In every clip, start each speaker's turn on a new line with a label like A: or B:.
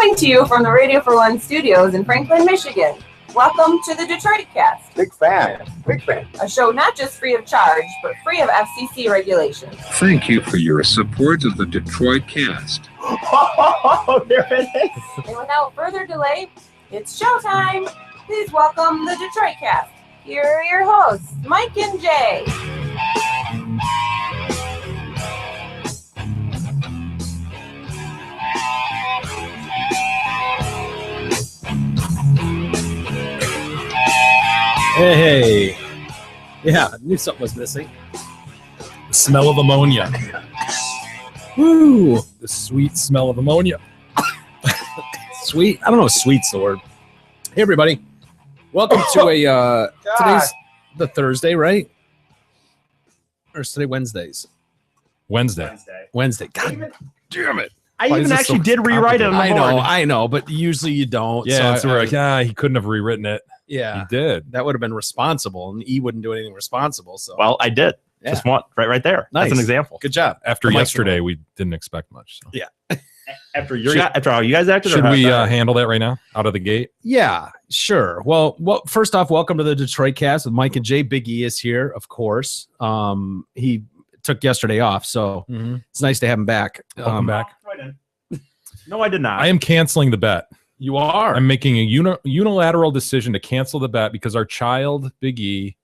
A: Coming to you from the Radio for One studios in Franklin, Michigan. Welcome to the Detroit Cast.
B: Big fan.
A: A show not just free of charge, but free of FCC regulations.
C: Thank you for your support of the Detroit Cast.
B: Oh, there it is.
A: And without further delay, it's showtime. Please welcome the Detroit Cast. Here are your hosts, Mike and Jay.
D: Hey. Yeah, I knew something was missing.
E: The smell of ammonia.
D: Woo.
E: The sweet smell of ammonia.
D: Sweet. I don't know if sweet's the word. Hey, everybody. Welcome to today's the Thursday, right? Or is today Wednesdays?
E: Wednesday.
D: God damn it.
F: I even actually did rewrite it on the board.
D: I know, but usually you don't.
E: Yeah, so we're like, he couldn't have rewritten it.
D: Yeah.
E: He did.
D: That would have been responsible, and E wouldn't do anything responsible. So
F: Well, I did.
D: Yeah.
F: Just one right there.
D: Nice.
F: That's an example.
D: Good job.
E: After yesterday, we didn't expect much. So.
D: Yeah.
F: After how you guys acted.
E: Should we handle that right now, out of the gate?
D: Yeah, sure. Well, first off, welcome to the Detroit Cast with Mike and Jay. Big E is here, of course. He took yesterday off, so it's nice to have him back.
E: Welcome back.
F: No, I did not.
E: I am canceling the bet.
D: You are.
E: I'm making a unilateral decision to cancel the bet because our child, Big E,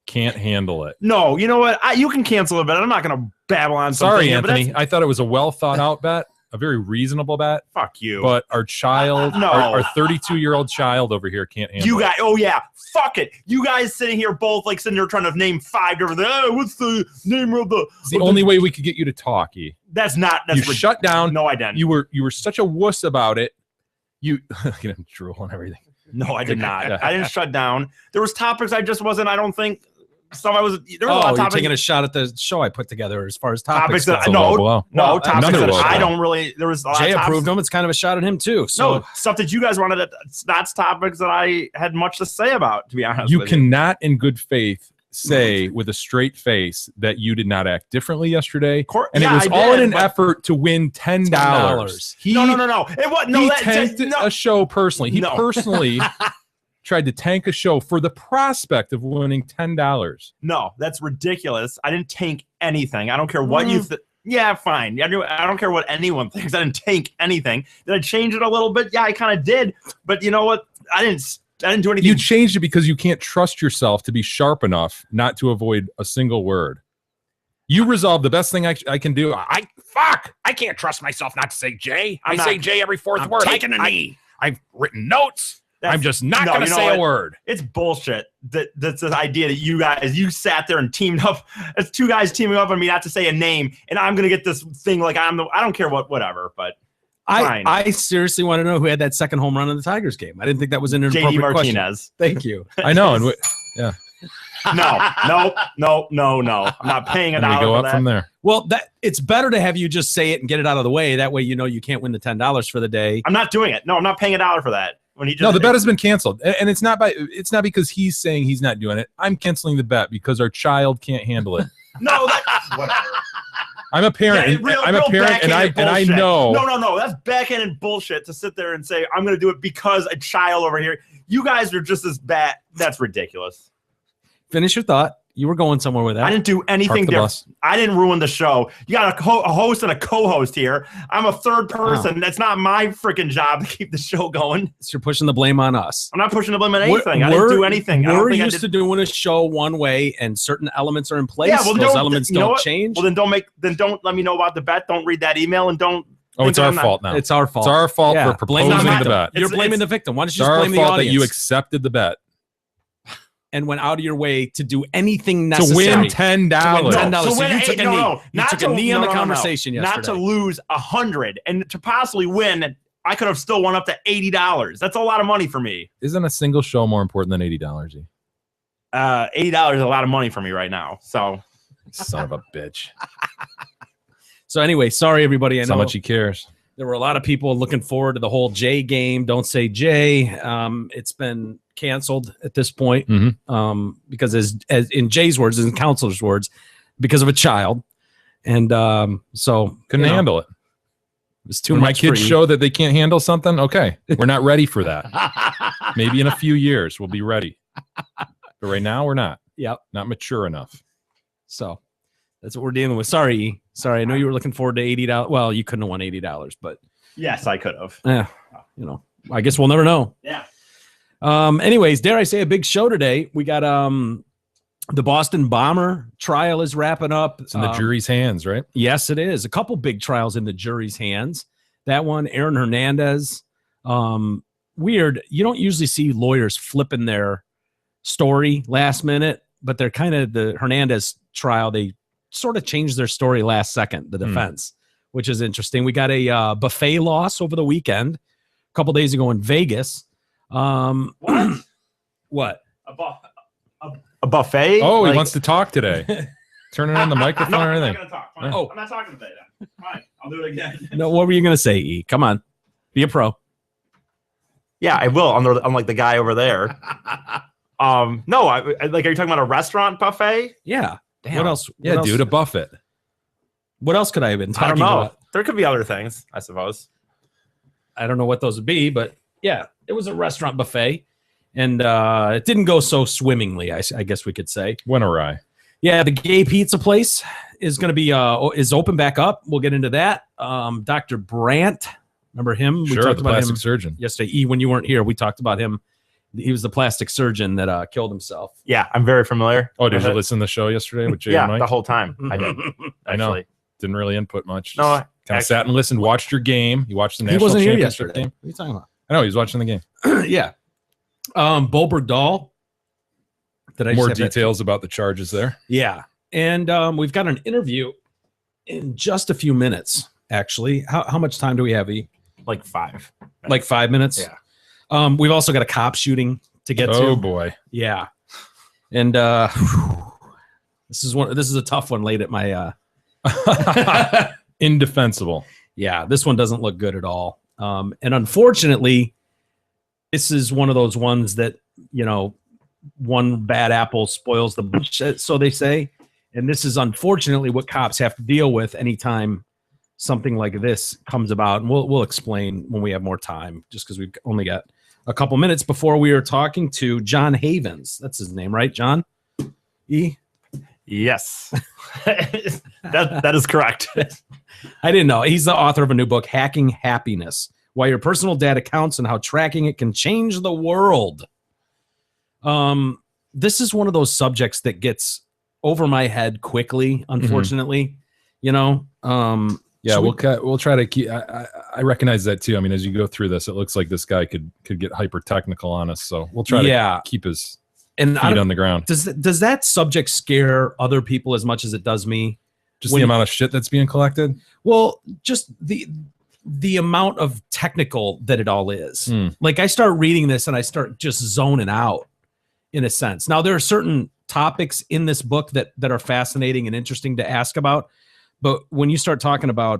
E: can't handle it.
F: No, you know what? You can cancel it, but I'm not going to babble on something.
E: Sorry,
F: here, but
E: Anthony. I thought it was a well thought out bet, a very reasonable bet.
F: Fuck you.
E: But our child,
F: No.
E: our 32-year-old child over here can't handle
F: You
E: it.
F: guys, oh yeah, fuck it. You guys sitting here both like sitting there trying to name 5 different. What's the name of the?
E: It's the only way we could get you to talk, E.
F: That's not.
E: You shut down.
F: No, I didn't.
E: You were such a wuss about it. You drool and everything.
F: No, I did not.
E: Yeah.
F: I didn't shut down. There was topics I just wasn't. I don't think. There was a lot of
D: you're
F: topics.
D: taking a shot at the show I put together as far as topics.
F: Topics that-
D: go.
F: no,
E: low blow.
F: No, topics
E: another
F: that
E: low
F: I
E: blow.
F: don't really. There was a lot
D: Jay
F: of topics-
D: approved them. It's kind of a shot at him too. So
F: No, stuff that you guys wanted. That's topics that I had much to say about. To be honest,
E: You
F: with
E: cannot, in good faith, say with a straight face that you did not act differently yesterday, and
F: yeah,
E: it was
F: I
E: all
F: did,
E: in an
F: but-
E: effort to win $10.
D: $10.
F: No. It was no.
E: He
F: That,
E: tanked
F: no.
E: a show personally. He
F: No.
E: personally tried to tank a show for the prospect of winning $10.
F: No, that's ridiculous. I didn't tank anything. I don't care what you think. Yeah, fine. I don't care what anyone thinks. I didn't tank anything. Did I change it a little bit? Yeah, I kind of did. But you know what? I didn't do anything.
E: You changed it because you can't trust yourself to be sharp enough not to avoid a single word. You resolved the best thing I can do. I can't trust myself not to say Jay. I say Jay every fourth word.
D: taking a knee.
E: I've written notes. I'm just not going to
F: you know
E: say
F: what?
E: a word.
F: It's bullshit. That's the idea that you sat there and teamed up. It's 2 guys teaming up on me not to say a name, and I'm gonna get this thing like I don't care whatever. But fine.
D: I seriously want to know who had that second home run in the Tigers game. I didn't think that was an
F: JD
D: inappropriate question.
F: Martinez.
D: Thank you.
E: I know. And yeah,
F: No. I'm not paying a
E: and we
F: dollar
E: go
F: for
E: up
F: that.
E: from there.
D: Well, it's better to have you just say it and get it out of the way. That way, you know you can't win the $10 for the day.
F: I'm not doing it. No, I'm not paying a dollar for that. When he just
E: No, the bet has been canceled, and it's not because he's saying he's not doing it. I'm canceling the bet because our child can't handle it.
F: No, whatever.
E: I'm a parent.
F: Yeah,
E: I'm a parent, and I
F: bullshit.
E: know.
F: No. That's backhanded bullshit to sit there and say I'm going to do it because a child over here. You guys are just as bad. That's ridiculous.
D: Finish your thought. You were going somewhere with that.
F: I didn't do anything
E: Park the
F: different.
E: bus.
F: I didn't ruin the show. You got a host and a co-host here. I'm a third person. That's not my freaking job to keep the show going.
D: So you're pushing the blame on us.
F: I'm not pushing the blame on anything. I didn't do anything.
D: We're used to doing a show one way, and certain elements are in place.
F: Yeah, well,
D: those elements don't change.
F: Well, then don't let me know about the bet. Don't read that email and don't.
E: Oh, it's our fault now.
D: It's our fault.
E: It's our fault
D: Yeah,
E: for proposing
D: blame
E: the bet.
D: You're blaming the victim. Why don't
E: It's
D: you just
E: our
D: blame the
E: fault
D: audience?
E: that you accepted the bet
D: and went out of your way to do anything
E: to
D: necessary
E: win $10.
D: $10.
F: So
D: So
F: win
D: you took a knee. You
F: not
D: took
F: to-
D: a knee on the
F: no.
D: conversation
F: Not
D: yesterday.
F: to lose 100 and to possibly win. I could have still won up to $80. That's a lot of money for me.
E: Isn't a single show more important than $80? E?
F: $80 is a lot of money for me right now. So
E: Son of a bitch.
D: So anyway, sorry everybody. I
E: That's
D: know
E: how much he cares.
D: there were a lot of people looking forward to the whole Jay game. Don't say Jay. It's been canceled at this point because as in Jay's words, in counselor's words, because of a child. And so
E: Couldn't handle it.
D: was too
E: When
D: much.
E: my kids
D: for
E: show that they can't handle something, okay, we're not ready for that. Maybe in a few years we'll be ready. But right now we're not.
D: Yep.
E: Not mature enough.
D: So that's what we're dealing with. Sorry. I know you were looking forward to $80. Well, you couldn't have won $80, but
F: Yes, I could have.
D: I guess we'll never know.
F: Yeah.
D: Anyways, dare I say a big show today. We got the Boston Bomber trial is wrapping up.
E: It's in the jury's hands, right?
D: Yes, it is. A couple big trials in the jury's hands. That one, Aaron Hernandez. Weird. You don't usually see lawyers flipping their story last minute, but they're kind of the Hernandez trial. They sort of changed their story last second, the defense, which is interesting. We got a buffet loss over the weekend, a couple days ago in Vegas. What?
F: A buffet?
E: Oh, he
F: Like-
E: wants to talk today. Turning on the microphone
F: No,
E: or
F: I'm not
E: anything.
F: gonna talk. Fine.
D: Oh.
F: I'm not talking today. Then. Fine, I'll do it again.
D: No, what were you going to say, E? Come on. Be a pro.
F: Yeah, I will. I'm like the guy over there. No, I like. Are you talking about a restaurant buffet?
D: Yeah.
F: Damn.
D: What else?
E: Yeah,
D: what else,
E: dude, a buffet.
D: What else could I have been
F: I
D: talking
F: don't know.
D: about?
F: There could be other things, I suppose.
D: I don't know what those would be, but yeah, it was a restaurant buffet. And it didn't go so swimmingly, I guess we could say.
E: Went awry.
D: Yeah, the gay pizza place is going to be is open back up. We'll get into that. Dr. Brandt, remember him?
E: Sure,
D: we talked
E: the
D: about
E: plastic
D: him
E: surgeon.
D: yesterday. E, when you weren't here, we talked about him. He was the plastic surgeon that killed himself.
F: Yeah, I'm very familiar.
E: Oh, did
F: with
E: you
F: it.
E: listen to the show yesterday with Jay
F: Yeah,
E: and Mike?
F: the whole time. I did.
E: I know.
F: Actually.
E: Didn't really input much.
F: No,
E: Just kind of sat and listened, watched your game. You watched the
D: He
E: national
D: wasn't here
E: championship
D: yesterday.
E: game.
D: What are you talking about?
E: I know, he was watching the game.
D: Yeah. Bo Bergdahl. Did I just
E: More
D: have that?
E: details about the charges there.
D: Yeah. And we've got an interview in just a few minutes, actually. How much time do we have, E?
F: Like 5.
D: Like 5 minutes?
F: Yeah.
D: We've also got a cop shooting to get
E: Oh
D: to.
E: boy.
D: Yeah. And this is a tough one late at my
E: Indefensible.
D: yeah, this one doesn't look good at all. And unfortunately, this is one of those ones that, one bad apple spoils the bunch, so they say. And this is unfortunately what cops have to deal with anytime something like this comes about. And we'll explain when we have more time, just because we've only got a couple minutes before we are talking to John Havens. That's his name, right, John? E?
F: Yes. that is correct.
D: I didn't know. He's the author of a new book, Hacking Happiness: Why Your Personal Data Counts and How Tracking It Can Change the World. This is one of those subjects that gets over my head quickly, unfortunately.
E: Yeah,
D: so
E: we'll try to keep. I recognize that too. I mean, as you go through this, it looks like this guy could get hyper technical on us. So we'll try to keep his
D: and
E: feet on the ground.
D: Does that subject scare other people as much as it does me?
E: Just the amount of shit that's being collected.
D: Well, just the amount of technical that it all is.
E: Hmm.
D: Like, I start reading this and I start just zoning out in a sense. Now, there are certain topics in this book that are fascinating and interesting to ask about. But when you start talking about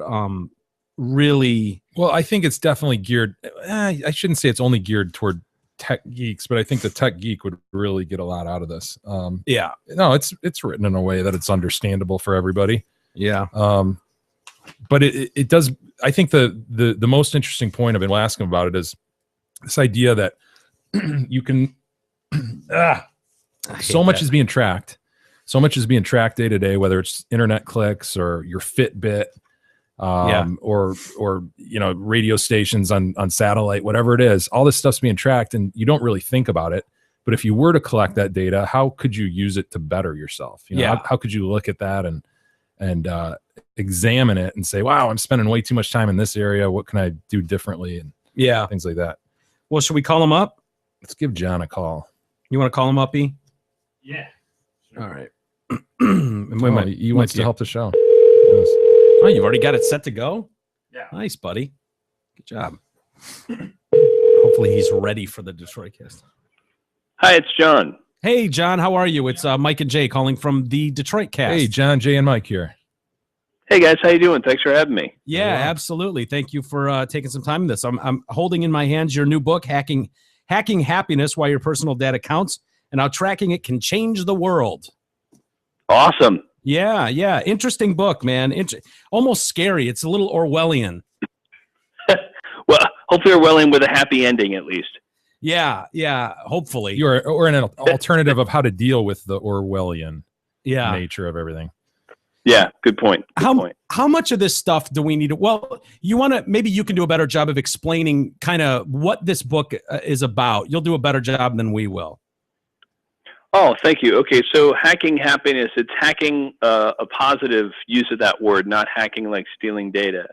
D: really...
E: Well, I think it's definitely geared. I shouldn't say it's only geared toward tech geeks, but I think the tech geek would really get a lot out of this.
D: Yeah.
E: No, it's written in a way that it's understandable for everybody.
D: Yeah.
E: But it does. I think the most interesting point I've been asking about it is this idea that you can. So much is being tracked. So much is being tracked day to day, whether it's internet clicks or your Fitbit, or radio stations on satellite, whatever it is. All this stuff's being tracked, and you don't really think about it. But if you were to collect that data, how could you use it to better yourself? How could you look at that and examine it and say, wow, I'm spending way too much time in this area. What can I do differently? And things like that.
D: Well, should we call him up?
E: Let's give John a call.
D: You want to call him up, E?
F: Yeah. Sure.
D: All right.
E: He wants to help the show. Yes.
D: Oh, you've already got it set to go?
F: Yeah.
D: Nice, buddy. Good job. Hopefully he's ready for the Detroit Cast.
B: Hi, it's John.
D: Hey, John, how are you? It's Mike and Jay calling from the Detroit Cast.
E: Hey, John, Jay, and Mike here.
B: Hey guys, how you doing? Thanks for having me.
D: Yeah, absolutely. Thank you for taking some time in this. I'm holding in my hands your new book, Hacking Happiness: Why Your Personal Data Counts and How Tracking It Can Change the World.
B: Awesome.
D: Yeah. Interesting book, man. Almost scary. It's a little Orwellian.
B: hopefully Orwellian with a happy ending at least.
D: Yeah, hopefully.
E: Or an alternative of how to deal with the Orwellian nature of everything.
B: Yeah, good point.
D: How much of this stuff do we need to, well, maybe you can do a better job of explaining kind of what this book is about. You'll do a better job than we will.
B: Oh, thank you. Okay, so hacking happiness, it's hacking a positive use of that word, not hacking like stealing data.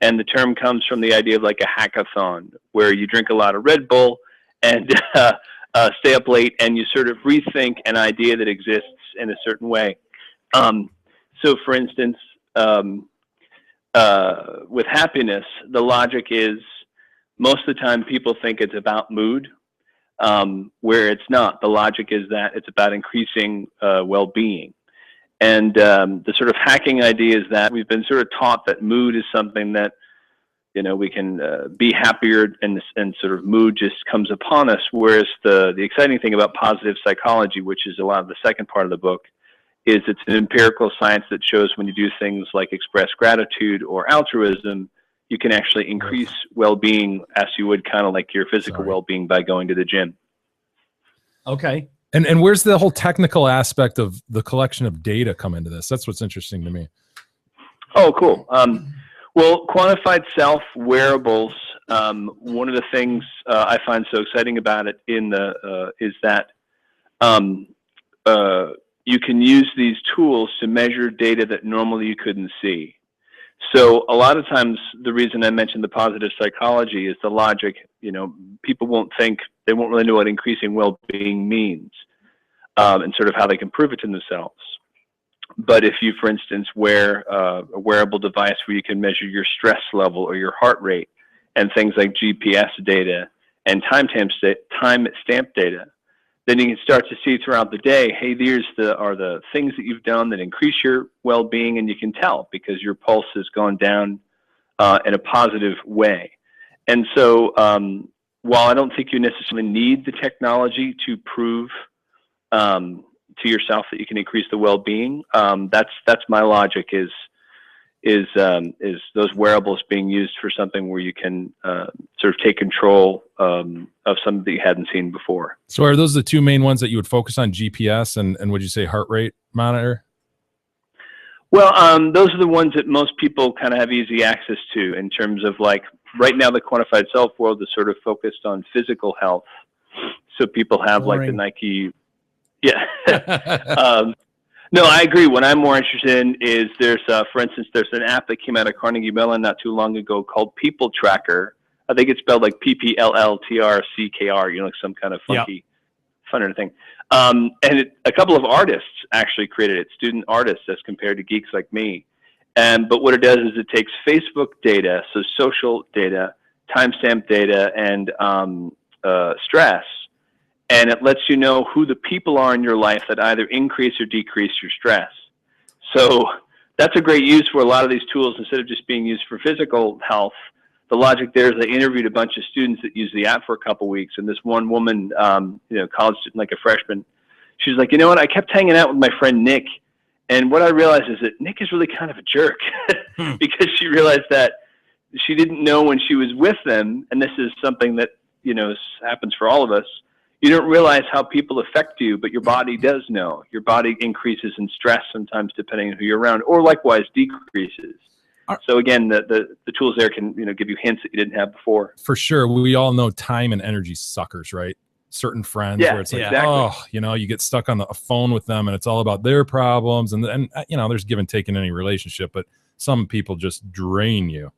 B: And the term comes from the idea of like a hackathon, where you drink a lot of Red Bull and stay up late and you sort of rethink an idea that exists in a certain way. So for instance, with happiness, the logic is most of the time people think it's about mood, where it's not. The logic is that it's about increasing well-being. And the sort of hacking idea is that we've been sort of taught that mood is something that, you know, we can be happier and sort of mood just comes upon us. Whereas the exciting thing about positive psychology, which is a lot of the second part of the book, is it's an empirical science that shows when you do things like express gratitude or altruism, you can actually increase well-being as you would kind of like your physical well-being by going to the gym.
D: Okay.
E: And where's the whole technical aspect of the collection of data come into this? That's what's interesting to me.
B: Oh, cool. Well, quantified self wearables. One of the things I find so exciting about it is that you can use these tools to measure data that normally you couldn't see. So a lot of times, the reason I mentioned the positive psychology is the logic. You know, people won't really know what increasing well-being means, and sort of how they can prove it to themselves. But if you, for instance, wear a wearable device where you can measure your stress level or your heart rate and things like GPS data and timestamp data, then you can start to see throughout the day, hey, these are the things that you've done that increase your well-being, and you can tell because your pulse has gone down in a positive way. And so while I don't think you necessarily need the technology to prove to yourself that you can increase the well-being, that's my logic is those wearables being used for something where you can sort of take control of something that you hadn't seen before.
E: So are those the two main ones that you would focus on, GPS and would you say heart rate monitor?
B: Well, those are the ones that most people kind of have easy access to in terms of like right now the quantified self world is sort of focused on physical health. So people have like the Nike. Yeah. No, I agree. What I'm more interested in is for instance, there's an app that came out of Carnegie Mellon not too long ago called People Tracker. I think it's spelled like PPLLTRCKR, you know, like some kind of funky, funner thing. And a couple of artists actually created it, student artists as compared to geeks like me. But what it does is it takes Facebook data, so social data, timestamp data, and stress, and it lets you know who the people are in your life that either increase or decrease your stress. So that's a great use for a lot of these tools. Instead of just being used for physical health, the logic there is they interviewed a bunch of students that used the app for a couple weeks, and this one woman, you know, college student, like a freshman, she's like, you know what, I kept hanging out with my friend Nick, and what I realized is that Nick is really kind of a jerk because she realized that she didn't know when she was with them, and this is something that, you know, happens for all of us. You don't realize how people affect you, but your body does know. Your body increases in stress sometimes depending on who you're around, or likewise decreases. So again, the tools there can, you know, give you hints that you didn't have before.
E: For sure. We all know time and energy suckers, right? Certain friends where it's like, oh, you know, you get stuck on a phone with them and it's all about their problems. And you know, there's give and take in any relationship, but some people just drain you.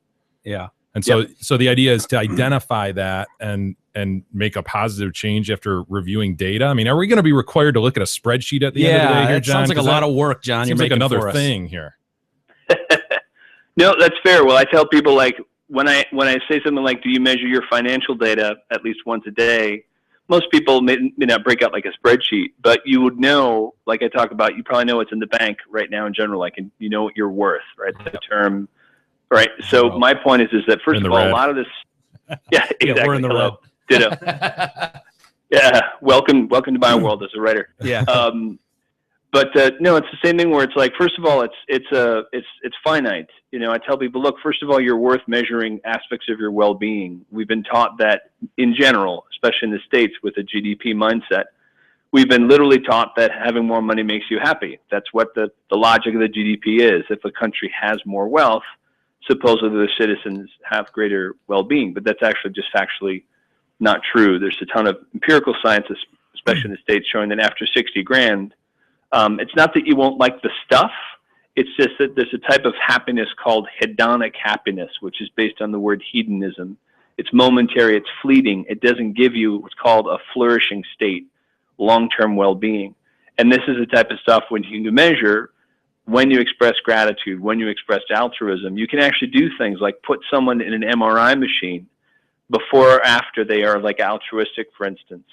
D: Yeah.
E: And so the idea is to identify that and make a positive change after reviewing data. I mean, are we going to be required to look at a spreadsheet at the end of the day here, John?
D: Sounds like a lot of work, John.
E: Seems like another thing here.
B: No, that's fair. Well, I tell people, like, when I say something like, do you measure your financial data at least once a day? Most people may not break out like a spreadsheet, but you would know, like I talk about, you probably know what's in the bank right now in general, like, and you know what you're worth, right? The term, right? So my point is that first of all, a lot of this, exactly.
D: Yeah, we're in the red.
B: Ditto. Yeah, welcome to my world as a writer.
D: Yeah.
B: But no, it's the same thing where it's like, first of all, it's finite. You know, I tell people, look, first of all, you're worth measuring aspects of your well-being. We've been taught that in general, especially in the States with a GDP mindset, we've been literally taught that having more money makes you happy. That's what the logic of the GDP is. If a country has more wealth, supposedly the citizens have greater well-being. But that's actually just factually not true. There's a ton of empirical science, especially in the States, showing that after 60 grand, it's not that you won't like the stuff. It's just that there's a type of happiness called hedonic happiness, which is based on the word hedonism. It's momentary, it's fleeting. It doesn't give you what's called a flourishing state, long-term well-being. And this is the type of stuff when you can measure, when you express gratitude, when you express altruism, you can actually do things like put someone in an MRI machine before or after they are like altruistic, for instance.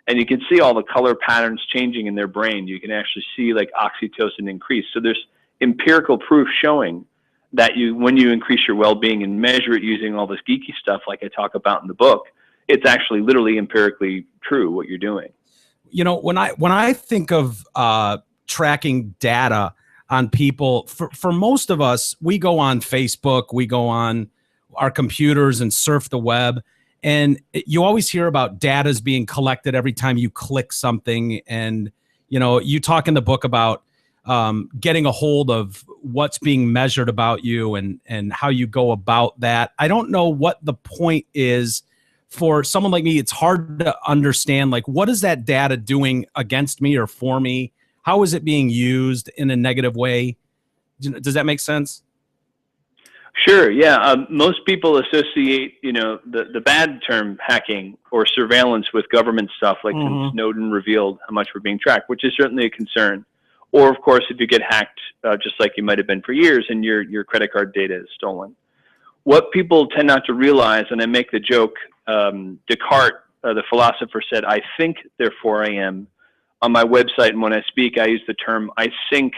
B: And you can see all the color patterns changing in their brain. You can actually see like oxytocin increase. So there's empirical proof showing that when you increase your well-being and measure it using all this geeky stuff like I talk about in the book, it's actually literally empirically true what you're doing.
D: You know, when I think of tracking data on people, for most of us, we go on Facebook, we go on our computers and surf the web. And you always hear about data is being collected every time you click something. And, you know, you talk in the book about getting a hold of what's being measured about you and how you go about that. I don't know what the point is for someone like me. It's hard to understand, like, what is that data doing against me or for me? How is it being used in a negative way? Does that make sense?
B: Sure. Yeah. Most people associate, you know, the bad term hacking or surveillance with government stuff, like when Snowden revealed how much we're being tracked, which is certainly a concern. Or, of course, if you get hacked, just like you might have been for years, and your credit card data is stolen. What people tend not to realize, and I make the joke, Descartes, the philosopher, said, "I think, therefore I am." On my website, and when I speak, I use the term, "I think,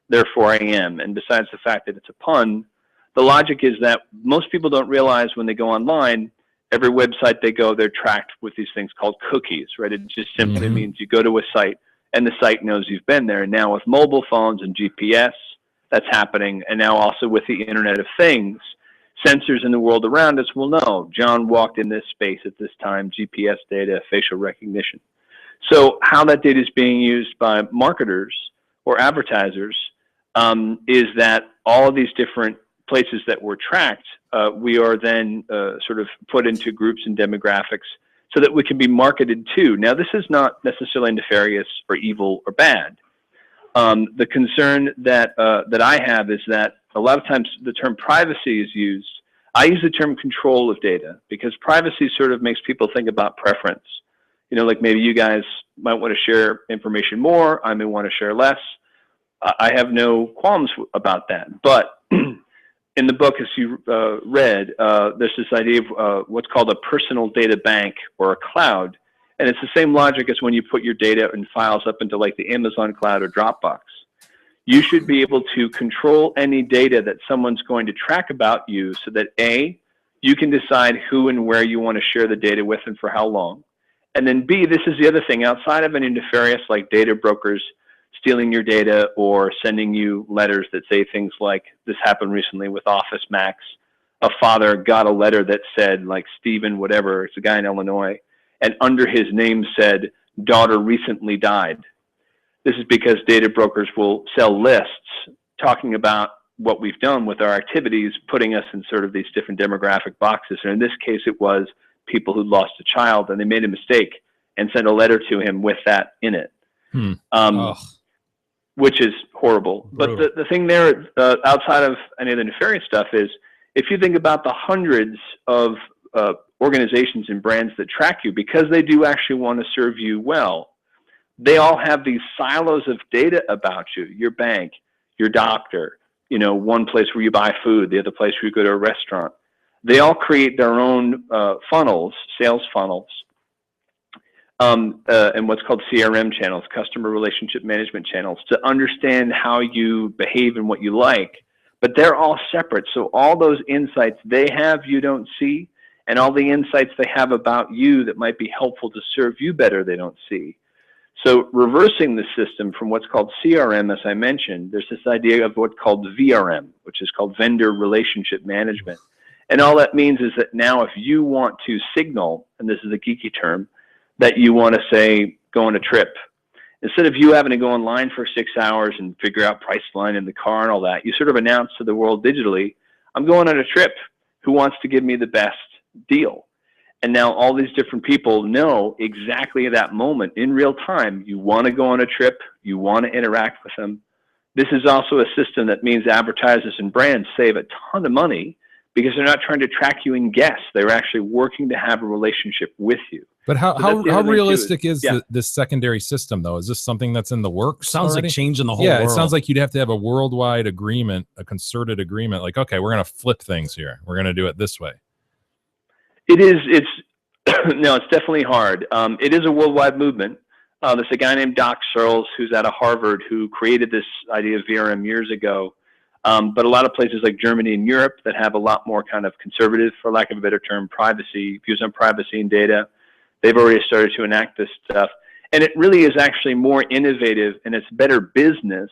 B: therefore I am." And besides the fact that it's a pun, the logic is that most people don't realize when they go online, every website they go, they're tracked with these things called cookies, right? It just simply means you go to a site and the site knows you've been there. And now with mobile phones and GPS, that's happening. And now also with the Internet of Things, sensors in the world around us will know John walked in this space at this time, GPS data, facial recognition. So how that data is being used by marketers or advertisers is that all of these different places that we're tracked, we are then sort of put into groups and demographics so that we can be marketed to. Now, this is not necessarily nefarious or evil or bad. The concern that I have is that a lot of times the term privacy is used. I use the term control of data because privacy sort of makes people think about preference. You know, like maybe you guys might want to share information more. I may want to share less. I have no qualms about that. But in the book, as you read, there's this idea of what's called a personal data bank or a cloud. And it's the same logic as when you put your data and files up into like the Amazon cloud or Dropbox. You should be able to control any data that someone's going to track about you so that A, you can decide who and where you want to share the data with and for how long. And then B, this is the other thing, outside of any nefarious like data brokers stealing your data or sending you letters that say things like, this happened recently with Office Max. A father got a letter that said like Stephen whatever, it's a guy in Illinois, and under his name said, daughter recently died. This is because data brokers will sell lists talking about what we've done with our activities, putting us in sort of these different demographic boxes. And in this case, it was people who lost a child and they made a mistake and sent a letter to him with that in it. Which is horrible. But the thing there, outside of any of the nefarious stuff, is if you think about the hundreds of organizations and brands that track you, because they do actually want to serve you well, they all have these silos of data about you, your bank, your doctor, you know, one place where you buy food, the other place where you go to a restaurant. They all create their own funnels, sales funnels, and what's called CRM channels, customer relationship management channels, to understand how you behave and what you like. But they're all separate. So all those insights they have, you don't see, and all the insights they have about you that might be helpful to serve you better, they don't see. So reversing the system from what's called CRM, as I mentioned, there's this idea of what's called VRM, which is called Vendor Relationship Management. And all that means is that now if you want to signal, and this is a geeky term, that you want to say, go on a trip, instead of you having to go online for 6 hours and figure out Priceline in the car and all that, you sort of announce to the world digitally, I'm going on a trip. Who wants to give me the best deal? And now all these different people know exactly at that moment in real time, you want to go on a trip, you want to interact with them. This is also a system that means advertisers and brands save a ton of money because they're not trying to track you and guess. They're actually working to have a relationship with you.
E: But how realistic is
B: yeah.
E: this secondary system, though? Is this something that's in the works?
D: Sounds
E: already?
D: like changing the whole
E: world.
D: world.
E: It sounds like you'd have to have a worldwide agreement, a concerted agreement. Like, okay, we're going to flip things here. We're going to do it this way.
B: It is. It's no, it's definitely hard. It is a worldwide movement. There's a guy named Doc Searls who's out of Harvard who created this idea of VRM years ago. But a lot of places like Germany and Europe that have a lot more kind of conservative, for lack of a better term, privacy, views on privacy and data, they've already started to enact this stuff. And it really is actually more innovative and it's better business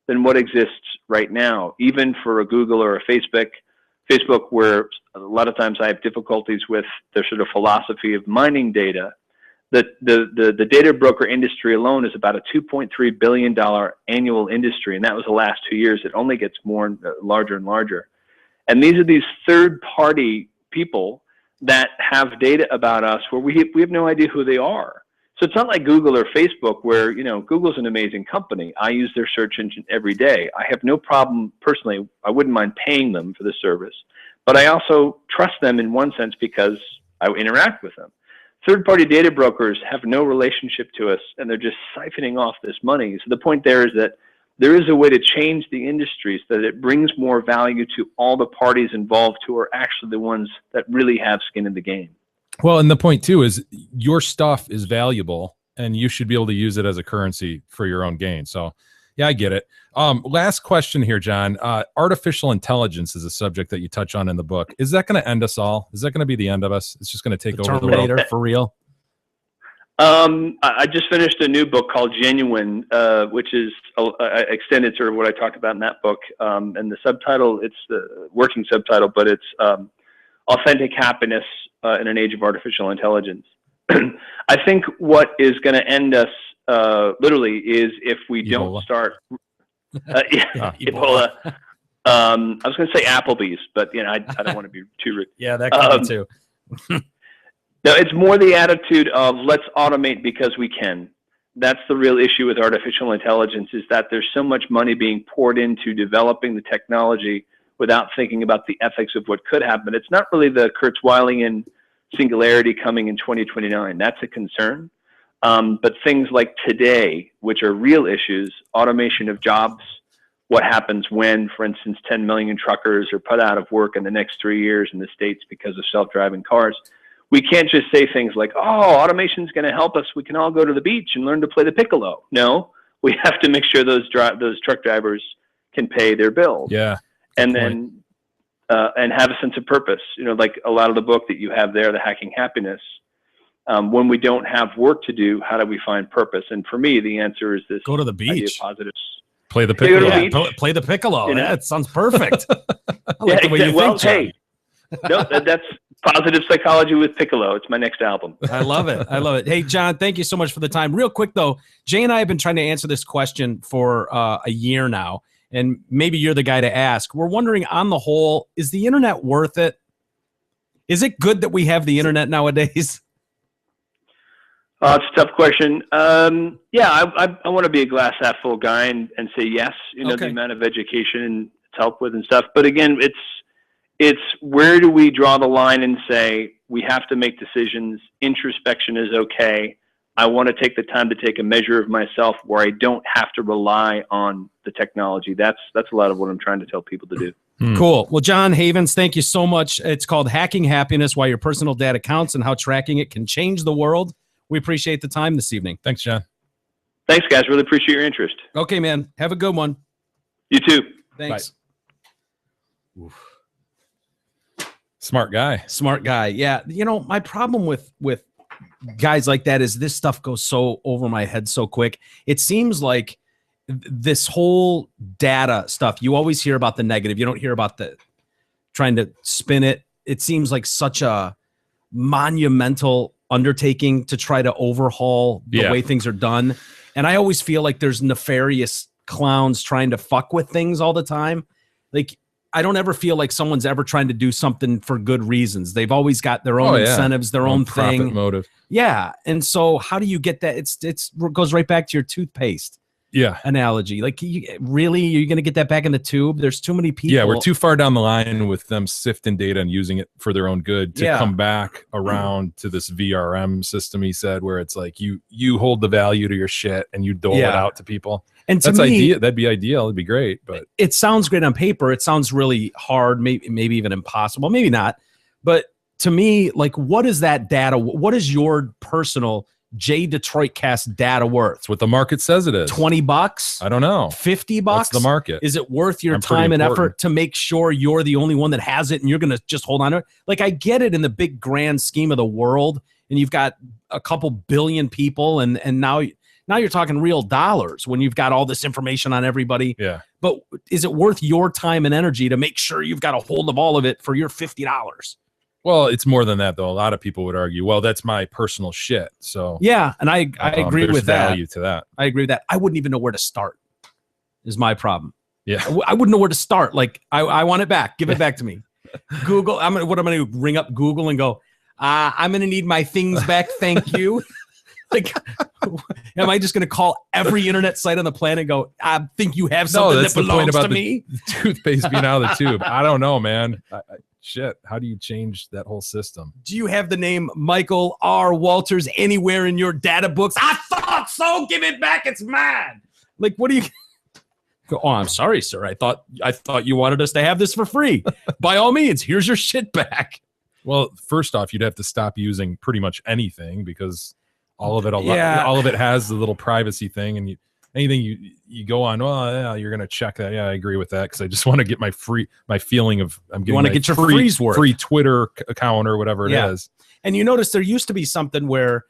B: than what exists right now, even for a Google or a Facebook, where a lot of times I have difficulties with their sort of philosophy of mining data. The data broker industry alone is about a $2.3 billion annual industry, and that was the last 2 years. It only gets more larger and larger. And these are these third-party people that have data about us where we have no idea who they are. So it's not like Google or Facebook where, you know, Google's an amazing company. I use their search engine every day. I have no problem, personally, I wouldn't mind paying them for the service. But I also trust them in one sense because I interact with them. Third-party data brokers have no relationship to us, and they're just siphoning off this money. So the point there is that there is a way to change the industry so that it brings more value to all the parties involved who are actually the ones that really have skin in the game.
E: Well, and the point too is your stuff is valuable and you should be able to use it as a currency for your own gain. So yeah, I get it. Last question here, John. Artificial intelligence is a subject that you touch on in the book. Is that going to end us all? Is that going to be the end of us? It's just going to take over the world?
D: For real?
B: I just finished a new book called Genuine, which is extended sort of what I talked about in that book. And the subtitle, it's the working subtitle, but it's Authentic Happiness in an Age of Artificial Intelligence. I think what is going to end us literally is if we don't start Ebola. I was going to say Applebee's, but you know, I don't want to be too rude.
D: Yeah, that could be too.
B: No, it's more the attitude of let's automate because we can. That's the real issue with artificial intelligence, is that there's so much money being poured into developing the technology without thinking about the ethics of what could happen. It's not really the Kurzweilian singularity coming in 2029. That's a concern. But things like today, which are real issues, automation of jobs, what happens when, for instance, 10 million truckers are put out of work in the next 3 years in the States because of self-driving cars. We can't just say things like, oh, automation is going to help us. We can all go to the beach and learn to play the piccolo. No, we have to make sure those truck drivers can pay their bills.
E: Yeah.
B: And then and have a sense of purpose. You know, like a lot of the book that you have there, The Hacking Happiness. When we don't have work to do, how do we find purpose? And for me, the answer is this:
D: go to the beach,
B: positives.
E: Play the piccolo.
D: Yeah, play the piccolo. You know? That sounds perfect. I like the way you
B: well,
D: think,
B: hey, no, that's Positive Psychology with Piccolo. It's my next album.
D: I love it. I love it. Hey, John, thank you so much for the time. Real quick, though, Jay and I have been trying to answer this question for a year now, and maybe you're the guy to ask. We're wondering, on the whole, is the internet worth it? Is it good that we have the internet nowadays?
B: It's a tough question. Yeah, I want to be a glass half full guy and say yes. You know, the amount of education it's helped with and stuff. But again, it's where do we draw the line and say we have to make decisions. Introspection is okay. I want to take the time to take a measure of myself where I don't have to rely on the technology. That's a lot of what I'm trying to tell people to do.
D: Cool. Well, John Havens, thank you so much. It's called Hacking Happiness: Why Your Personal Data Counts and How Tracking It Can Change the World. We appreciate the time this evening.
E: Thanks, John.
B: Thanks, guys. Really appreciate your interest.
D: Okay, man. Have a good one.
B: You too.
D: Thanks.
E: Smart guy.
D: Smart guy. Yeah. You know, my problem with guys like that is this stuff goes so over my head so quick. It seems like this whole data stuff, you always hear about the negative. You don't hear about the trying to spin it. It seems like such a monumental undertaking to try to overhaul the way things are done. And I always feel like there's nefarious clowns trying to fuck with things all the time. Like, I don't ever feel like someone's ever trying to do something for good reasons. They've always got their own incentives, their own
E: profit
D: thing.
E: motive.
D: Yeah. And so how do you get that? It goes right back to your toothpaste analogy. Like, really, you're going to get that back in the tube? There's too many people.
E: Yeah, we're too far down the line with them sifting data and using it for their own good to come back around to this VRM system, he said, where it's like you hold the value to your shit and you dole it out to people. And that's ideal. That'd be ideal. It'd be great. But
D: it sounds great on paper. It sounds really hard, maybe even impossible, maybe not. But to me, like, what is that data? What is your personal Jay Detroit Cast data worth?
E: It's what the market says it is.
D: $20?
E: I don't know.
D: $50?
E: What's the market?
D: Is it worth your time and effort to make sure you're the only one that has it and you're going to just hold on to it? Like, I get it in the big grand scheme of the world, and you've got a couple billion people, and now you're talking real dollars when you've got all this information on everybody.
E: Yeah.
D: But is it worth your time and energy to make sure you've got a hold of all of it for your $50?
E: Well, it's more than that, though. A lot of people would argue, well, that's my personal shit. So
D: yeah, and I agree with that.
E: Value to that.
D: I agree with that. I wouldn't even know where to start. Is my problem.
E: Yeah,
D: I wouldn't know where to start. Like, I want it back. Give it back to me. Google. What am I going to ring up Google and go? I'm going to need my things back. Thank you. Like, am I just going to call every internet site on the planet and go, I think you have something that belongs to me?
E: The toothpaste being out of the tube. I don't know, man. Shit. How do you change that whole system?
D: Do you have the name Michael R. Walters anywhere in your data books? I thought so. Give it back. It's mine. Like, what do you go? Oh, I'm sorry, sir. I thought you wanted us to have this for free. By all means, here's your shit back.
E: Well, first off, you'd have to stop using pretty much anything because all of it has the little privacy thing, and anything you go on, well, yeah, you're gonna check that. Yeah, I agree with that because I just want to get my feeling of I'm getting. You want to
D: get your free
E: Twitter account or whatever it is.
D: And you notice there used to be something where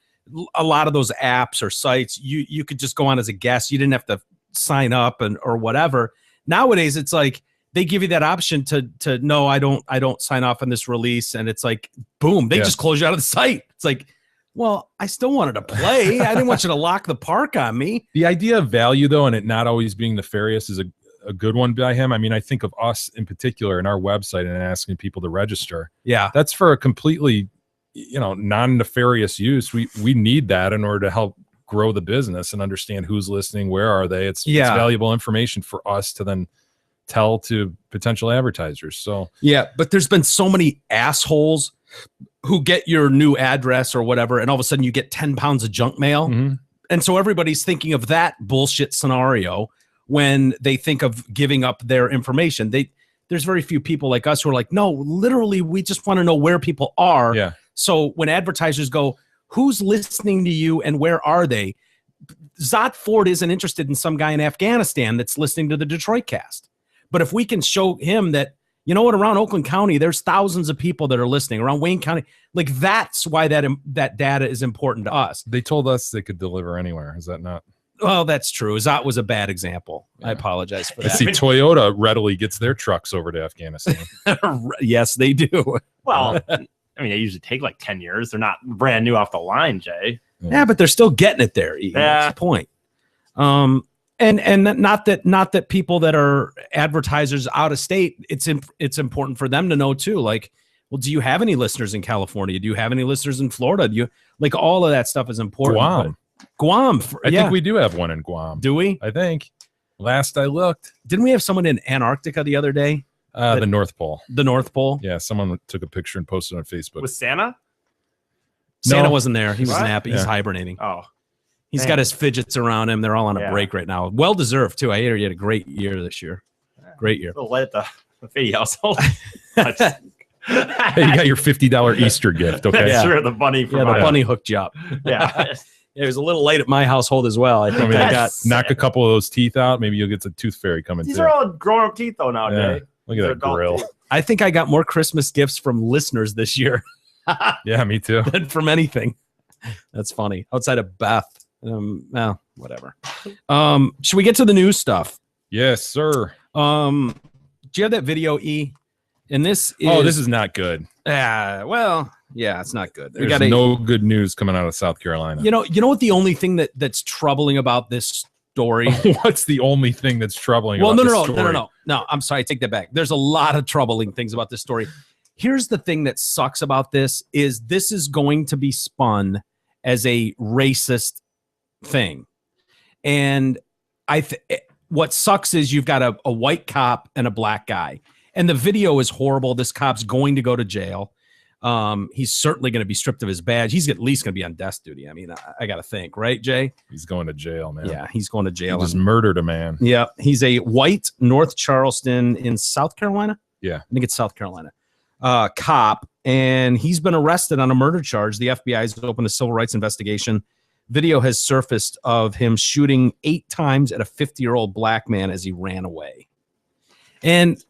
D: a lot of those apps or sites you could just go on as a guest. You didn't have to sign up or whatever. Nowadays, it's like they give you that option to no, I don't sign off on this release, and it's like boom, they just close you out of the site. It's like, well, I still wanted to play. I didn't want you to lock the park on me.
E: The idea of value, though, and it not always being nefarious is a good one by him. I mean, I think of us in particular in our website and asking people to register.
D: Yeah.
E: That's for a completely, non-nefarious use. We need that in order to help grow the business and understand who's listening, where are they. It's valuable information for us to then tell to potential advertisers. So
D: yeah, but there's been so many assholes who get your new address or whatever, and all of a sudden you get 10 pounds of junk mail.
E: Mm-hmm.
D: And so everybody's thinking of that bullshit scenario when they think of giving up their information. There's very few people like us who are like, no, literally, we just want to know where people are.
E: Yeah.
D: So when advertisers go, who's listening to you and where are they? Zot Ford isn't interested in some guy in Afghanistan that's listening to the Detroit Cast. But if we can show him that, you know what, around Oakland County, there's thousands of people that are listening. Around Wayne County, like, that's why that data is important to us.
E: They told us they could deliver anywhere. Is that not?
D: Well, that's true. Zot was a bad example. Yeah. I apologize for that.
E: See, Toyota readily gets their trucks over to Afghanistan.
D: Yes, they do.
F: Well, I mean, they usually take like 10 years. They're not brand new off the line, Jay.
D: Yeah, but they're still getting it there. That's the point. And not that people that are advertisers out of state, it's important for them to know too. Like, well, do you have any listeners in California? Do you have any listeners in Florida? Do you, like, all of that stuff is important. Guam.
E: I think we do have one in Guam.
D: Do we?
E: I think. Last I looked.
D: Didn't we have someone in Antarctica the other day?
E: The North Pole.
D: The North Pole?
E: Yeah, someone took a picture and posted on Facebook.
F: With Santa?
D: Santa wasn't there. He was napping. He's hibernating.
F: Oh.
D: He's got his fidgets around him. They're all on a break right now. Well deserved too. I hear you had a great year this year. Great year.
F: A little late at the Fady household.
E: Hey, you got your $50 Easter gift. Okay.
F: That's true. The bunny.
D: The bunny hooked you up.
F: Yeah.
D: It was a little late at my household as well. I think I got
E: knock a couple of those teeth out. Maybe you'll get some tooth fairy coming.
F: These are all grown up teeth though nowadays.
E: Yeah. Look at that grill.
F: Teeth.
D: I think I got more Christmas gifts from listeners this year.
E: Yeah, me too.
D: Than from anything. That's funny. Outside of Beth. Well, whatever. Should we get to the news stuff?
E: Yes, sir.
D: Do you have that video, E? And this is
E: Oh, this is not good.
D: well, yeah, it's not good.
E: There's no good news coming out of South Carolina.
D: You know what the only thing that's troubling about this story?
E: What's the only thing that's troubling?
D: Well,
E: about this
D: no.
E: story?
D: No, I'm sorry, I take that back. There's a lot of troubling things about this story. Here's the thing that sucks about this is going to be spun as a racist thing. And what sucks is you've got a white cop and a black guy. And the video is horrible. This cop's going to go to jail. He's certainly going to be stripped of his badge. He's at least going to be on desk duty. I mean, I got to think, right, Jay?
E: He's going to jail, man.
D: Yeah, he's going to jail.
E: He just murdered a man.
D: Yeah, he's a white North Charleston in South Carolina.
E: Yeah.
D: I think it's South Carolina. Cop, and he's been arrested on a murder charge. The FBI has opened a civil rights investigation. Video has surfaced of him shooting 8 times at a 50-year-old black man as he ran away. And,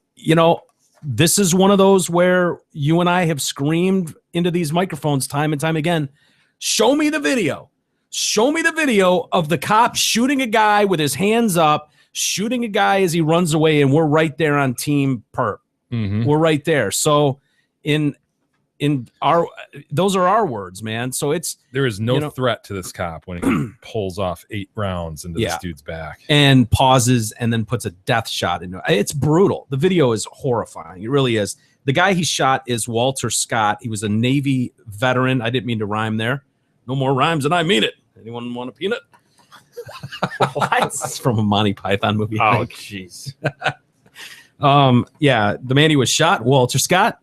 D: this is one of those where you and I have screamed into these microphones time and time again, show me the video. Show me the video of the cop shooting a guy with his hands up, shooting a guy as he runs away, and we're right there on Team Perp.
E: Mm-hmm.
D: We're right there. So those are our words, man. So
E: there is no threat to this cop when he pulls off 8 rounds into this dude's back
D: and pauses and then puts a death shot into it. It's brutal. The video is horrifying. It really is. The guy he shot is Walter Scott. He was a Navy veteran. I didn't mean to rhyme there. No more rhymes than I mean it. Anyone want a peanut?
F: What?
D: It's from a Monty Python movie.
F: Oh, jeez.
D: Yeah, the man who was shot, Walter Scott,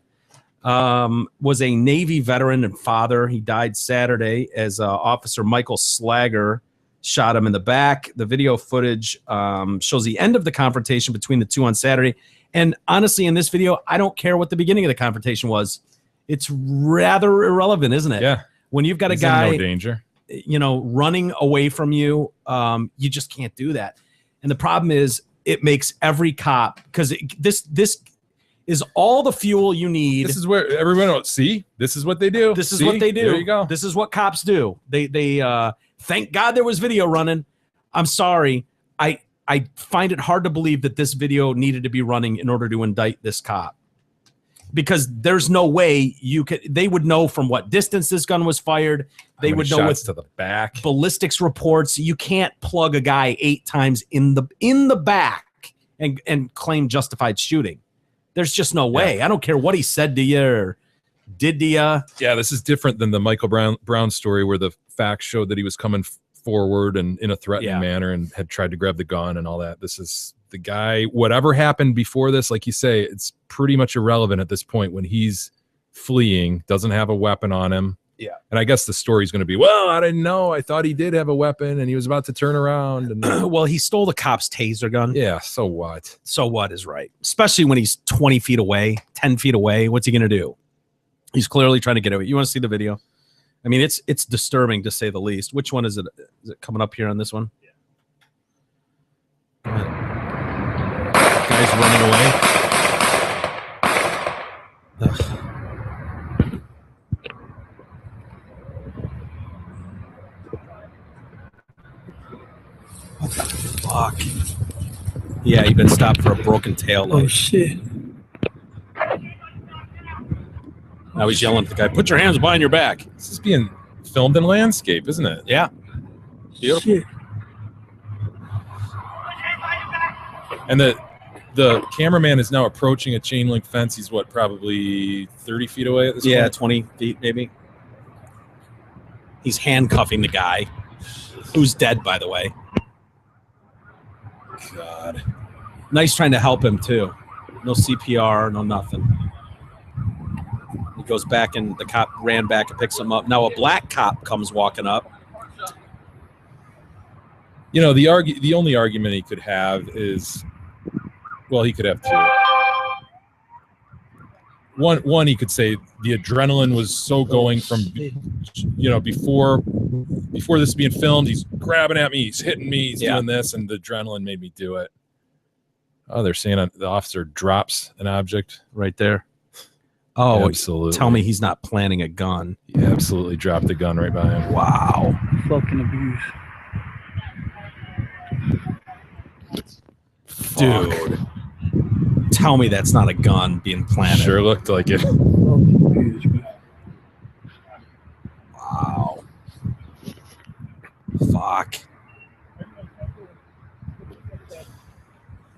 D: was a Navy veteran and father. He died Saturday as Officer Michael Slager shot him in the back. The video footage shows the end of the confrontation between the two on Saturday. And honestly, in this video, I don't care what the beginning of the confrontation was. It's rather irrelevant, isn't it?
E: Yeah.
D: When you've got
E: He's
D: a guy,
E: in no danger,
D: running away from you, you just can't do that. And the problem is, it makes every cop, because this is all the fuel you need.
E: This is where everyone will see. This is what they do.
D: This is what they do.
E: There you go.
D: This is what cops do. They thank God there was video running. I'm sorry. I find it hard to believe that this video needed to be running in order to indict this cop, because there's no way they would know from what distance this gun was fired. They would know what's
E: to the back.
D: Ballistics reports. You can't plug a guy 8 times in the back and claim justified shooting. There's just no way. I don't care what he said to you or did to you.
E: Yeah, this is different than the Michael Brown story where the facts showed that he was coming forward and in a threatening manner and had tried to grab the gun and all that. This is the guy. Whatever happened before this, like you say, it's pretty much irrelevant at this point when he's fleeing, doesn't have a weapon on him.
D: Yeah.
E: And I guess the story's going to be, well, I didn't know. I thought he did have a weapon and he was about to turn around. And
D: well, he stole the cop's taser gun.
E: Yeah, so what?
D: So what is right? Especially when he's 20 feet away, 10 feet away. What's he going to do? He's clearly trying to get away. You want to see the video? I mean, it's disturbing to say the least. Which one is it? Is it coming up here on this one? Yeah. Guy's running away. Ugh. What the fuck? Yeah, you've been stopped for a broken tail light.
G: Oh shit.
D: Now he's yelling at the guy, put your hands behind your back.
E: This is being filmed in landscape, isn't it?
D: Yeah. Beautiful.
G: Shit.
E: And the cameraman is now approaching a chain link fence. He's what, probably 30 feet away at this point?
D: 20 feet maybe. He's handcuffing the guy, who's dead, by the way.
E: God.
D: Nice trying to help him, too. No CPR, no nothing. He goes back, and the cop ran back and picks him up. Now a black cop comes walking up.
E: The only argument he could have is, well, he could have two. One, he could say the adrenaline was so going from, before this being filmed, he's grabbing at me, he's hitting me, he's doing this, and the adrenaline made me do it. Oh, they're saying the officer drops an object
D: right there. Oh,
E: Absolutely.
D: tell me he's not planning a gun.
E: He absolutely dropped the gun right by him.
D: Wow.
G: Fucking abuse.
D: Dude. Tell me that's not a gun being planted.
E: Sure looked like it.
G: Fucking abuse, man.
D: Wow. Fuck.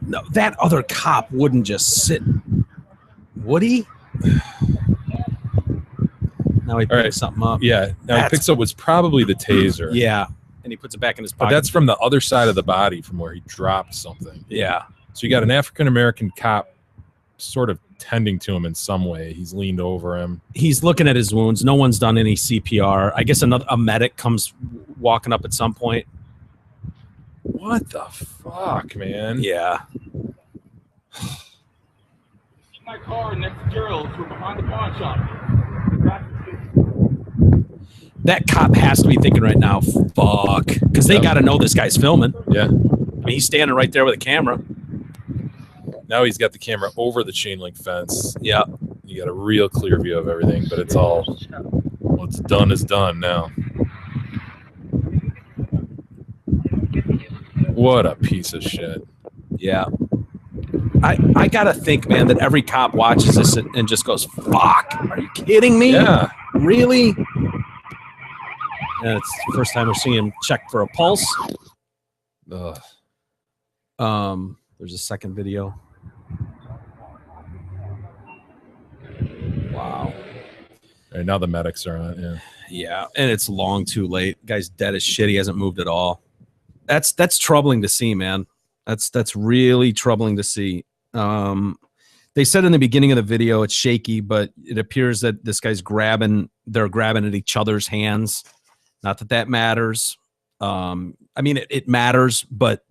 D: No, that other cop wouldn't just sit. Would he? Now he picks
E: right.
D: something up.
E: Yeah. Now he
D: That's-
E: picks up what's probably the taser.
D: Yeah. And he puts it back in his
E: But
D: pocket.
E: that's from the other side of the body from where he dropped something.
D: yeah.
E: So you got an African-American cop sort of tending to him in some way. He's leaned over him.
D: He's looking at his wounds. No one's done any CPR. I guess a medic comes walking up at some point.
E: What the fuck, man?
D: Yeah.
H: My car next to Gerald's from behind the pawn shop.
D: That cop has to be thinking right now, fuck. Because they
E: Yep.
D: got to know this guy's filming.
E: Yeah.
D: I mean, he's standing right there with a camera.
E: Now he's got the camera over the chain link fence.
D: Yeah.
E: You got a real clear view of everything, but it's all what's done is done now. What a piece of shit.
D: Yeah. I got to think, man, that every cop watches this and just goes, fuck. Are you kidding me?
E: Yeah.
D: Really? And it's the first time we're seeing him check for a pulse.
E: Ugh.
D: There's a second video. Wow.
E: All right, now the medics are on. Yeah.
D: Yeah, and it's long too late. Guy's dead as shit. He hasn't moved at all. That's troubling to see, man. That's really troubling to see. They said in the beginning of the video it's shaky, but it appears that this guy's they're grabbing at each other's hands. Not that that matters. I mean, it matters, but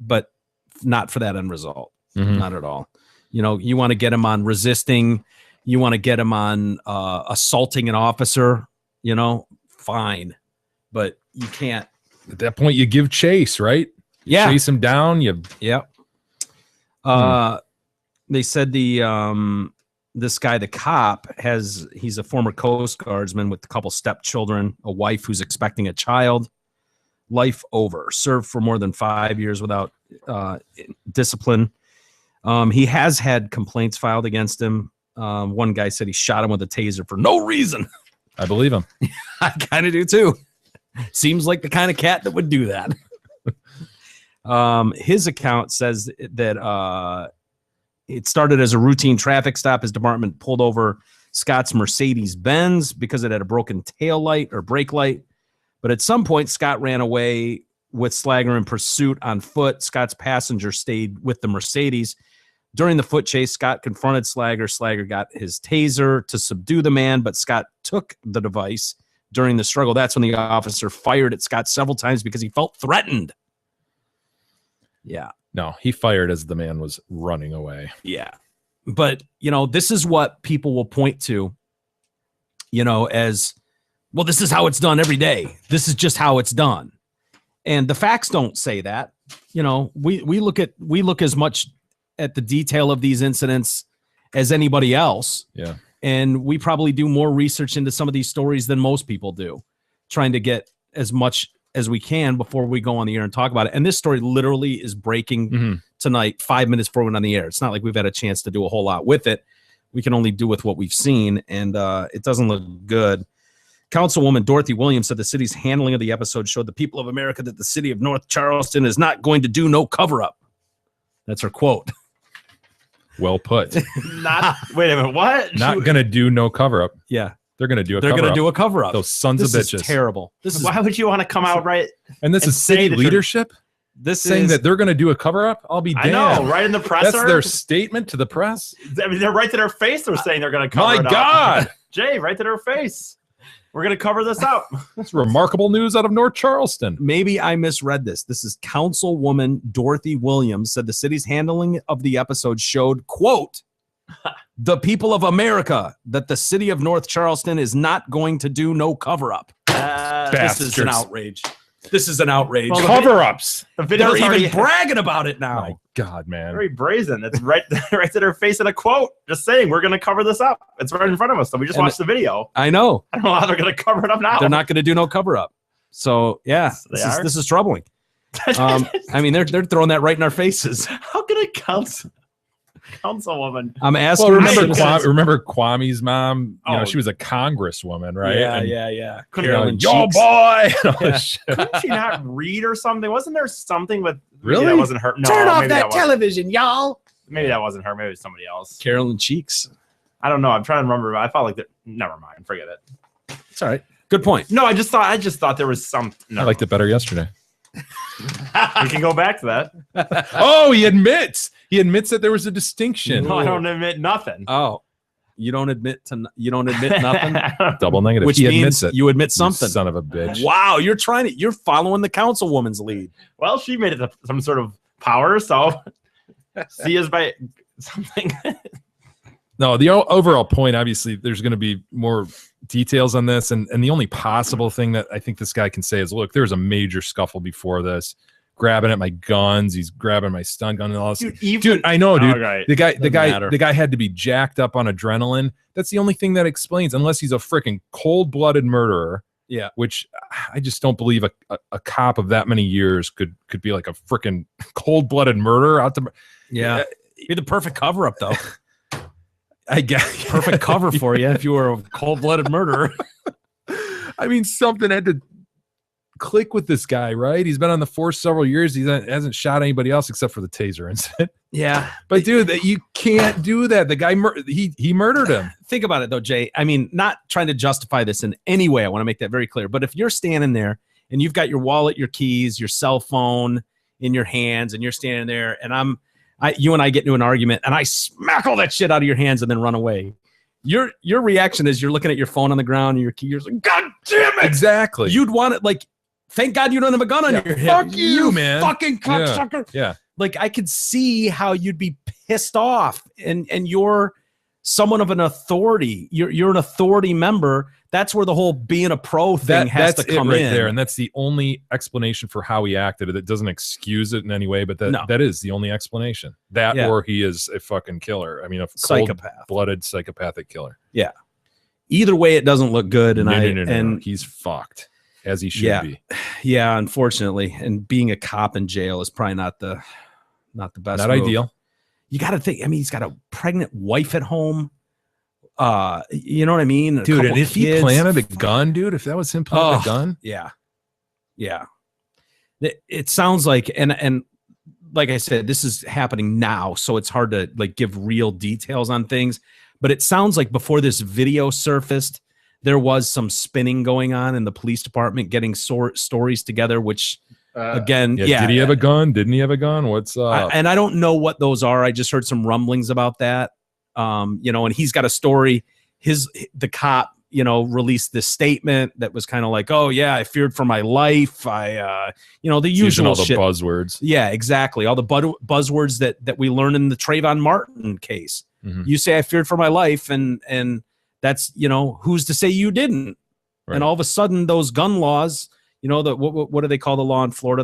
D: not for that end result.
E: Mhm.
D: Not at all. You know, you want to get him on resisting. You want to get him on assaulting an officer. You know, fine, but you can't.
E: At that point, you give chase, right?
D: Yeah.
E: Chase him down. You
D: Yep. They said this guy, the cop, he's a former Coast Guardsman with a couple stepchildren, a wife who's expecting a child. Life over. Served for more than 5 years without discipline. He has had complaints filed against him. One guy said he shot him with a taser for no reason.
E: I believe him.
D: I kind of do too. Seems like the kind of cat that would do that. His account says that it started as a routine traffic stop. His department pulled over Scott's Mercedes-Benz because it had a broken tail light or brake light. But at some point, Scott ran away with Slager in pursuit on foot. Scott's passenger stayed with the Mercedes. During the foot chase, Scott confronted Slager. Slager got his taser to subdue the man, but Scott took the device during the struggle. That's when the officer fired at Scott several times because he felt threatened. Yeah.
E: No, he fired as the man was running away.
D: Yeah. But, you know, this is what people will point to, you know, as, well, this is how it's done every day. This is just how it's done. And the facts don't say that. You know, we look as much at the detail of these incidents as anybody else.
E: Yeah.
D: And we probably do more research into some of these stories than most people do, trying to get as much as we can before we go on the air and talk about it. And this story literally is breaking tonight, 5 minutes before we went on the air. It's not like we've had a chance to do a whole lot with it. We can only do with what we've seen, and it doesn't look good. Councilwoman Dorothy Williams said the city's handling of the episode showed the people of America that the city of North Charleston is not going to do no cover-up. That's her quote.
E: Well put.
F: Wait a minute. What?
E: Not gonna do no cover up.
D: Yeah.
E: They're gonna do a
D: They're
E: cover
D: going
E: up.
D: to do a cover-up.
E: Those sons
D: This
E: of
D: is
E: bitches.
D: terrible. This is
F: Why would you want to come out right?
E: And this
F: and
E: is
F: say
E: city
F: that you're-
E: leadership
D: this
E: saying
D: is
E: that they're gonna do a cover up. I'll be
F: I
E: damned.
F: know, right in the presser.
E: That's their statement to the press.
F: I mean, they're right to their face. They're saying they're going to cover
E: My
F: it up.
E: God.
F: Jay, right to their face. We're going to cover this up.
E: That's remarkable news out of North Charleston.
D: maybe I misread this. This is Councilwoman Dorothy Williams said the city's handling of the episode showed, quote, the people of America that the city of North Charleston is not going to do no cover-up. This is an
E: Bastards.
D: outrage. This is an outrage.
F: Well,
E: Cover-ups.
F: The video's
D: They're
F: already
D: even bragging about it
E: My
D: now.
E: God, man.
F: very brazen. It's right, right to their face in a quote, just saying we're going to cover this up. It's right in front of us. So we just
D: And
F: watched the video.
D: I know.
F: I don't know how they're going to cover it up now.
D: They're not going to do no cover up. So yeah,
F: They are?
D: this is troubling. I mean, they're throwing that right in our faces.
F: How can a councilwoman?
D: I'm asking.
E: Well,
D: citizens-
E: remember Kwame's mom? You know,
F: Oh.
E: she was a congresswoman, right?
D: Yeah,
E: And,
D: yeah.
F: Couldn't
E: you know,
D: Carolyn
E: yo,
D: Cheeks.
E: boy. and all
D: Yeah.
E: this shit.
F: Couldn't she not read or something? Wasn't there something with?
E: Really?
F: Maybe that wasn't her. No,
D: Turn off
F: maybe
D: that
F: wasn't-
D: television, y'all.
F: Maybe that wasn't her. Maybe it was somebody else.
D: Carolyn Cheeks.
F: I don't know. I'm trying to remember. But I felt like that. Never mind. Forget it.
D: It's all right. Good point.
F: No, I just thought there was some. No.
E: I liked it better yesterday.
F: We can go back to that.
E: Oh, he admits that there was a distinction.
F: No, I don't admit nothing.
D: Oh, you don't admit nothing,
E: Double negative.
D: which
E: he
D: means
E: admits it.
D: you admit
E: You
D: something.
E: son of a bitch.
D: Wow, you're following the councilwoman's lead.
F: Well, she made it to some sort of power, so see us by something.
E: No, the overall point, obviously, there's going to be more details on this. And the only possible thing that I think this guy can say is, look, there was a major scuffle before this. Grabbing at my guns. He's grabbing my stun gun and all this. Dude, I know, dude.
F: Okay.
E: The
D: Doesn't matter.
E: guy had to be jacked up on adrenaline. That's the only thing that explains, unless he's a freaking cold-blooded murderer.
D: Yeah.
E: Which I just don't believe a cop of that many years could be like a freaking cold-blooded murderer out to.
D: Yeah, you're the perfect cover up though.
E: I guess
D: Perfect cover for you if you were a cold-blooded murderer.
E: I mean, something had to click with this guy, right? He's been on the force several years. He hasn't shot anybody else except for the taser incident.
D: Yeah,
E: But dude, you can't do that. The guy, he murdered him.
D: think about it though, Jay. I mean, not trying to justify this in any way. I want to make that very clear. But if you're standing there and you've got your wallet, your keys, your cell phone in your hands, and you're standing there, and you and I get into an argument, and I smack all that shit out of your hands and then run away. Your reaction is you're looking at your phone on the ground and your key. You're like, God damn it!
E: Exactly.
D: You'd want it like, thank God you don't have a gun on your hip.
E: fuck you, man.
D: fucking cocksucker.
E: Yeah.
D: Like I could see how you'd be pissed off, and you're someone of an authority. You're an authority member. That's where the whole being a pro thing has
E: that's
D: to come
E: it right
D: in.
E: there, and that's the only explanation for how he acted. It doesn't excuse it in any way, but
D: No.
E: that is the only explanation. That
D: Yeah.
E: or he is a fucking killer. I mean, a
D: Psychopath.
E: cold-blooded psychopathic killer.
D: Either way, it doesn't look good, and
E: No. He's fucked, as he should
D: Yeah.
E: be.
D: Yeah, unfortunately, and being a cop in jail is probably not the best.
E: Not
D: move.
E: ideal.
D: You got to think. I mean, he's got a pregnant wife at home. You know what I mean,
E: Dude, and if he
D: kids.
E: planted a gun, dude, if that was him planting
D: Oh.
E: a gun,
D: Yeah. It sounds like, and like I said, this is happening now, so it's hard to like give real details on things. But it sounds like before this video surfaced, there was some spinning going on in the police department, getting stories together. Which, again,
E: did he have a gun? Didn't he have a gun? What's up?
D: and I don't know what those are. I just heard some rumblings about that. And he's got a story. The cop, released this statement that was kind of like, oh yeah, I feared for my life. The
E: Using
D: usual
E: all the
D: shit.
E: buzzwords.
D: Yeah, exactly. All the buzzwords that we learned in the Trayvon Martin case.
E: Mhm.
D: You say I feared for my life, and that's who's to say you didn't?
E: Right.
D: And all of a sudden, those gun laws, what do they call the law in Florida?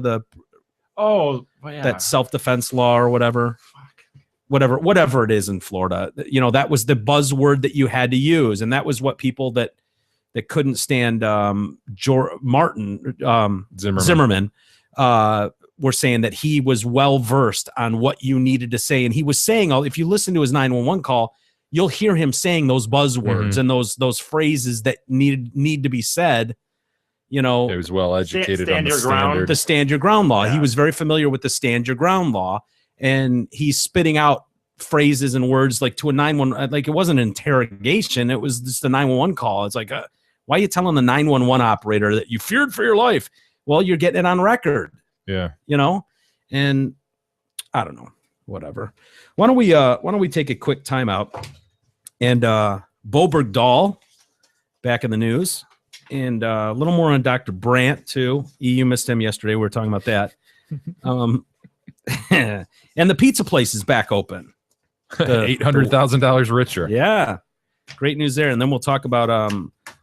D: That self-defense law or whatever. Whatever it is in Florida, that was the buzzword that you had to use, and that was what people that couldn't stand Zimmerman were saying, that he was well versed on what you needed to say, and he was saying if you listen to his 911 call, you'll hear him saying those buzzwords and those phrases that need to be said.
E: He was well educated on
F: stand
E: the
F: your ground.
E: standard.
D: The stand your ground law.
F: Yeah.
D: He was very familiar with the stand your ground law, and he's spitting out phrases and words like to a 911, like it wasn't an interrogation. It was just a 911 call. It's like, why are you telling the 911 operator that you feared for your life? Well, you're getting it on record,
E: Yeah.
D: and I don't know, whatever. Why don't we take a quick timeout? And Bo Bergdahl back in the news, and a little more on Dr. Brandt too. You missed him yesterday. We were talking about that. And the pizza place is back open.
E: $800,000 richer.
D: Yeah, great news there. And then we'll talk about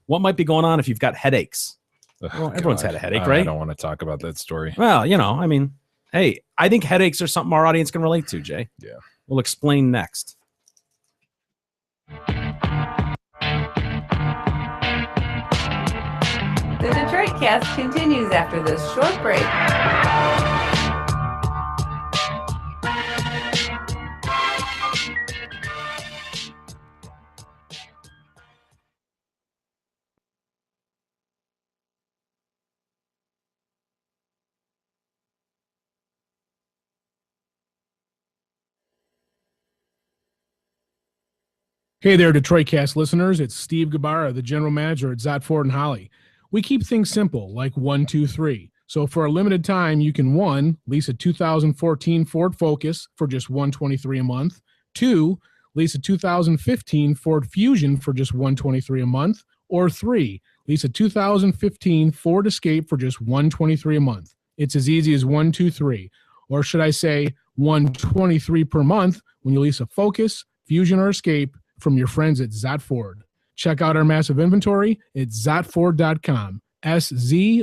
D: what might be going on if you've got headaches. Well, everyone's had a headache,
E: I
D: right?
E: don't want to talk about that story.
D: Well, I mean, hey, I think headaches are something our audience can relate to, Jay.
E: Yeah.
D: We'll explain next.
A: The Detroit Cast continues after this short break.
I: Hey there, Detroit Cast listeners. It's Steve Gabara, the general manager at Zott Ford and Holly. We keep things simple, like 1, 2, 3. So for a limited time, you can 1, lease a 2014 Ford Focus for just $123 a month. 2, lease a 2015 Ford Fusion for just $123 a month. Or 3, lease a 2015 Ford Escape for just $123 a month. It's as easy as 1, 2, 3. Or should I say $123 per month when you lease a Focus, Fusion, or Escape from your friends at Zott Ford. Check out our massive inventory at zottford.com. SZOTT.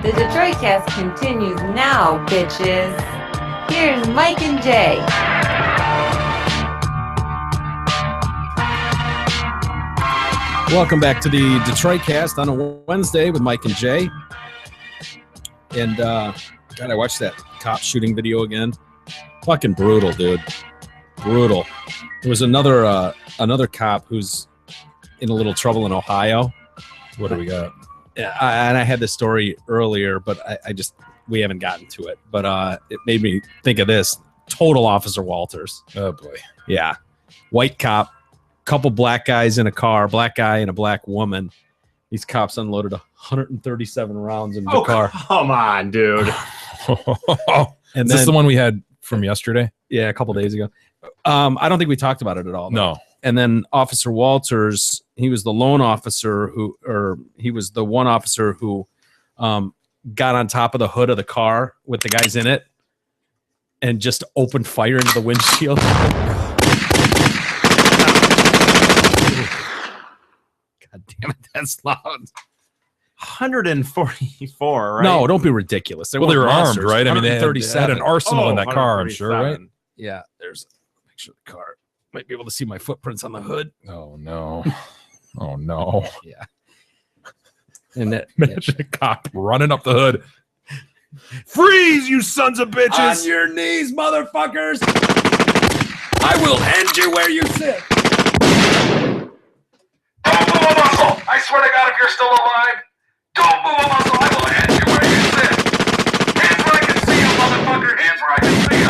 A: The Detroit Cast continues now, bitches. Here's Mike and Jay.
D: Welcome back to the Detroit Cast on a Wednesday with Mike and Jay. And God, I watched that cop shooting video again. Fucking brutal, dude. Brutal. There was another cop who's in a little trouble in Ohio.
E: What do we got?
D: Yeah, and I had this story earlier, but we haven't gotten to it. But it made me think of this. Total Officer Walters.
E: Oh boy.
D: Yeah. White cop, couple black guys in a car, black guy and a black woman. These cops unloaded 137 rounds in the car.
F: Come on, dude.
D: And
E: Is this the one we had from yesterday?
D: Yeah, a couple days ago. I don't think we talked about it at all.
E: No.
D: And then Officer Walters, he was the lone officer he was the one officer who got on top of the hood of the car with the guys in it and just opened fire into the windshield. God damn it, that's loud.
F: 144, right?
D: No, don't be ridiculous.
E: Well, they were armed, right? I mean, they had
D: 137.
E: an arsenal in that car, I'm sure, right?
D: Yeah, there's a picture of the car. Might be able to see my footprints on the hood.
E: Oh, no. Oh, no.
D: Yeah. And that
E: Imagine a cop running up the hood. Freeze, you sons of bitches!
D: On your knees, motherfuckers! I will end you where you sit.
J: Don't move a muscle! I swear to God, if you're still alive, don't move a muscle! I will end you where you sit! Hands where I can see you, motherfucker! Hands where I can see you!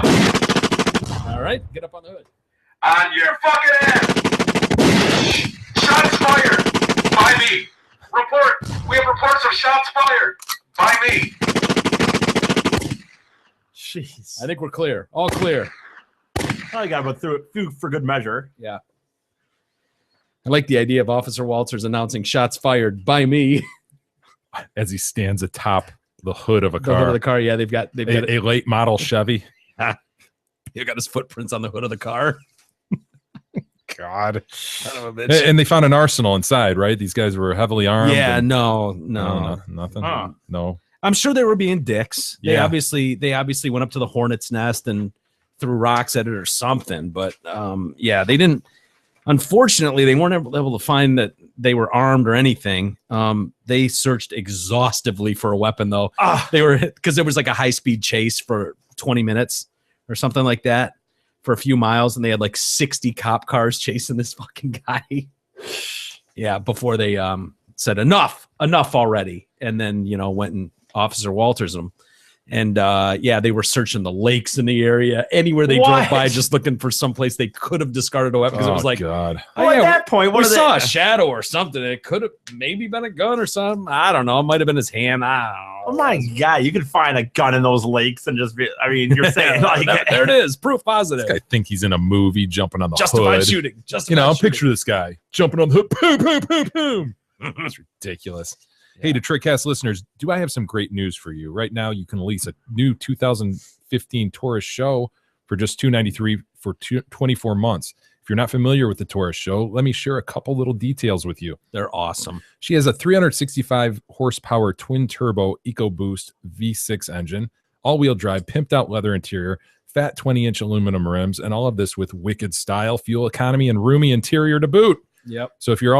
D: All right, get up on the hood.
J: On your fucking ass! Shots fired! By me! Report! We have reports of shots fired! By me!
F: Jeez.
D: I think we're clear. All clear.
F: I got to go through for good measure.
D: Yeah. I like the idea of Officer Walters announcing shots fired by me.
E: As he stands atop the hood of a
D: The hood
E: car.
D: of the car. Yeah, they've got
E: A late model Chevy.
D: they've got his footprints on the hood of the car.
E: God.
D: Son of a bitch.
E: And they found an arsenal inside, right? These guys were heavily armed.
D: Yeah,
E: and-
D: no.
E: Nothing.
F: Huh.
E: No.
D: I'm sure they were being dicks. They
E: Yeah.
D: obviously went up to the hornet's nest and threw rocks at it or something. But yeah, they didn't. Unfortunately, they weren't able to find that they were armed or anything. They searched exhaustively for a weapon, though. They were because there was like a high speed chase for 20 minutes or something like that for a few miles, and they had like 60 cop cars chasing this fucking guy. Yeah, before they said enough already, and then went and Officer Walters them. And yeah, they were searching the lakes in the area, anywhere they drove by, just looking for someplace they could have discarded a weapon. Because it was like,
E: God.
F: Well, at that point,
D: we
F: what
D: saw a shadow or something. It could have maybe been a gun or something. I don't know. It might have been his hand. I
F: Oh
D: don't know.
F: my God, you could find a gun in those lakes and just be, I mean, you're saying like,
D: there it is. Proof positive.
E: This guy think he's in a movie jumping on the
D: Justified
E: hood.
D: shooting. Justified shooting.
E: Picture this guy jumping on the hood. Boom, boom, boom, boom. It's ridiculous. Hey, Detroit Cast listeners, do I have some great news for you? Right now, you can lease a new 2015 Taurus Show for just $293 for 24 months. If you're not familiar with the Taurus Show, let me share a couple little details with you.
D: They're awesome.
E: She has a 365 horsepower twin turbo EcoBoost V6 engine, all-wheel drive, pimped out leather interior, fat 20-inch aluminum rims, and all of this with wicked style, fuel economy, and roomy interior to boot.
D: Yep.
E: So if you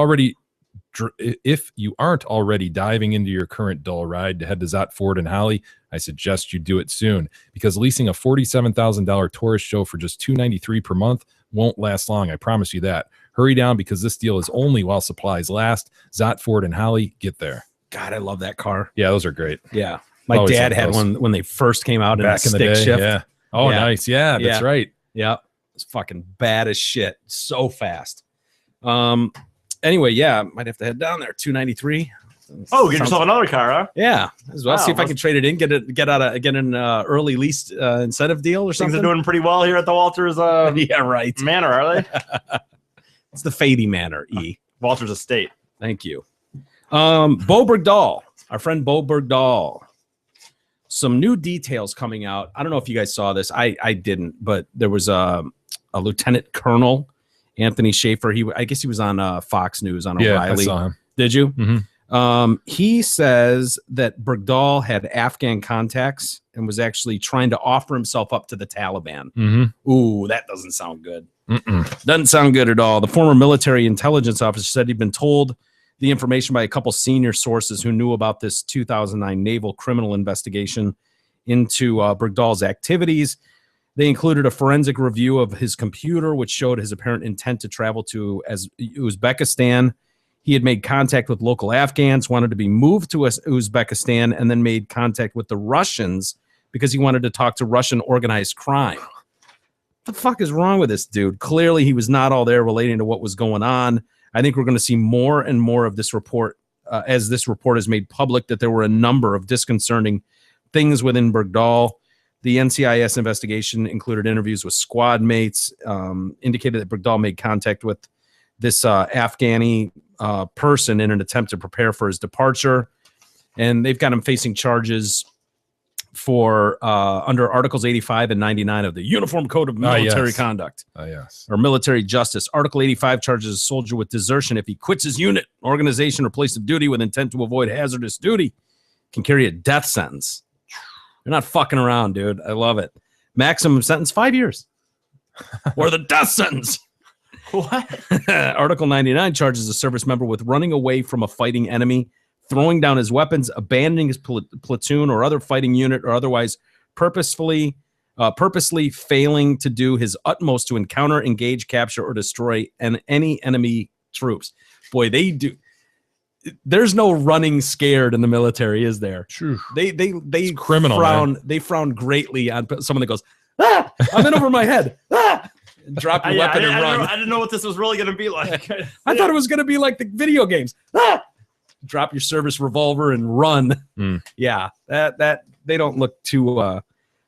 E: aren't already diving into your current dull ride to head to Zott Ford and Holly, I suggest you do it soon, because leasing a $47,000 Taurus Show for just $293 per month won't last long. I promise you that. Hurry down, because this deal is only while supplies last. Zott Ford and Holly, get there.
D: God, I love that car.
E: Yeah, those are great.
D: Yeah. My
E: Always
D: dad
E: love
D: had
E: those.
D: one when they first came out
E: Back in the
D: stick
E: day.
D: shift.
E: Yeah. Oh,
D: Yeah.
E: nice. Yeah, that's
D: Yeah.
E: right.
D: Yeah. It's fucking bad as shit. So fast. Anyway, yeah, might have to head down there. $293.
F: oh, get yourself another car, huh?
D: Yeah, as well.
F: Wow,
D: See if I can trade it in, get an early lease incentive deal or
F: Things
D: something.
F: are doing pretty well here at the Walters
D: yeah, right.
F: Manor, are they?
D: It's the Fady Manor.
F: Walters Estate.
D: Thank you. Bo Bergdahl, our friend Bo Bergdahl. Some new details coming out. I don't know if you guys saw this. I didn't, but there was a Lieutenant Colonel Anthony Schaefer. I guess he was on Fox News on
E: Yeah,
D: O'Reilly.
E: I saw him.
D: Did you?
E: Mhm.
D: He says that Bergdahl had Afghan contacts and was actually trying to offer himself up to the Taliban.
E: Mm-hmm.
D: Ooh, that doesn't sound good. Doesn't sound good at all. The former military intelligence officer said he'd been told the information by a couple senior sources who knew about this 2009 naval criminal investigation into Bergdahl's activities. They included a forensic review of his computer, which showed his apparent intent to travel to Uzbekistan. He had made contact with local Afghans, wanted to be moved to Uzbekistan, and then made contact with the Russians because he wanted to talk to Russian organized crime. What the fuck is wrong with this dude? Clearly, he was not all there relating to what was going on. I think we're going to see more and more of this report as this report is made public, that there were a number of disconcerting things within Bergdahl. The NCIS investigation included interviews with squad mates, indicated that Bergdahl made contact with this Afghani person in an attempt to prepare for his departure. And they've got him facing charges for under Articles 85 and 99 of the Uniform Code of Military Conduct.
E: Yes.
D: Or military justice. Article 85 charges a soldier with desertion if he quits his unit, organization, or place of duty with intent to avoid hazardous duty. Can carry a death sentence. You're not fucking around, dude. I love it. Maximum sentence, 5 years. Or the death sentence.
F: What?
D: Article 99 charges a service member with running away from a fighting enemy, throwing down his weapons, abandoning his platoon or other fighting unit, or otherwise purposely failing to do his utmost to encounter, engage, capture, or destroy any enemy troops. Boy, they do. There's no running scared in the military, is there?
E: True.
D: They
E: it's criminal.
D: Frown.
E: Man.
D: They frown greatly on someone that goes, "Ah, I'm in over my head." Ah! Drop your weapon and run.
F: I didn't know what this was really going to be like.
D: I thought it was going to be like the video games. Ah! Drop your service revolver and run. Yeah, that they don't look too.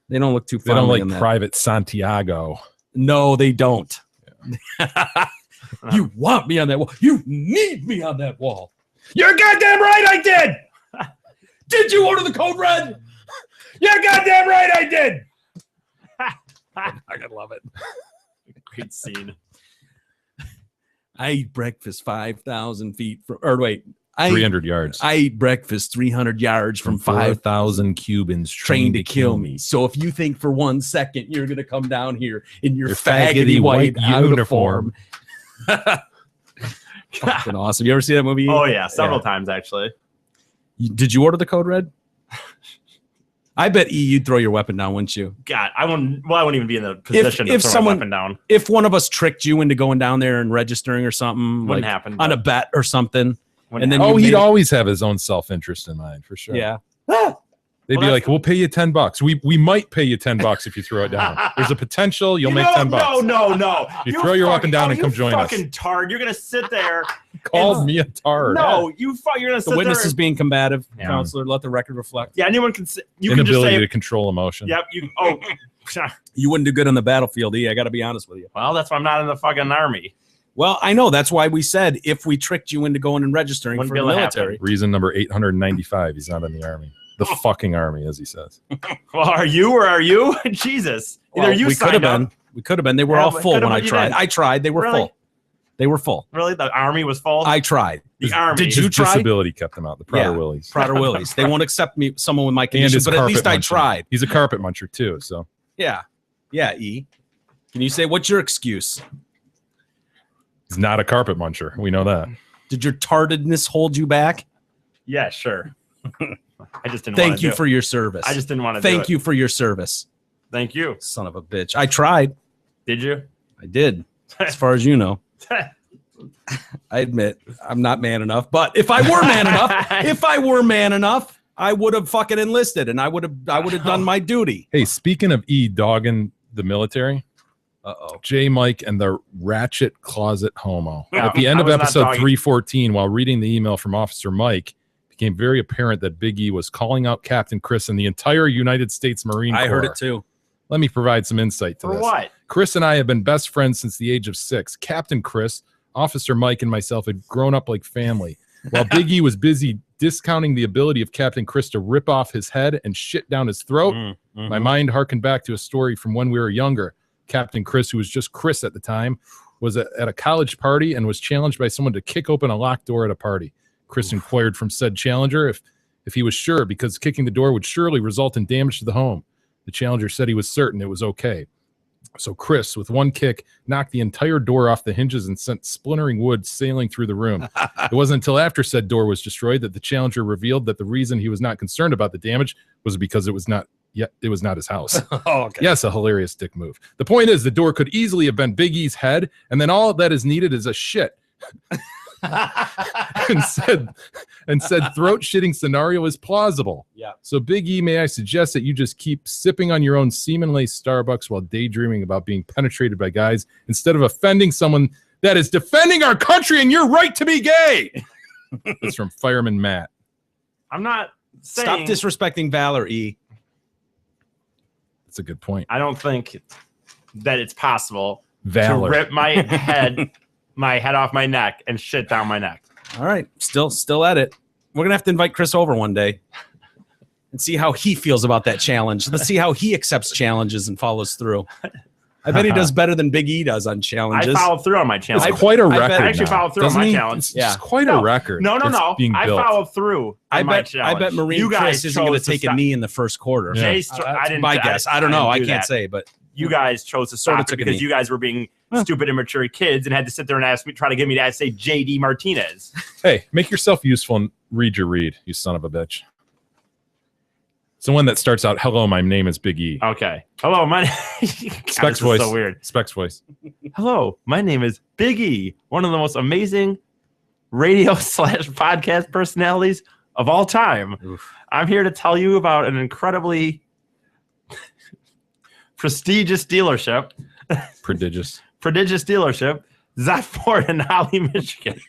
D: They don't look too.
E: They don't like Private Santiago.
D: No, they don't. Yeah. You want me on that wall? You need me on that wall. You're goddamn right I did. Did you order the code red? You're goddamn right I did. I gotta love it.
F: Great scene.
D: I eat breakfast 5,000 feet from, or wait,
E: 300 yards.
D: I eat breakfast 300 yards from
E: 5,000 Cubans
D: trained to kill me. So if you think for 1 second you're gonna come down here in your faggoty white uniform. Fucking awesome. You ever see that movie?
F: Oh yeah, several times actually.
D: Did you order the code red? I bet you'd throw your weapon down, wouldn't you?
F: God, I wouldn't even be in the position to throw my weapon down.
D: If one of us tricked you into going down there and registering or something,
F: wouldn't happen
D: on a bet or something,
F: and
D: then
E: he'd always have his own self-interest in mind for sure.
D: Yeah.
E: They'd be like, "We'll pay you $10. We might pay you $10 if you throw it down. There's a potential you'll make $10.
F: No.
E: You throw your weapon down and come join us.
F: Fucking tard. You're gonna sit there.
E: Called me a tard.
F: No, you're gonna sit there.
D: The witness is being combative. Counselor, let the record reflect.
F: Yeah, anyone can. You
E: Inability
F: can just say
E: to control emotion.
F: Yep.
D: You wouldn't do good on the battlefield, I got to be honest with you.
F: Well, that's why I'm not in the fucking army.
D: Well, I know. That's why we said if we tricked you into going and registering for the military.
E: Reason number 895. He's not in the army. The fucking army, as he says.
F: Well, are you or are you? Jesus. Either you signed up.
D: We could have been. They were all full when I tried. I tried. They were full. They were full.
F: Really? The army was full?
D: I tried.
F: The army.
D: Did you try?
E: Disability kept him out. The Prater Willies.
D: Prater Willies. They won't accept me, someone with my condition, but at least I tried.
E: He's a carpet muncher too, so.
D: Yeah. Yeah, E. Can you say, what's your excuse?
E: He's not a carpet muncher. We know that.
D: Did your tardedness hold you back?
F: Yeah, sure. I just didn't
D: Thank you for your service.
F: I just didn't want to
D: Thank you for your service.
F: Thank you.
D: Son of a bitch. I tried.
F: Did you?
D: I did. As far as you know. I admit I'm not man enough, but if I were man enough, I would have fucking enlisted and I would have done my duty.
E: Hey, speaking of E dogging the military, J. Mike and the ratchet closet homo. At the end of episode 314, while reading the email from Officer Mike, became very apparent that Big E was calling out Captain Chris and the entire United States Marine Corps.
D: I heard it too.
E: Let me provide some insight to this.
F: For what?
E: Chris and I have been best friends since the age of 6. Captain Chris, Officer Mike, and myself had grown up like family. While Big E was busy discounting the ability of Captain Chris to rip off his head and shit down his throat, my mind harkened back to a story from when we were younger. Captain Chris, who was just Chris at the time, was at a college party and was challenged by someone to kick open a locked door at a party. Chris inquired from said challenger if he was sure, because kicking the door would surely result in damage to the home. The challenger said he was certain it was okay. So Chris, with one kick, knocked the entire door off the hinges and sent splintering wood sailing through the room. It wasn't until after said door was destroyed that the challenger revealed that the reason he was not concerned about the damage was because it was not his house.
D: Oh, okay.
E: Yes, a hilarious dick move. The point is, the door could easily have been Big E's head, and then all that is needed is a shit. and said throat shitting scenario is plausible.
D: Yeah.
E: So Big E, may I suggest that you just keep sipping on your own semen-laced Starbucks while daydreaming about being penetrated by guys instead of offending someone that is defending our country and your right to be gay. That's from Fireman Matt.
F: I'm not saying.
D: Stop disrespecting Valor, E.
E: That's a good point.
F: I don't think that it's possible
E: Valor.
F: to rip my head off my neck and shit down my neck.
D: All right, still at it. We're gonna have to invite Chris over one day and see how he feels about that challenge. Let's see how he accepts challenges and follows through. I bet he does better than Big E does on challenges.
F: I followed through on my challenge.
E: It's quite a record.
F: I actually
E: now.
F: followed through on
E: Doesn't
F: my
E: he?
F: challenge.
E: It's quite a record.
F: No.
E: that's being
F: I
E: built.
F: followed through.
D: I
F: on my
D: bet
F: challenge.
D: Marine
F: You guys
D: Chris isn't going to
F: chose to
D: take a
F: stop.
D: knee in the first quarter.
E: Yeah.
F: I didn't.
D: My guess. I don't know. I
F: do
D: can't
F: that.
D: say, but
F: You guys chose to
D: Sorta
F: stop it
D: took a
F: because
D: knee.
F: you guys were being stupid, immature kids and had to sit there and try to get me to say JD Martinez.
E: Hey, make yourself useful and read your read, you son of a bitch. It's the one that starts out, hello, my name is Big E.
F: Okay. Hello, my
E: Specs voice.
F: so weird.
E: Specs voice.
F: Hello, my name is Big E, one of the most amazing radio / podcast personalities of all time.
D: Oof.
F: I'm here to tell you about an incredibly prestigious dealership,
E: Prodigious.
F: Zot Ford in Holly, Michigan.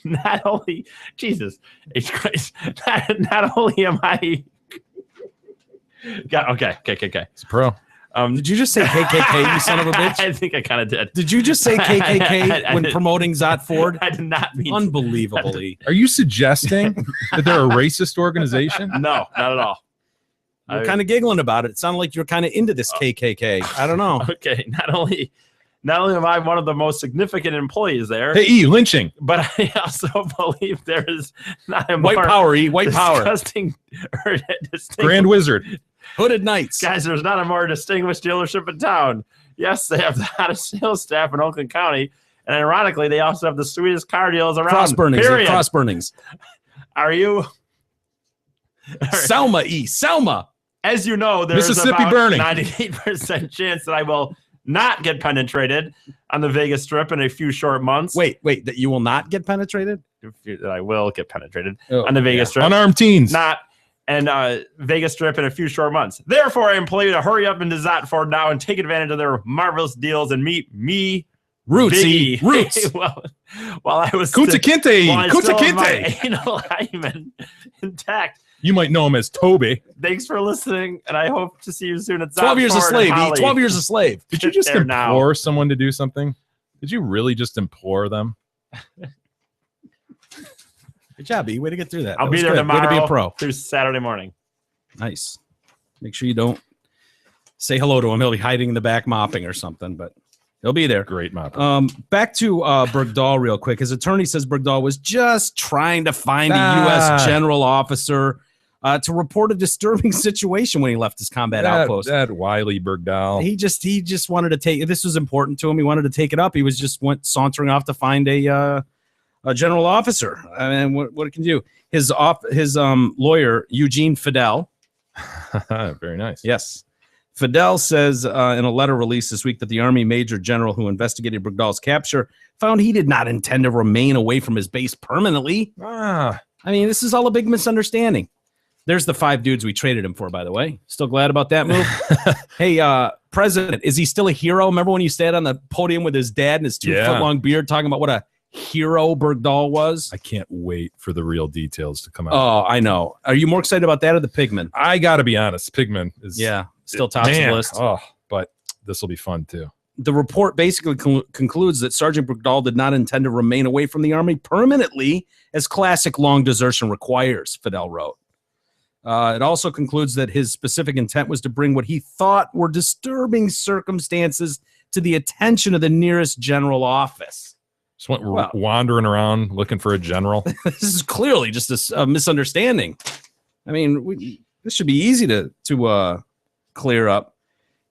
F: Not only, Jesus, H. Christ, not only am I. Okay.
E: It's a pro.
D: did you just say KKK, you son of a bitch?
F: I think I kind of did.
D: Did you just say KKK
F: I
D: when
F: did.
D: promoting Zot Ford?
F: I did not mean.
D: Unbelievably.
E: Are you suggesting that they're a racist organization?
F: No, not at all.
D: You're kind of giggling about it. It sounded like you're kind of into this KKK. I don't know.
F: Okay, not only am I one of the most significant employees there,
E: Hey, E, lynching.
F: but I also believe there is not a
D: White
F: more
D: power, E. White power.
F: disgusting or distinguished.
E: Grand Wizard.
D: Hooded Knights.
F: Guys, there's not a more distinguished dealership in town. Yes, they have the hottest sales staff in Oakland County, and ironically, they also have the sweetest car deals around.
D: Cross burnings.
F: Period.
D: Cross burnings.
F: Are you?
D: Selma, E. Selma.
F: As you know, there's
E: Mississippi
F: about
E: burning.
F: 98% chance that I will not get penetrated on the Vegas Strip in a few short months.
D: Wait, that you will not get penetrated?
F: That I will get penetrated
D: Oh,
F: on the Vegas Strip.
E: Unarmed teens.
F: Not and Vegas Strip in a few short months. Therefore, I implore you to hurry up into Zot Ford now and take advantage of their marvelous deals and meet me,
D: Roots,
F: Big
D: E.
F: E.
D: Roots.
F: while I was
E: Kunta Kinte.
F: while I
E: Kunta
F: still have my
E: Kinte.
F: anal hymen intact.
E: You might know him as Toby.
F: Thanks for listening, and I hope to see you soon at Zot
D: 12 years a
F: Ford in
D: slave, E.
F: Holly.
D: 12 years a slave.
E: Did you just
F: There now.
E: implore someone to do something? Did you really just implore them?
D: Good job, E. Way to get through that.
F: I'll
D: That
F: be
D: was
F: there
D: good.
F: tomorrow
D: Way to be a pro.
F: through Saturday morning.
D: Nice. Make sure you don't say hello to him. He'll be hiding in the back mopping or something, but he'll be there.
E: Great mop.
D: Back to Bergdahl real quick. His attorney says Bergdahl was just trying to find a U.S. general officer to report a disturbing situation when he left his combat outpost.
E: That Wiley Bergdahl.
D: He just wanted to take. This was important to him. He wanted to take it up. He was just went sauntering off to find a general officer. I mean, what it can do. His lawyer Eugene Fidel.
E: Very nice.
D: Yes. Fidel says in a letter released this week that the Army Major General who investigated Bergdahl's capture found he did not intend to remain away from his base permanently. I mean, this is all a big misunderstanding. There's the 5 dudes we traded him for, by the way. Still glad about that move. Hey, President, is he still a hero? Remember when you sat on the podium with his dad and his 2-foot-long beard talking about what a hero Bergdahl was?
E: I can't wait for the real details to come out.
D: Oh, I know. Are you more excited about that or the Pigman?
E: I got to be honest. Pigman is
D: still tops of the list.
E: Oh, but this will be fun too.
D: The report basically concludes that Sergeant Bergdahl did not intend to remain away from the Army permanently, as classic long desertion requires, Fidel wrote. It also concludes that his specific intent was to bring what he thought were disturbing circumstances to the attention of the nearest general office.
E: Just went wandering around looking for a general.
D: This is clearly just a misunderstanding. I mean, this should be easy to clear up.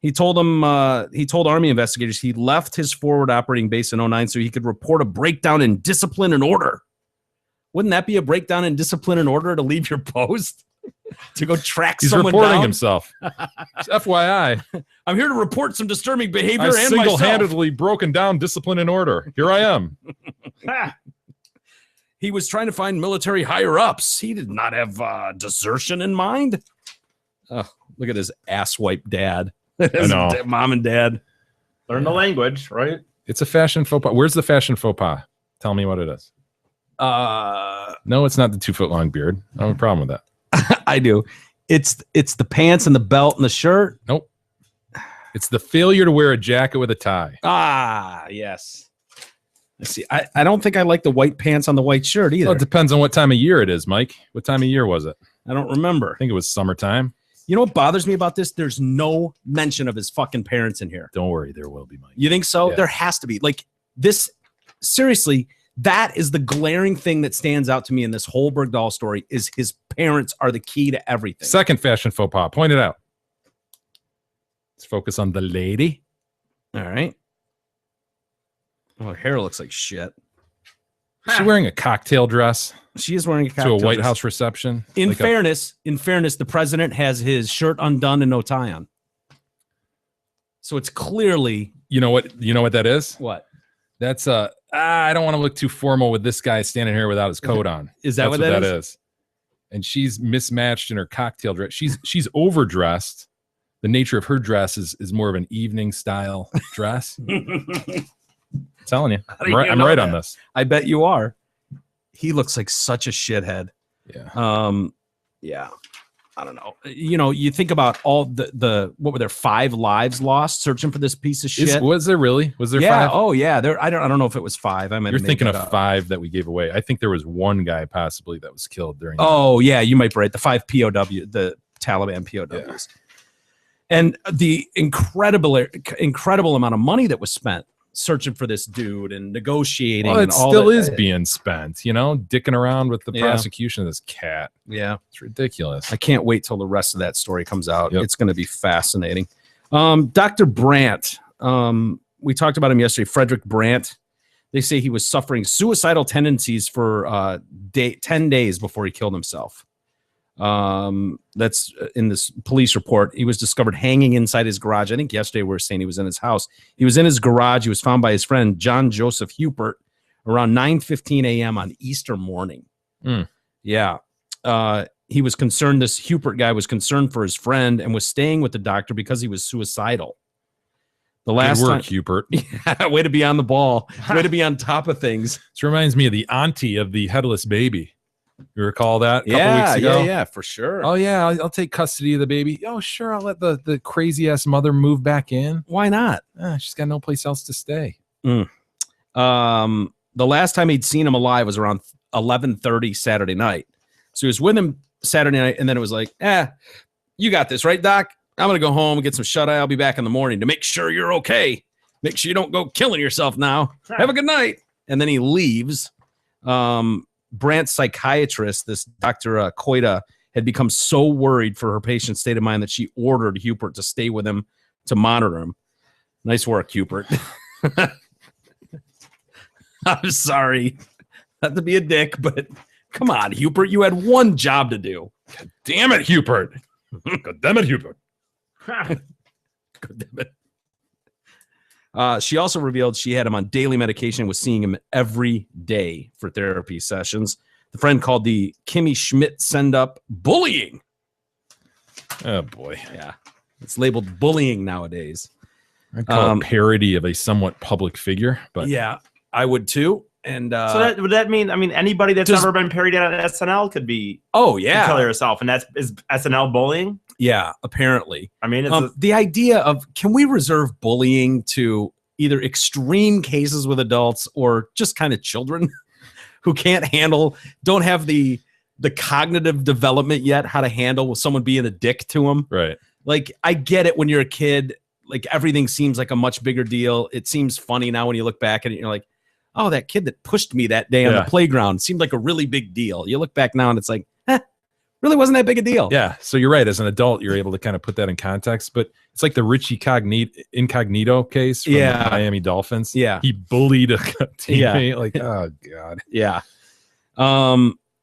D: He told Army investigators he left his forward operating base in 2009 so he could report a breakdown in discipline and order. Wouldn't that be a breakdown in discipline and order to leave your post? To go track someone down? He's
E: reporting himself. FYI.
D: I'm here to report some disturbing behavior
E: I've
D: and
E: single-handedly broken down discipline and order. Here I am.
D: He was trying to find military higher-ups. He did not have desertion in mind. Oh, look at his ass-wipe dad.
E: I know.
D: Mom and dad.
F: Learn the language, right?
E: It's a fashion faux pas. Where's the fashion faux pas? Tell me what it is.
D: No,
E: it's not the 2-foot-long beard. I don't have a problem with that.
D: I do. It's the pants and the belt and the shirt.
E: Nope. It's the failure to wear a jacket with a tie.
D: Ah, yes. Let's see. I don't think I like the white pants on the white shirt either.
E: Well, it depends on what time of year it is, Mike. What time of year was it?
D: I don't remember.
E: I think it was summertime.
D: You know what bothers me about this? There's no mention of his fucking parents in here.
E: Don't worry, there will be, Mike.
D: You think so?
E: Yeah.
D: There has to be. Like this, seriously, that is the glaring thing that stands out to me in this whole Bergdahl story is his parents are the key to everything.
E: Second fashion faux pas. Point it out. Let's focus on the lady.
D: All right. Oh, her hair looks like shit.
E: Is she wearing a cocktail dress?
D: She is wearing a cocktail
E: to a White
D: dress.
E: House reception.
D: In fairness, the president has his shirt undone and no tie on. So it's clearly
E: you know what that is?
D: What?
E: That's I don't want to look too formal with this guy standing here without his coat on.
D: Is that what that is?
E: And she's mismatched in her cocktail dress. She's overdressed. The nature of her dress is more of an evening style dress. I'm telling you. I'm right on this.
D: I bet you are. He looks like such a shithead.
E: Yeah.
D: Yeah. I don't know. You know, you think about all the what were there 5 lives lost searching for this piece of shit?
E: Was there really? Was there 5?
D: Oh yeah. I don't know if it was 5.
E: You're thinking of 5 that we gave away. I think there was one guy possibly that was killed during.
D: Oh yeah, you might be right. The 5 POW, the Taliban POWs, and the incredible amount of money that was spent searching for this dude and negotiating.
E: Well, it
D: and all
E: still
D: that.
E: is being spent, you know, dicking around with the prosecution of this cat.
D: Yeah.
E: It's ridiculous.
D: I can't wait till the rest of that story comes out. Yep. It's going to be fascinating. Dr. Brandt, we talked about him yesterday, Frederick Brandt. They say he was suffering suicidal tendencies for 10 days before he killed himself. That's in this police report. He was discovered hanging inside his garage. I think yesterday we were saying he was in his house. He was in his garage. He was found by his friend John Joseph Hupert around 9:15 a.m. on Easter morning. Yeah. He was concerned. This Hupert guy was concerned for his friend and was staying with the doctor because he was suicidal. The last
E: Good work,
D: time,
E: Hupert.
D: Yeah, way to be on the ball. Way to be on top of things.
E: This reminds me of the auntie of the headless baby. You recall that a couple weeks ago?
D: Yeah, for sure.
E: Oh, yeah, I'll take custody of the baby. Oh, sure, I'll let the crazy-ass mother move back in.
D: Why not?
E: She's got no place else to stay.
D: The last time he'd seen him alive was around 11:30 Saturday night. So he was with him Saturday night, and then it was like, you got this, right, Doc? I'm going to go home and get some shut-eye. I'll be back in the morning to make sure you're okay. Make sure you don't go killing yourself now. Have a good night. And then he leaves. Brandt's psychiatrist, this Dr. Koida, had become so worried for her patient's state of mind that she ordered Hupert to stay with him to monitor him. Nice work, Hupert. I'm sorry. Not to be a dick, but come on, Hupert. You had one job to do.
E: God damn it, Hupert. God damn it, Hupert.
D: God damn it. She also revealed she had him on daily medication and was seeing him every day for therapy sessions. The friend called the Kimmy Schmidt send-up bullying.
E: Oh, boy.
D: Yeah. It's labeled bullying nowadays.
E: I'd call it parody of a somewhat public figure. But
D: yeah, I would too. And
F: so would that mean, anybody that's ever been parodied on SNL could be
D: kill
F: herself, and is SNL bullying?
D: Yeah, apparently.
F: I mean, it's
D: the idea of, can we reserve bullying to either extreme cases with adults or just kind of children who don't have the cognitive development yet, how to handle someone being a dick to them.
E: Right.
D: Like, I get it when you're a kid, like everything seems like a much bigger deal. It seems funny now when you look back at it, you're like, oh, that kid that pushed me that day on the playground seemed like a really big deal. You look back now and it's like, really wasn't that big a deal.
E: Yeah. So you're right. As an adult, you're able to kind of put that in context. But it's like the Richie Incognito case from the Miami Dolphins.
D: Yeah.
E: He bullied a teammate. Like, oh, God.
D: Yeah.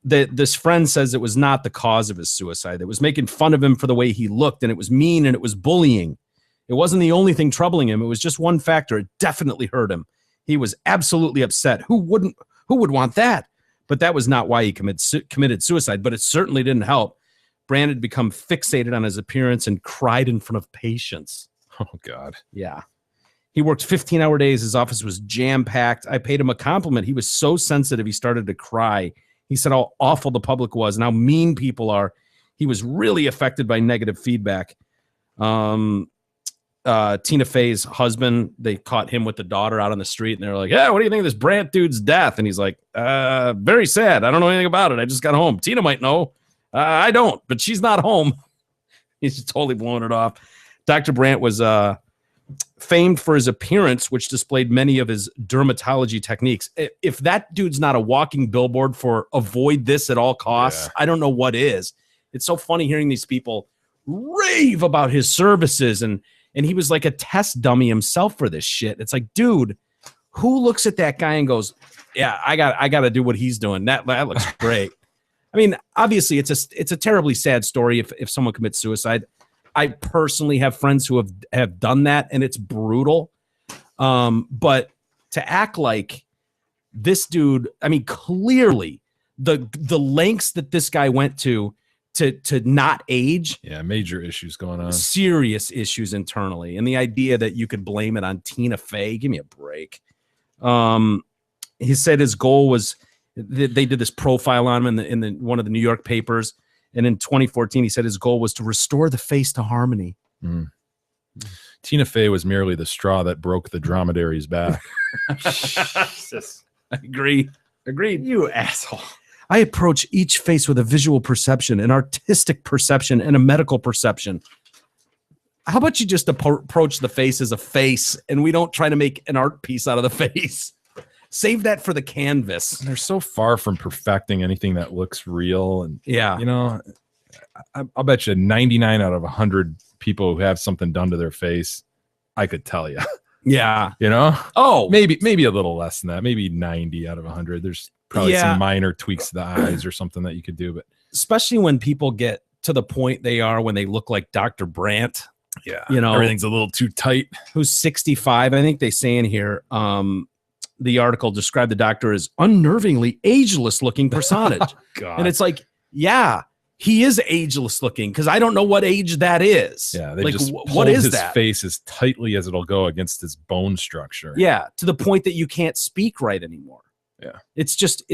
D: This friend says it was not the cause of his suicide. It was making fun of him for the way he looked, and it was mean, and it was bullying. It wasn't the only thing troubling him. It was just one factor. It definitely hurt him. He was absolutely upset. Who would want that? But that was not why he committed suicide, but it certainly didn't help. Brand had become fixated on his appearance and cried in front of patients.
E: Oh, God.
D: Yeah. He worked 15-hour days. His office was jam-packed. I paid him a compliment. He was so sensitive, he started to cry. He said how awful the public was and how mean people are. He was really affected by negative feedback. Tina Fey's husband, they caught him with the daughter out on the street, and they were like, yeah, what do you think of this Brandt dude's death? And he's like, very sad. I don't know anything about it. I just got home. Tina might know. I don't, but she's not home. He's just totally blowing it off. Dr. Brandt was famed for his appearance, which displayed many of his dermatology techniques. If that dude's not a walking billboard for avoid this at all costs, I don't know what is. It's so funny hearing these people rave about his services, and he was like a test dummy himself for this shit. It's like, dude, who looks at that guy and goes, yeah, I got to do what he's doing. That looks great. I mean, obviously it's a terribly sad story if someone commits suicide. I personally have friends who have done that, and it's brutal. But to act like this dude, I mean, clearly the lengths that this guy went to not age.
E: Yeah, major issues going on.
D: Serious issues internally. And the idea that you could blame it on Tina Fey, give me a break. He said his goal was, they did this profile on him in the one of the New York papers. And in 2014, he said his goal was to restore the face to harmony.
E: Tina Fey was merely the straw that broke the dromedary's back.
D: Jesus. I agree. Agreed.
F: You asshole.
D: I approach each face with a visual perception, an artistic perception, and a medical perception. How about you just approach the face as a face, and we don't try to make an art piece out of the face? Save that for the canvas.
E: They're so far from perfecting anything that looks real. And
D: yeah,
E: you know, I'll bet you 99 out of 100 people who have something done to their face, I could tell you.
D: Yeah.
E: You know?
D: Oh,
E: maybe a little less than that. Maybe 90 out of 100. There's probably some minor tweaks to the eyes or something that you could do, but
D: especially when people get to the point they are when they look like Dr. Brandt.
E: Yeah.
D: You know,
E: everything's a little too tight.
D: Who's 65. I think they say in here, the article described the doctor as unnervingly ageless looking personage.
E: God.
D: And it's like, yeah, he is ageless looking, because I don't know what age that is.
E: Yeah, they
D: like,
E: just
D: what is
E: his
D: that?
E: face as tightly as it'll go against his bone structure.
D: Yeah, to the point that you can't speak right anymore.
E: Yeah,
D: it's just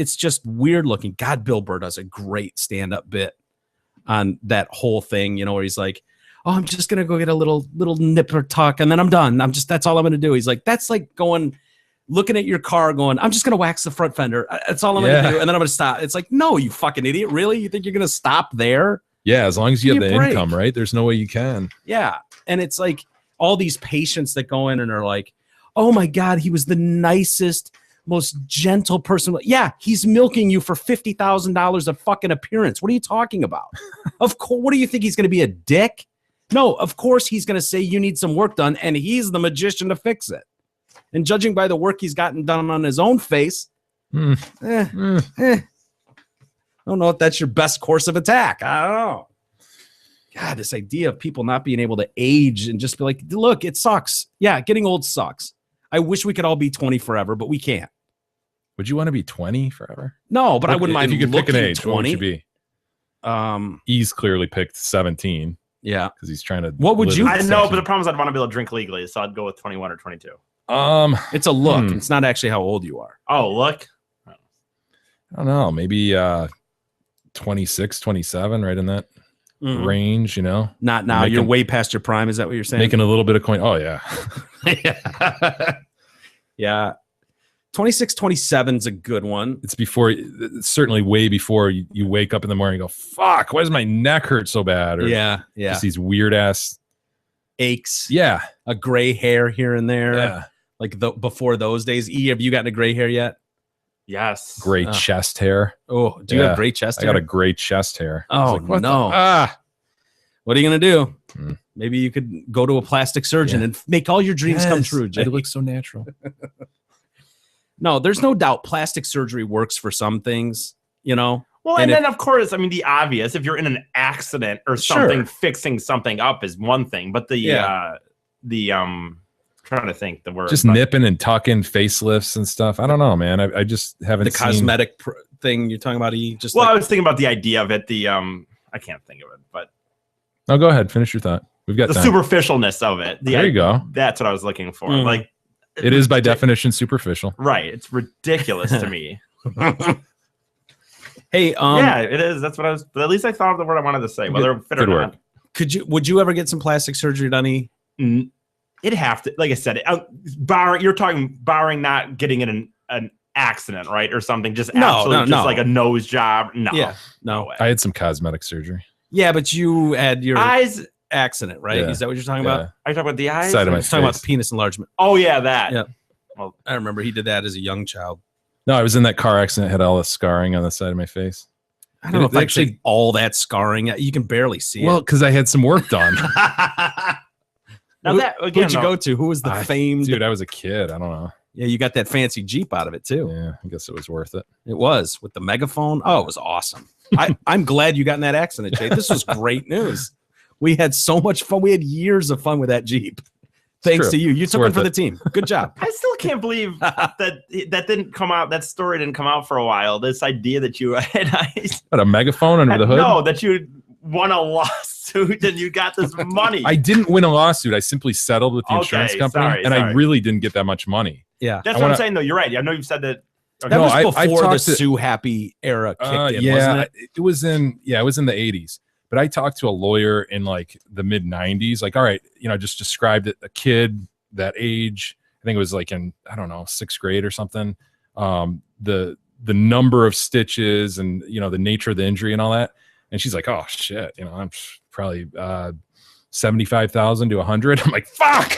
D: weird looking. God, Bill Burr does a great stand-up bit on that whole thing. You know, where he's like, "Oh, I'm just gonna go get a little nipper tuck, and then I'm done. That's all I'm gonna do." He's like, "That's like looking at your car going, I'm just going to wax the front fender. That's all I'm going to do. And then I'm going to stop." It's like, no, you fucking idiot. Really? You think you're going to stop there?
E: Yeah. As long as you have the income, right? There's no way you can.
D: Yeah. And it's like all these patients that go in and are like, oh my God, he was the nicest, most gentle person. Yeah. He's milking you for $50,000 of fucking appearance. What are you talking about? Of course. What do you think? He's going to be a dick? No, of course he's going to say you need some work done, and he's the magician to fix it. And judging by the work he's gotten done on his own face, I don't know if that's your best course of attack. I don't know. God, this idea of people not being able to age and just be like, look, it sucks. Yeah, getting old sucks. I wish we could all be 20 forever, but we can't.
E: Would you want to be 20 forever?
D: No, but I wouldn't mind.
E: If you could pick an age,
D: 20.
E: what would you be? He's clearly picked 17.
D: Yeah,
E: because he's trying to.
D: What would you?
F: I know, but the problem is I'd want to be able to drink legally, so I'd go with 21 or 22.
D: It's a look. It's not actually how old you are.
F: Oh, look.
E: I don't know. Maybe 26, 27, right in that range, you know?
D: Not now. You're way past your prime. Is that what you're saying?
E: Making a little bit of coin. Oh, yeah.
D: Yeah. 26, 27 is a good one.
E: It's certainly way before you wake up in the morning and go, fuck, why does my neck hurt so bad? Or
D: yeah.
E: Just these weird ass
D: aches.
E: Yeah.
D: A gray hair here and there.
E: Yeah.
D: Like before those days. E, have you gotten a gray hair yet?
F: Yes.
E: Great chest hair.
D: Oh, do you have great chest hair?
E: I got a great chest hair.
D: Oh,
E: What
D: no. What are you going to do? Maybe you could go to a plastic surgeon and make all your dreams come true, Jay.
E: It looks so natural.
D: No, there's no doubt plastic surgery works for some things, you know?
F: Well, and then, of course, I mean, the obvious, if you're in an accident or something, fixing something up is one thing. But trying to think the word.
E: Just nipping and tucking facelifts and stuff. I don't know, man. I just haven't
D: The
E: seen
D: cosmetic thing you're talking about, E? Just
F: I was thinking about the idea of it. I can't think of it, but.
E: Oh, go ahead. Finish your thought. We've got
F: the
E: time.
F: Superficialness of it.
E: There you go.
F: That's what I was looking for.
D: Mhm.
F: Like,
E: it is by definition superficial.
F: Right. It's ridiculous to me.
D: Hey,
F: yeah, it is. That's what I was. But at least I thought of the word I wanted to say, whether it fit or
E: Good work.
F: not.
D: Would you ever get some plastic surgery done, E?
F: It'd have to, like I said, barring not getting in an accident, right, or something. Just absolutely, just like a nose job. No, no way.
E: I had some cosmetic surgery.
D: Yeah, but you had your
F: eyes
D: accident, right?
E: Yeah.
D: Is that what you're talking about?
F: Are you talking about the eyes?
E: Side of my
D: I was talking about
E: face.
D: the penis enlargement.
F: Oh yeah, that.
D: Yeah.
F: Well,
D: I remember he did that as a young child.
E: No, I was in that car accident. Had all the scarring on the side of my face.
D: I don't know if actually all that scarring. You can barely see
E: Well,
D: it.
E: because I had some work done.
F: Now that again,
D: Who'd you go to? Who was the famed?
E: Dude, I was a kid. I don't know.
D: Yeah, you got that fancy Jeep out of it too.
E: Yeah, I guess it was worth it.
D: It was with the megaphone. Oh, it was awesome. I'm glad you got in that accident, Jay. This was great news. We had so much fun. We had years of fun with that Jeep. Thanks
E: true.
D: to you. You
E: It's
D: took one
E: worth
D: for the
E: it.
D: team. Good job.
F: I still can't believe that didn't come out. That story didn't come out for a while. This idea that you had
E: What, a megaphone under the hood?
F: no, that you won a lawsuit and you got this money.
E: I didn't win a lawsuit. I simply settled with the
F: Okay,
E: insurance company,
F: sorry,
E: and I
F: sorry.
E: really didn't get that much money.
D: Yeah.
F: That's
E: I
F: what I'm
E: wanna-
F: saying, though. You're right. I know you've said that.
D: That
E: No,
D: was
E: I've
D: before the
E: talked to-
D: Sue Happy era kicked in, wasn't it?
E: it was in the 80s. But I talked to a lawyer in like the mid 90s. Like, all right, just described it. A kid that age, I think it was like in, I don't know, 6th grade or something. The number of stitches and the nature of the injury and all that. And she's like, oh shit, I'm probably 75,000 to 100. I'm like, fuck.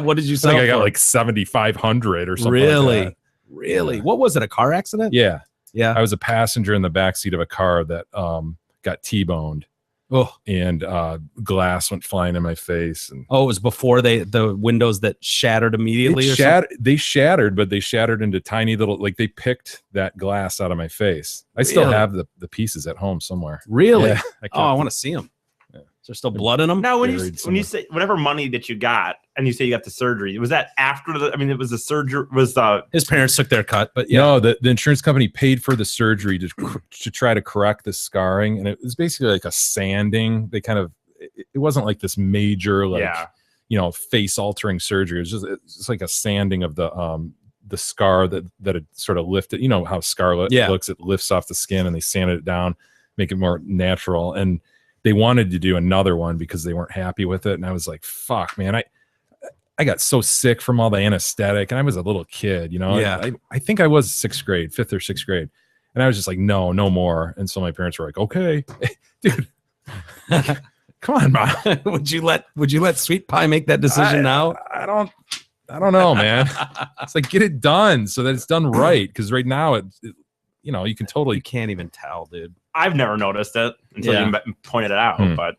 D: What did you
E: I
D: say?
E: think I got like 7,500 or something.
D: Really?
E: Like that.
D: Really? What was it? A car accident?
E: Yeah.
D: Yeah.
E: I was a passenger in the backseat of a car that got T-boned.
D: Oh.
E: And glass went flying in my face. And
D: Oh, it was before the windows that shattered immediately. Or something?
E: they shattered, but they shattered into tiny little, like they picked that glass out of my face. I still
D: Really?
E: have the pieces at home somewhere.
D: Really?
E: Yeah,
D: I want to see them. Is there still blood in them?
F: Now, when
E: Buried
F: you
E: somewhere.
F: say whatever money that you got, and you say you got the surgery, was that after the? I mean, it was the surgery.
D: His parents took their cut, but yeah.
E: No, the insurance company paid for the surgery to try to correct the scarring, and it was basically like a sanding. They kind of, it wasn't like this major face altering surgery. It was just like a sanding of the scar that had sort of lifted. You know how scarlet looks; it lifts off the skin, and they sanded it down, make it more natural. And they wanted to do another one because they weren't happy with it, and I was like, "Fuck, man!" I got so sick from all the anesthetic, and I was a little kid,
D: Yeah.
E: I think I was 5th or 6th grade, and I was just like, no more. And so my parents were like, okay, dude, come on, Mom.
D: would you let Sweet Pie make that decision now?
E: I don't know, man. It's like, get it done so that it's done right, because right now you can totally
D: You can't even tell, dude.
F: I've never noticed it until you pointed it out. But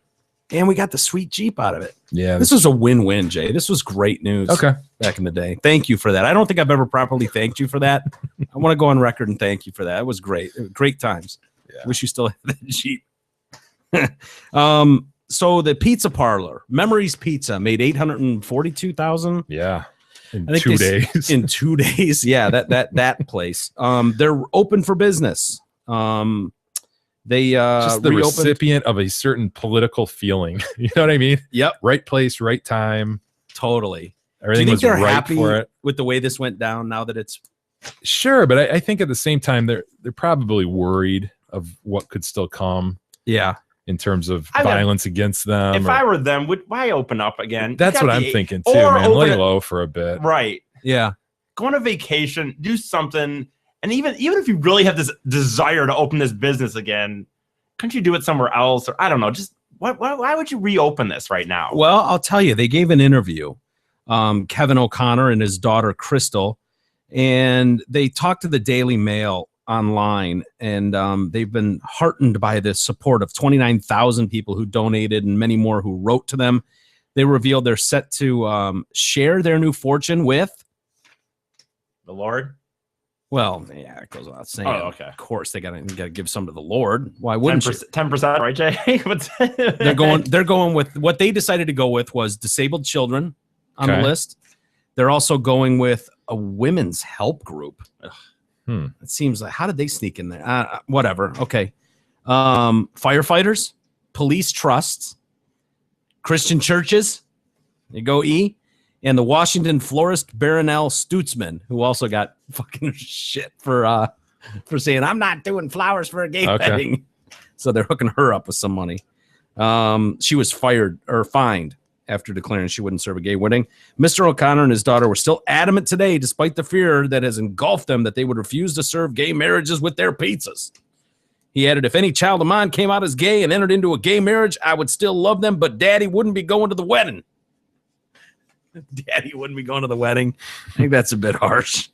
D: And we got the sweet Jeep out of it.
E: Yeah,
D: This was a win-win, Jay. This was great news.
E: Okay.
D: Back in the day. Thank you for that. I don't think I've ever properly thanked you for that. I want to go on record and thank you for that. It was great. Great times.
E: Yeah.
D: Wish you still had that Jeep. So the pizza parlor, Memories Pizza, made $842,000.
E: Yeah. In
D: I think
E: 2
D: they-
E: days.
D: In 2 days. Yeah, that place. They're open for business. They
E: Just the
D: reopened.
E: recipient of a certain political feeling. You know what I mean?
D: Yep.
E: Right place, right time.
D: Totally.
E: Everything
D: Do you
E: was
D: think they're
E: right
D: happy
E: for it.
D: with the way this went down now that it's
E: Sure, but I think at the same time they're probably worried of what could still come.
D: Yeah.
E: In terms of
F: I mean,
E: violence against them.
F: if I were them, why open up again? You
E: That's
F: got
E: what I'm
F: the-
E: thinking too,
F: or
E: man.
F: open
E: Lay
F: it-
E: low for a bit.
F: Right.
D: Yeah.
F: Go on a vacation, do something, and even if you really have this desire to open this business again, couldn't you do it somewhere else? Or I don't know. Just why would you reopen this right now?
D: Well, I'll tell you, they gave an interview Kevin O'Connor and his daughter Crystal, and they talked to the Daily Mail online, and they've been heartened by the support of 29,000 people who donated and many more who wrote to them. They revealed they're set to share their new fortune with
F: The Lord.
D: Well, yeah, it goes without saying.
F: Oh, okay.
D: Of course, they gotta give some to the Lord. Why wouldn't
F: 10%, right, Jay?
D: They're going with what they decided to go with was disabled children on the list. They're also going with a women's help group. It seems like, how did they sneak in there? Whatever. Okay. Firefighters, police trusts, Christian churches. You go E. And the Washington florist Baronelle Stutzman, who also got fucking shit for saying, I'm not doing flowers for a gay wedding. So they're hooking her up with some money. She was fined after declaring she wouldn't serve a gay wedding. Mr. O'Connor and his daughter were still adamant today, despite the fear that has engulfed them, that they would refuse to serve gay marriages with their pizzas. He added, if any child of mine came out as gay and entered into a gay marriage, I would still love them, but daddy wouldn't be going to the wedding. Daddy wouldn't be going to the wedding. I think that's a bit harsh.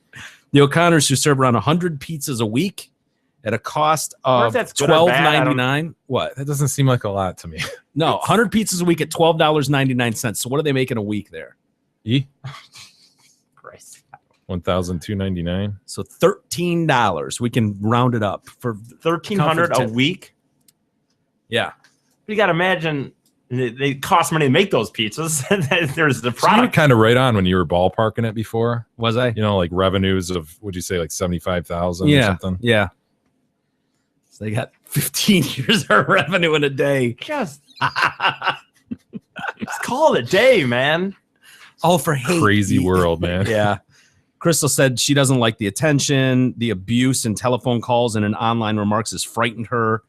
D: The O'Connors, who serve around 100 pizzas a week at a cost of $12.99. What?
E: That doesn't seem like a lot to me.
D: No, 100 pizzas a week at $12.99. So what are they making a week there?
F: Christ.
E: $1,299.
D: So $13. We can round it up for
F: $1,300 a week.
D: Yeah,
F: you got to imagine. They cost money to make those pizzas. There's the
E: So you were
F: product.
E: kind of right on when you were ballparking it before.
D: Was I?
E: You know, like revenues of, would you say like 75,000
D: yeah,
E: or something?
D: Yeah. So they got 15 years of revenue in a day.
F: Just call it a day, man.
D: All for hate.
E: Crazy world, man.
D: Yeah. Crystal said she doesn't like the attention, the abuse and telephone calls and in online remarks has frightened her.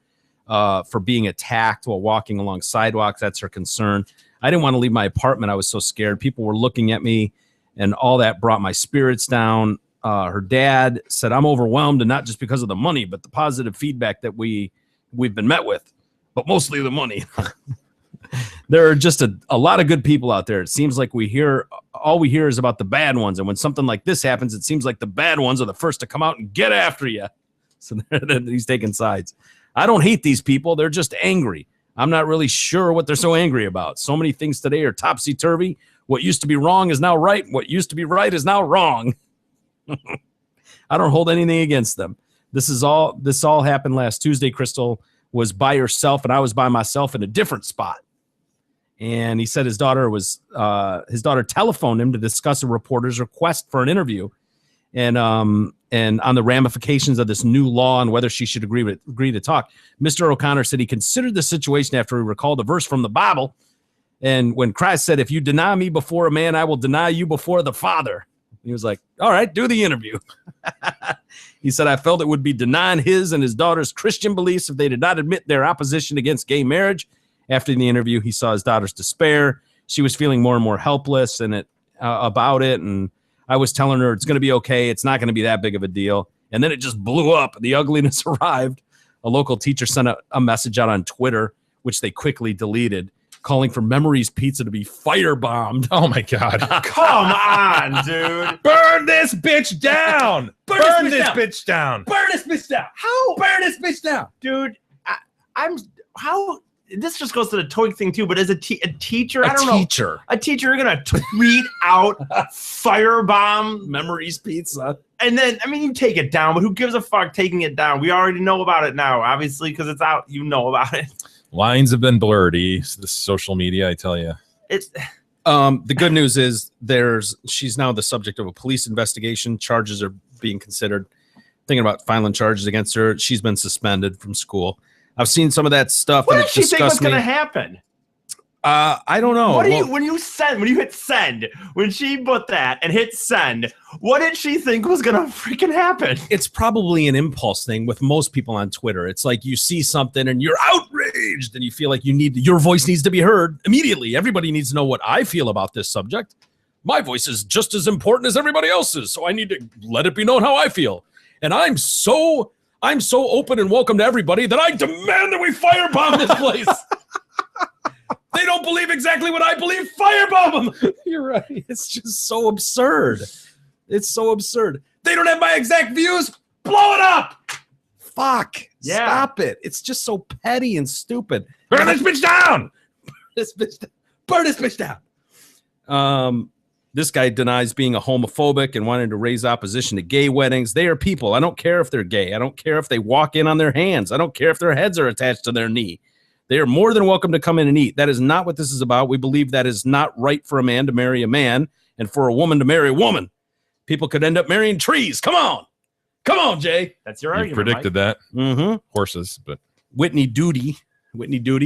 D: For being attacked while walking along sidewalks. That's her concern. I didn't want to leave my apartment. I was so scared. People were looking at me, and all that brought my spirits down. Her dad said, I'm overwhelmed, and not just because of the money, but the positive feedback that we've been met with, but mostly the money. There are just a lot of good people out there. It seems like all we hear is about the bad ones. And when something like this happens, it seems like the bad ones are the first to come out and get after you. So he's taking sides. I don't hate these people. They're just angry. I'm not really sure what they're so angry about. So many things today are topsy-turvy. What used to be wrong is now right. What used to be right is now wrong. I don't hold anything against them. This all happened last Tuesday. Crystal was by herself, and I was by myself in a different spot. And he said his daughter telephoned him to discuss a reporter's request for an interview. And on the ramifications of this new law and whether she should agree to talk. Mr. O'Connor said he considered the situation after he recalled a verse from the Bible. And when Christ said, if you deny me before a man, I will deny you before the Father. He was like, all right, do the interview. He said, I felt it would be denying his and his daughter's Christian beliefs if they did not admit their opposition against gay marriage. After the interview, he saw his daughter's despair. She was feeling more and more helpless about it. And I was telling her it's going to be okay. It's not going to be that big of a deal. And then it just blew up. The ugliness arrived. A local teacher sent a message out on Twitter, which they quickly deleted, calling for Memories Pizza to be firebombed.
E: Oh, my God.
F: Come on, dude.
E: Burn this bitch down. Burn this bitch down.
F: Burn this bitch down.
D: How? Burn this bitch down.
F: Dude, how... This just goes to the toy thing too, but as a teacher, I don't know. A teacher, you're gonna tweet out firebomb
D: Memories Pizza,
F: and then you take it down, but who gives a fuck taking it down? We already know about it now, obviously, because it's out. You know about it.
E: Lines have been blurred. This social media, I tell you.
F: It's
D: the good news is she's now the subject of a police investigation. Charges are being considered. Thinking about filing charges against her. She's been suspended from school. I've seen some of that stuff.
F: What
D: and
F: does she think was going to happen?
D: I don't know.
F: When you hit send, when she put that and hit send, what did she think was going to freaking happen?
D: It's probably an impulse thing with most people on Twitter. It's like you see something and you're outraged and you feel like your voice needs to be heard immediately. Everybody needs to know what I feel about this subject. My voice is just as important as everybody else's, so I need to let it be known how I feel. And I'm so open and welcome to everybody that I demand that we firebomb this place. They don't believe exactly what I believe. Firebomb them. You're right. It's just so absurd. It's so absurd. They don't have my exact views. Blow it up. Fuck.
F: Yeah.
D: Stop it. It's just so petty and stupid.
E: Burn this bitch down.
D: Burn this bitch down. This guy denies being a homophobic and wanting to raise opposition to gay weddings. They are people. I don't care if they're gay. I don't care if they walk in on their hands. I don't care if their heads are attached to their knee. They are more than welcome to come in and eat. That is not what this is about. We believe that is not right for a man to marry a man and for a woman to marry a woman. People could end up marrying trees. Come on. Come on, Jay.
F: That's your
E: You
F: argument.
E: predicted
F: Mike.
E: that.
D: Mm-hmm.
E: Horses, but
D: Whitney Doody,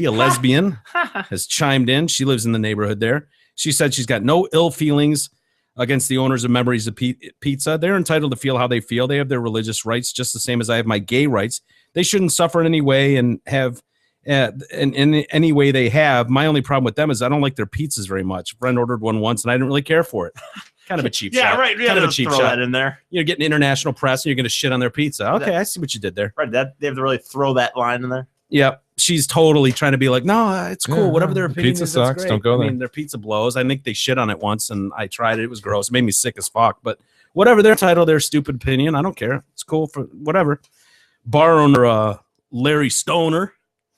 D: a lesbian, has chimed in. She lives in the neighborhood there. She said she's got no ill feelings against the owners of Memories of Pizza. They're entitled to feel how they feel. They have their religious rights just the same as I have my gay rights. They shouldn't suffer in any way and have in any way they have. My only problem with them is I don't like their pizzas very much. A friend ordered one once and I didn't really care for it. Kind of a cheap shot.
F: Yeah, right.
D: Kind of a cheap
F: throw
D: shot.
F: that in there.
D: You're getting international press and you're going to shit on their pizza. Okay, I see what you did there.
F: Right. They have to really throw that line in there.
D: Yep. She's totally trying to be like, no, it's cool.
E: Yeah,
D: Whatever their opinion
E: pizza
D: is, that's
E: sucks.
D: great.
E: Don't go
D: I
E: there.
D: mean, their pizza blows. I think they shit on it once, and I tried it. It was gross. It made me sick as fuck. But whatever their title, their stupid opinion, I don't care. It's cool for whatever. Bar owner Larry Stoner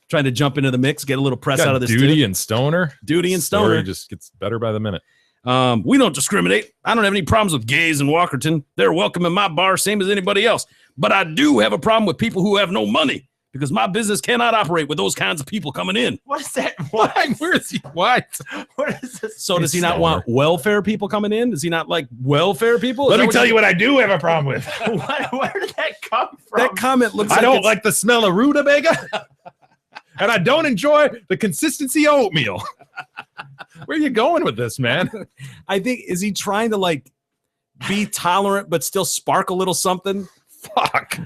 D: trying to jump into the mix, get a little press out of this.
E: Duty and Stoner.
D: Duty and
E: Story
D: Stoner.
E: just gets better by the minute.
D: We don't discriminate. I don't have any problems with gays in Walkerton. They're welcome in my bar, same as anybody else. But I do have a problem with people who have no money because my business cannot operate with those kinds of people coming in.
F: What is that? What?
E: Where is he? What?
F: What is this?
D: So does he not want welfare people coming in? Does he not like welfare people?
E: Let me tell you what I do have a problem with.
F: Where did that come from?
D: That comment looks
E: I
D: like
E: don't
D: it's-
E: like the smell of rutabaga, and I don't enjoy the consistency of oatmeal. Where are you going with this, man?
D: I think, is he trying to like be tolerant but still spark a little something?
E: Fuck.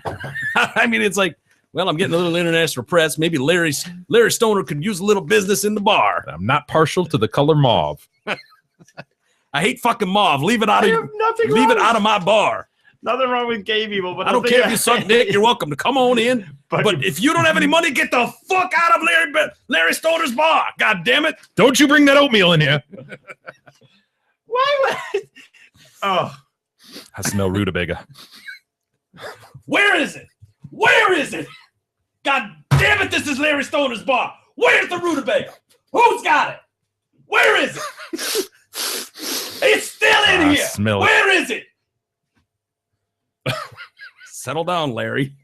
D: I mean, it's like, well, I'm getting a little international press. Maybe Larry Stoner could use a little business in the bar.
E: I'm not partial to the color mauve.
D: I hate fucking mauve. Leave it out
F: I
D: of
F: have nothing
D: leave it
F: wrong.
D: out of my bar.
F: Nothing wrong with gay people, but
D: I don't care if you suck dick. You're welcome to come on in. But if you don't have any money, get the fuck out of Larry Stoner's bar. God damn it.
E: Don't you bring that oatmeal in here.
F: Why would? Oh,
E: I smell rutabaga.
D: Where is it? Where is it? God damn it, this is Larry Stoner's bar. Where's the rutabaga? Who's got it? Where is it? It's still in
E: I
D: here.
E: smell it.
D: Where is it? Settle down, Larry.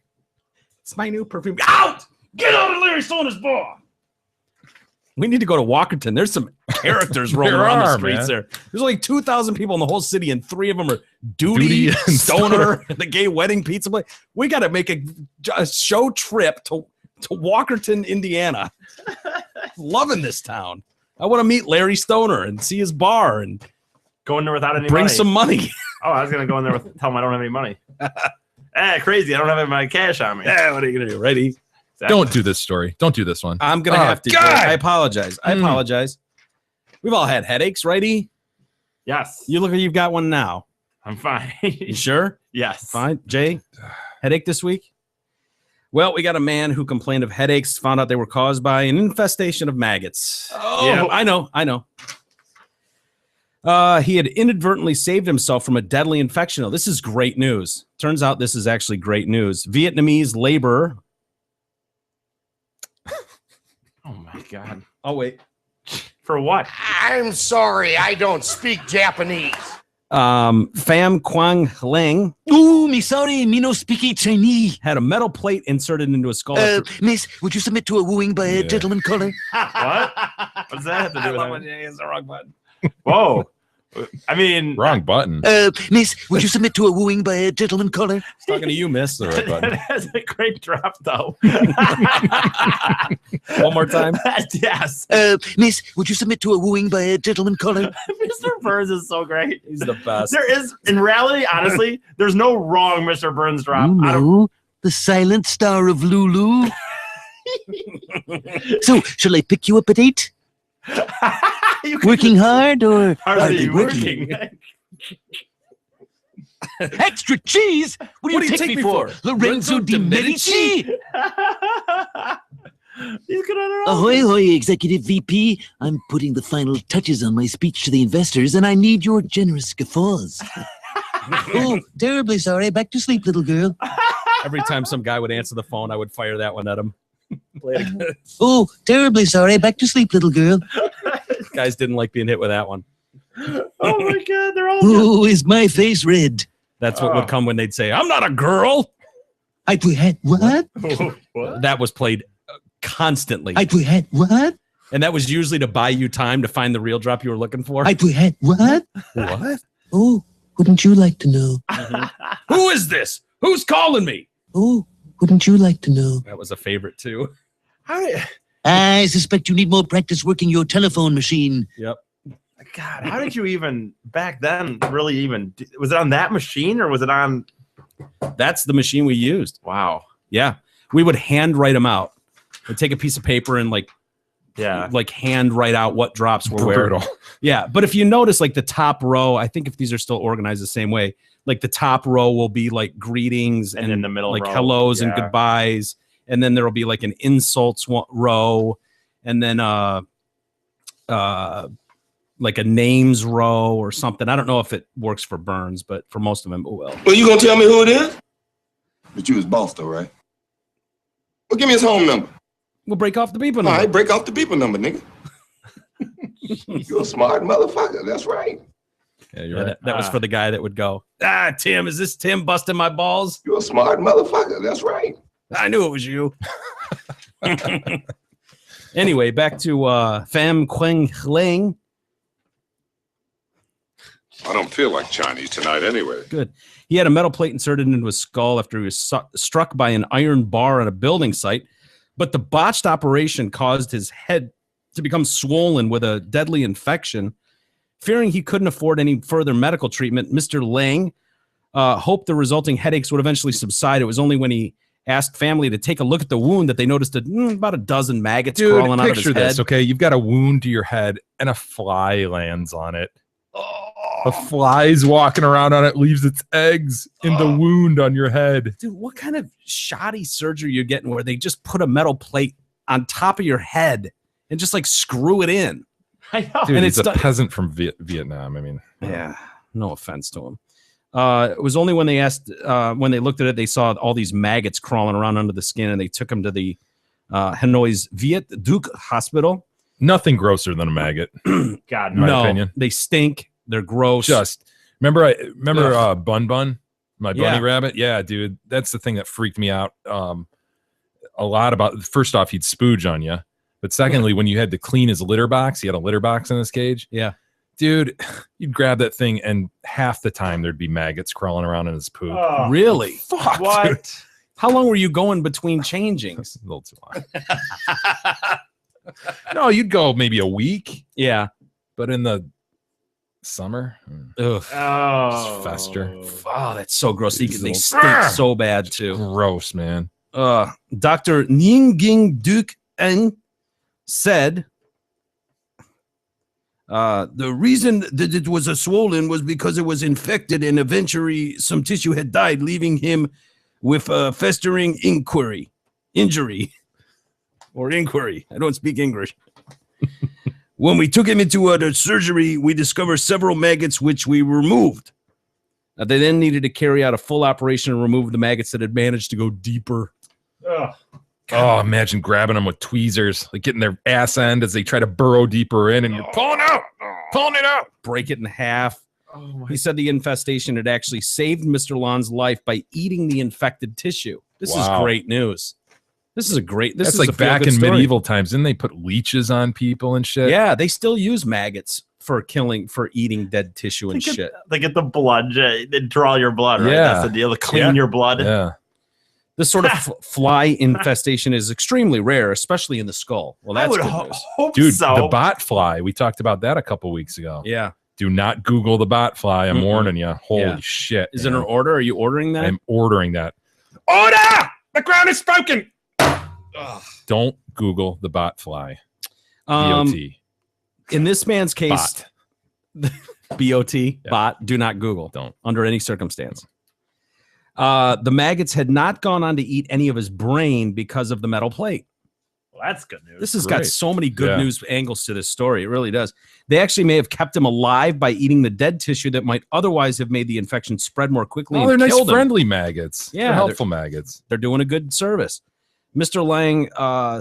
D: It's my new perfume. Out! Get out of Larry Stoner's bar. We need to go to Walkerton. There's some characters rolling
E: There
D: around the
E: are,
D: streets
E: man.
D: there. There's like 2,000 people in the whole city, and 3 of them are Duty,
E: Duty and
D: Stoner, the gay wedding pizza place. We got to make a show trip to Walkerton, Indiana. Loving this town. I want to meet Larry Stoner and see his bar and
F: go in there without any
D: bring
F: money.
D: some money.
F: Oh, I was gonna go in there with tell them I don't have any money. Crazy! I don't have my cash on me.
D: Yeah, what are you gonna do? Ready?
E: Don't do this story. Don't do this one.
D: I'm gonna have to.
E: God!
D: I apologize. I apologize. We've all had headaches, righty?
F: Yes.
D: You look like you've got one now.
F: I'm fine.
D: You sure?
F: Yes.
D: Fine. Jay, headache this week? Well, we got a man who complained of headaches, found out they were caused by an infestation of maggots.
F: Oh.
D: Yeah, I know. He had inadvertently saved himself from a deadly infection. Oh, this is great news. Turns out this is actually great news. Vietnamese laborer.
F: Oh my God.
D: Oh, wait.
F: For what?
K: I'm sorry, I don't speak Japanese.
D: Pham Quang Leng.
L: Ooh, me sorry, me no speak Chinese.
D: Had a metal plate inserted into his skull.
L: Miss, would you submit to a wooing by a gentleman caller?
F: What? What does that have to do with it?
D: It's the wrong button.
F: Whoa. I mean,
E: wrong button.
L: Miss, would you submit to a wooing by a gentleman caller?
D: Talking to you, miss.
E: The right button.
F: That's a great drop, though.
D: One more time.
F: Yes.
L: Miss, would you submit to a wooing by a gentleman caller?
F: Mr. Burns is so great.
D: He's the best.
F: There is, in reality, honestly, there's no wrong Mr. Burns drop.
L: You know, the silent star of Lulu. So, shall I pick you up at 8? Working hard or
F: hardly working?
L: Extra cheese? What do you take me for? Lorenzo di Medici?
F: He's gonna
L: Ahoy, hoy, Executive VP. I'm putting the final touches on my speech to the investors, and I need your generous guffaws. Oh, terribly sorry. Back to sleep, little girl.
D: Every time some guy would answer the phone, I would fire that one at him. Play it again.
L: Oh, terribly sorry. Back to sleep, little girl.
D: Guys didn't like being hit with that one.
F: Oh my God, they're all.
L: Oh, is my face red?
D: That's what would come when they'd say, "I'm not a girl."
L: I had what?
F: What?
D: That was played constantly.
L: I had what?
D: And that was usually to buy you time to find the real drop you were looking for.
L: I had what?
D: What?
L: Oh, wouldn't you like to know?
D: Who is this? Who's calling me?
L: Oh, wouldn't you like to know?
D: That was a favorite too.
L: I suspect you need more practice working your telephone machine.
D: Yep.
F: God, how did you even back then really even was it on that machine or was it on?
D: That's the machine we used.
F: Wow.
D: Yeah. We would handwrite them out. We'd take a piece of paper and like hand write out what drops were
E: Brutal.
D: where. Yeah. But if you notice, like the top row, I think if these are still organized the same way, like the top row will be like greetings and
F: in the middle
D: like
F: row,
D: hellos and goodbyes. And then there'll be like an insults row and then like a names row or something. I don't know if it works for Burns, but for most of them, it will.
M: Well, you gonna tell me who it is? But you his boss, though, right? Well, give me his home number.
D: We'll break off the beeper number.
M: All right, break off the beeper number, nigga. You're a smart motherfucker. That's right.
E: Yeah, you're right.
D: That was for the guy that would go, Tim, is this Tim busting my balls?
M: You're a smart motherfucker. That's right.
D: I knew it was you. Anyway, back to Pham Quang Ling.
C: I don't feel like Chinese tonight anyway.
D: Good. He had a metal plate inserted into his skull after he was struck by an iron bar at a building site, but the botched operation caused his head to become swollen with a deadly infection. Fearing he couldn't afford any further medical treatment, Mr. Lang hoped the resulting headaches would eventually subside. It was only when he asked family to take a look at the wound that they noticed about a dozen maggots crawling out of his head.
E: Picture this, okay? You've got a wound to your head and a fly lands on it. A fly's walking around on it, leaves its eggs in the wound on your head.
D: Dude, what kind of shoddy surgery you're getting where they just put a metal plate on top of your head and just like screw it in?
F: I know.
E: Dude,
D: and
E: it's a peasant from Vietnam. I mean,
D: yeah, no offense to him. It was only when they asked, when they looked at it, they saw all these maggots crawling around under the skin, and they took him to the Hanoi's Viet Duc Hospital.
E: Nothing grosser than a maggot.
F: God,
E: in my opinion.
D: They stink. They're gross.
E: Just remember Bun Bun, my bunny rabbit. Yeah, dude, that's the thing that freaked me out a lot. About first off, he'd spooge on you, but secondly, when you had to clean his litter box, he had a litter box in his cage.
D: Yeah,
E: dude, you'd grab that thing, and half the time there'd be maggots crawling around in his poop.
D: Oh, really?
E: Fuck,
F: what?
E: dude.
D: How long were you going between changings?
E: A little too long. No, you'd go maybe a week.
D: Yeah,
E: but in the summer,
F: oh,
E: fester.
D: Oh, that's so gross. They stink so bad too.
E: Gross, man.
D: Dr. Nyinging Duc Eng said the reason that it was a swollen was because it was infected and eventually some tissue had died, leaving him with a festering injury. I don't speak English. When we took him into the surgery, we discovered several maggots, which we removed. They then needed to carry out a full operation and remove the maggots that had managed to go deeper.
E: Oh, imagine grabbing them with tweezers, like getting their ass end as they try to burrow deeper in, and you're pulling it out,
D: break it in half. He said the infestation had actually saved Mr. Lon's life by eating the infected tissue. This is great news. This is a great. This is
E: like back in medieval times. Didn't they put leeches on people and shit?
D: Yeah, they still use maggots for eating dead tissue and shit.
F: They get the blood. They draw your blood, right?
E: Yeah.
F: That's the deal. To clean your blood.
E: Yeah.
D: This sort of fly infestation is extremely rare, especially in the skull. Well, that's good news.
F: Hope
E: Dude,
F: so.
E: the bot fly. We talked about that a couple weeks ago.
D: Yeah.
E: Do not Google the bot fly. I'm warning you. Holy shit.
D: Is it an order? Are you ordering that?
E: I'm ordering that.
H: Order! The ground is spoken.
E: Don't Google the bot fly.
D: B-O-T. In this man's case,
E: bot.
D: B-O-T, bot, do not Google.
E: Don't.
D: Under any circumstance. The maggots had not gone on to eat any of his brain because of the metal plate.
F: that's good news.
D: This has got
E: Great.
D: so many good
E: Yeah.
D: news angles to this story. It really does. They actually may have kept him alive by eating the dead tissue that might otherwise have made the infection spread more quickly.
E: Oh,
D: and
E: they're nice,
D: killed him.
E: friendly maggots.
D: Yeah,
E: They're helpful maggots.
D: They're doing a good service. Mr. Lang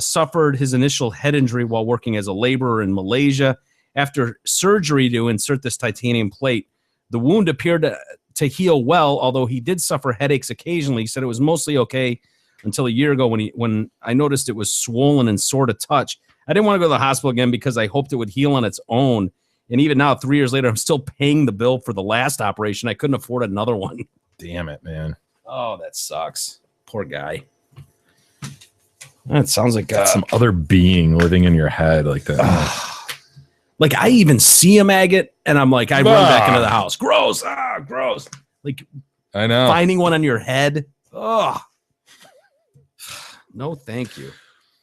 D: suffered his initial head injury while working as a laborer in Malaysia. After surgery to insert this titanium plate, the wound appeared to heal well, although he did suffer headaches occasionally. He said it was mostly okay until a year ago when I noticed it was swollen and sore to touch. I didn't want to go to the hospital again because I hoped it would heal on its own. And even now, 3 years later, I'm still paying the bill for the last operation. I couldn't afford another one.
E: Damn it, man.
D: Oh, that sucks. Poor guy. That sounds like
E: Some other being living in your head like that.
D: like I even see a maggot and I'm like, I run back into the house. Gross. Gross. Like
E: I know.
D: finding one on your head. Oh, no, thank you.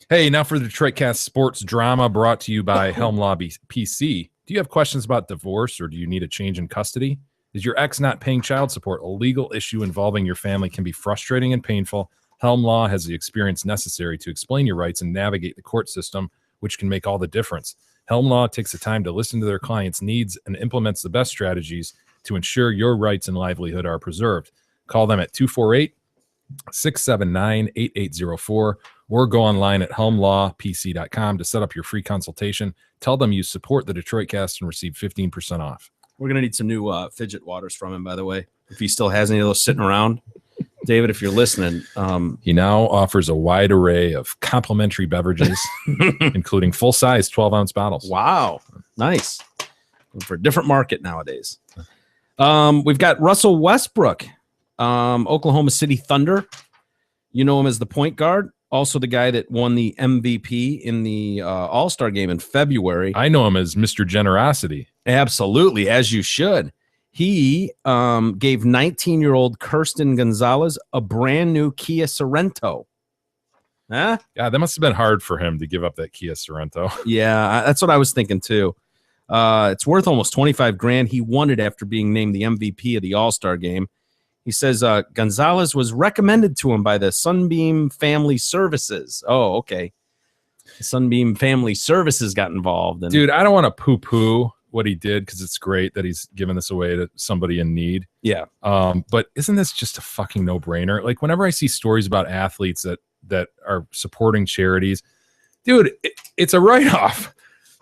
E: Hey, now for the Detroitcast sports drama brought to you by Helm Law PC. Do you have questions about divorce or do you need a change in custody? Is your ex not paying child support? A legal issue involving your family can be frustrating and painful. Helm Law has the experience necessary to explain your rights and navigate the court system, which can make all the difference. Helm Law takes the time to listen to their clients' needs and implements the best strategies to ensure your rights and livelihood are preserved. Call them at 248-679-8804 or go online at helmlawpc.com to set up your free consultation. Tell them you support the Detroitcast and receive 15% off.
D: We're going to need some new fidget waters from him, by the way, if he still has any of those sitting around. David, if you're listening.
E: He now offers a wide array of complimentary beverages, including full-size 12-ounce bottles.
D: Wow. Nice. For a different market nowadays. We've got Russell Westbrook, Oklahoma City Thunder. You know him as the point guard. Also the guy that won the MVP in the All-Star game in February.
E: I know him as Mr. Generosity.
D: Absolutely, as you should. He gave 19-year-old Kirsten Gonzalez a brand new Kia Sorento. Huh?
E: Yeah, that must have been hard for him to give up that Kia Sorento.
D: Yeah, that's what I was thinking too. It's worth almost $25,000. He won it after being named the MVP of the All-Star game. He says Gonzalez was recommended to him by the Sunbeam Family Services. Oh, okay. Sunbeam Family Services got involved. And
E: Dude, I don't want to poo-poo what he did because it's great that he's giving this away to somebody in need.
D: Yeah.
E: But isn't this just a fucking no-brainer? Like whenever I see stories about athletes that are supporting charities, dude, it's a write-off.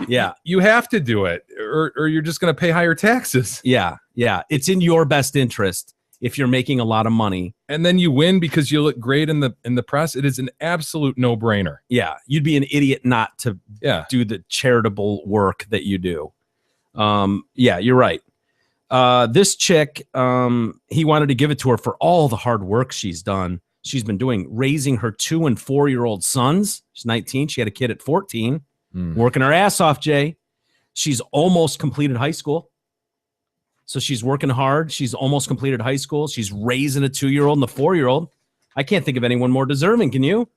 D: Yeah.
E: You have to do it or you're just going to pay higher taxes.
D: Yeah. Yeah. It's in your best interest if you're making a lot of money.
E: And then you win because you look great in the press. It is an absolute no-brainer.
D: Yeah. You'd be an idiot not to do the charitable work that you do. Yeah, you're right. This chick, he wanted to give it to her for all the hard work she's done. She's been doing raising her 2- and 4-year-old sons. She's 19. She had a kid at 14, working her ass off, Jay. She's almost completed high school. So she's working hard. She's almost completed high school. She's raising a 2-year-old and a 4-year-old. I can't think of anyone more deserving. Can you?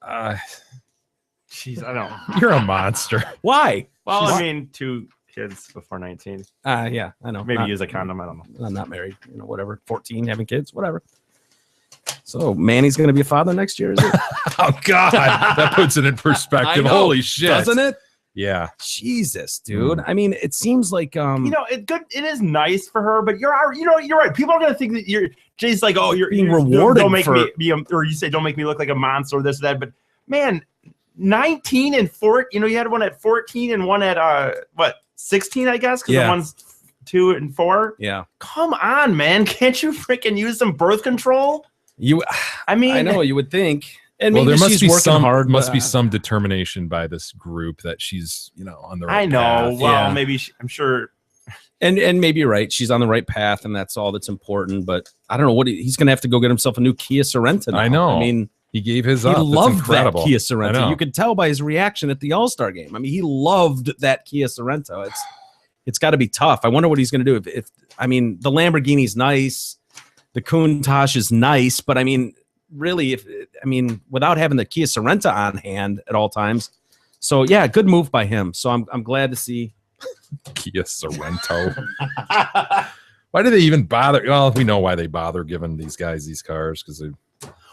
F: Jeez, I don't.
E: You're a monster.
D: Why?
F: Well, I mean, 2 kids before 19.
D: Yeah, I know.
F: Maybe use a condom. I don't know.
D: I'm not married. Whatever. 14, having kids, whatever. So Manny's going to be a father next year, is it?
E: Oh, God. That puts it in perspective.
D: I know,
E: Holy shit.
D: doesn't it?
E: Yeah.
D: Jesus, dude. I mean, it seems like
F: it is nice for her, but you're right. People are gonna think that Jay's like, oh, you're
D: being rewarded.
F: Don't make
D: for...
F: me be or you say don't make me look like a monster or this or that. But man, 19 and 4, you had one at 14 and one at 16, I guess, because the one's 2 and 4.
D: Yeah.
F: Come on, man. Can't you freaking use some birth control? I mean,
D: I know you would think. And
E: well,
D: maybe
E: there must
D: she's
E: be
D: working hard.
E: Must be some determination by this group that she's, on the right
F: I know.
E: path.
F: Well, maybe I'm sure.
D: And maybe you're right. She's on the right path, and that's all that's important. But I don't know what he's going to have to go get himself a new Kia Sorento now.
E: I know.
D: I mean,
E: he gave his
D: he
E: up.
D: loved
E: That's incredible.
D: that Kia Sorento. You could tell by his reaction at the All-Star game. I mean, he loved that Kia Sorento. It's got to be tough. I wonder what he's going to do. If I mean, the Lamborghini's nice, the Countach is nice, but I mean, really, without having the Kia Sorento on hand at all times. So yeah, good move by him. So I'm glad to see
E: Kia Sorento. Why do they even bother? Well, we know why they bother giving these guys these cars because they.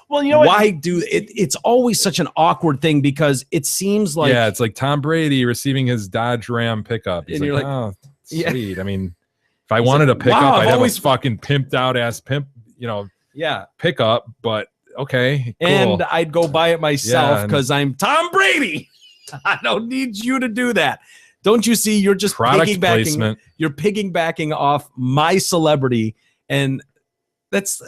F: Well, you know what?
D: Why do it? It's always such an awkward thing because it seems like
E: it's like Tom Brady receiving his Dodge Ram pickup. He's
D: And you're like,
E: oh,
D: yeah.
E: sweet. I mean, if I wanted a
D: like,
E: pickup,
D: wow, I've
E: I'd have
D: always-
E: a fucking pimped out ass pickup. But okay, cool.
D: and I'd go buy it myself
E: Yeah, and-
D: because I'm Tom Brady. I don't need you to do that. Don't you see? You're just
E: Product
D: piggybacking.
E: placement.
D: You're piggybacking off my celebrity, and that's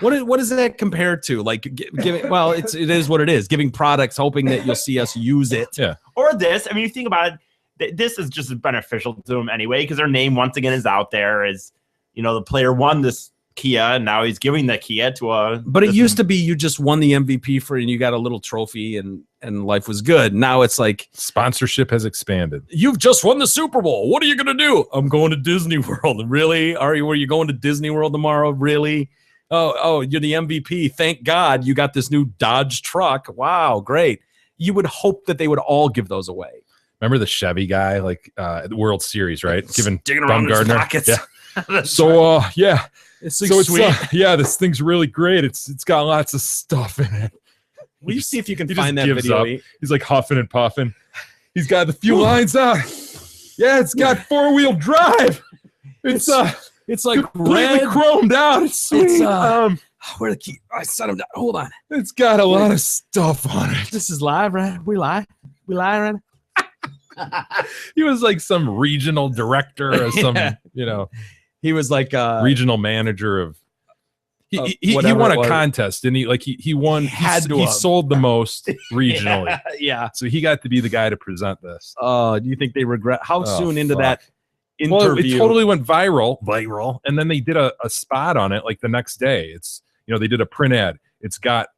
D: what is that compared to? Like giving? Well, it is what it is. Giving products, hoping that you'll see us use it.
E: Yeah.
F: Or this. I mean, you think about it. This is just beneficial to them anyway because their name once again is out there. As the player won this Kia, and now he's giving the Kia to a.
D: But it used to be you just won the MVP for and you got a little trophy and life was good. Now it's like
E: Sponsorship has expanded.
D: you've just won the Super Bowl. What are you gonna do? I'm going to Disney World. Really? Were you going to Disney World tomorrow? Really? Oh, you're the MVP. Thank God you got this new Dodge truck. Wow, great. You would hope that they would all give those away.
E: Remember the Chevy guy, like at the World Series, right? Giving
D: Digging around his
E: Bumgarner.
D: pockets.
E: Yeah. So yeah.
D: It's
E: So it's
D: sweet.
E: this thing's really great. It's got lots of stuff in it.
D: Will you see if you can
E: He
D: find
E: just
D: that
E: gives
D: video?
E: up. He's like huffing and puffing. He's got the few lines out. Yeah, it's got 4-wheel drive. It's
D: like
E: completely
D: red.
E: chromed out. It's sweet.
D: It's, where the key? I set him down. Hold on.
E: It's got a lot of stuff on it.
D: This is live, right? We live. We live, right?
E: He was like some regional director or some,
D: Yeah. He was like
E: regional manager of. He
D: whatever
E: won
D: it
E: a
D: was.
E: contest, didn't he? Like he won.
D: Had to
E: he
D: have.
E: sold the most regionally,
D: Yeah.
E: so he got to be the guy to present this.
D: Do you think they regret how
E: Oh,
D: soon into
E: fuck.
D: that interview?
E: Well, it totally went viral, and then they did a spot on it like the next day. It's they did a print ad. It's got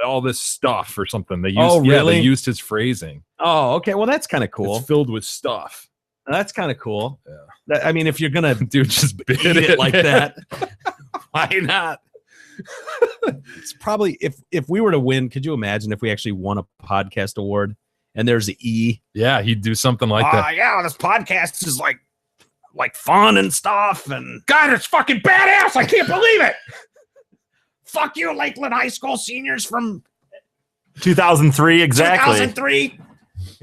E: all this stuff or something. They used
D: really?
E: they used his phrasing.
D: Oh, okay. Well, that's kind of cool.
E: It's filled with stuff.
D: That's kind of cool.
E: Yeah.
D: I mean, if you're gonna
E: Dude, just bit
D: eat it like that, why not? It's probably if we were to win. Could you imagine if we actually won a podcast award and there's an E?
E: Yeah, he'd do something like that.
D: Yeah, this podcast is like fun and stuff, and God, it's fucking badass. I can't believe it. Fuck you, Lakeland High School seniors from
F: 2003, exactly.
D: 2003.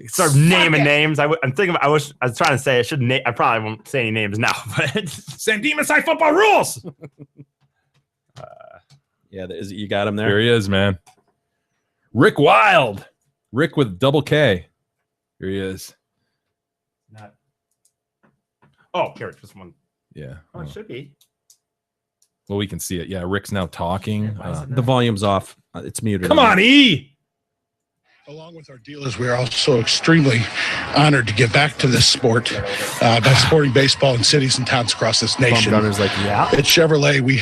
F: Start naming names. I'm thinking. I was trying to say I should. I probably won't say any names now. But
D: San Dimas High football rules. Yeah, you got him there.
E: There he is, man. Rick Wild. Rick with double K. Here he is.
F: oh, here, just one.
E: Yeah.
F: Oh, it should be.
E: Well, we can see it. Yeah, Rick's now talking.
D: The volume's off. It's muted.
E: Come on, E.
N: Along with our dealers, we are also extremely honored to give back to this sport by supporting baseball in cities and towns across this nation.
D: Bumgarner's like, yeah.
N: At Chevrolet, we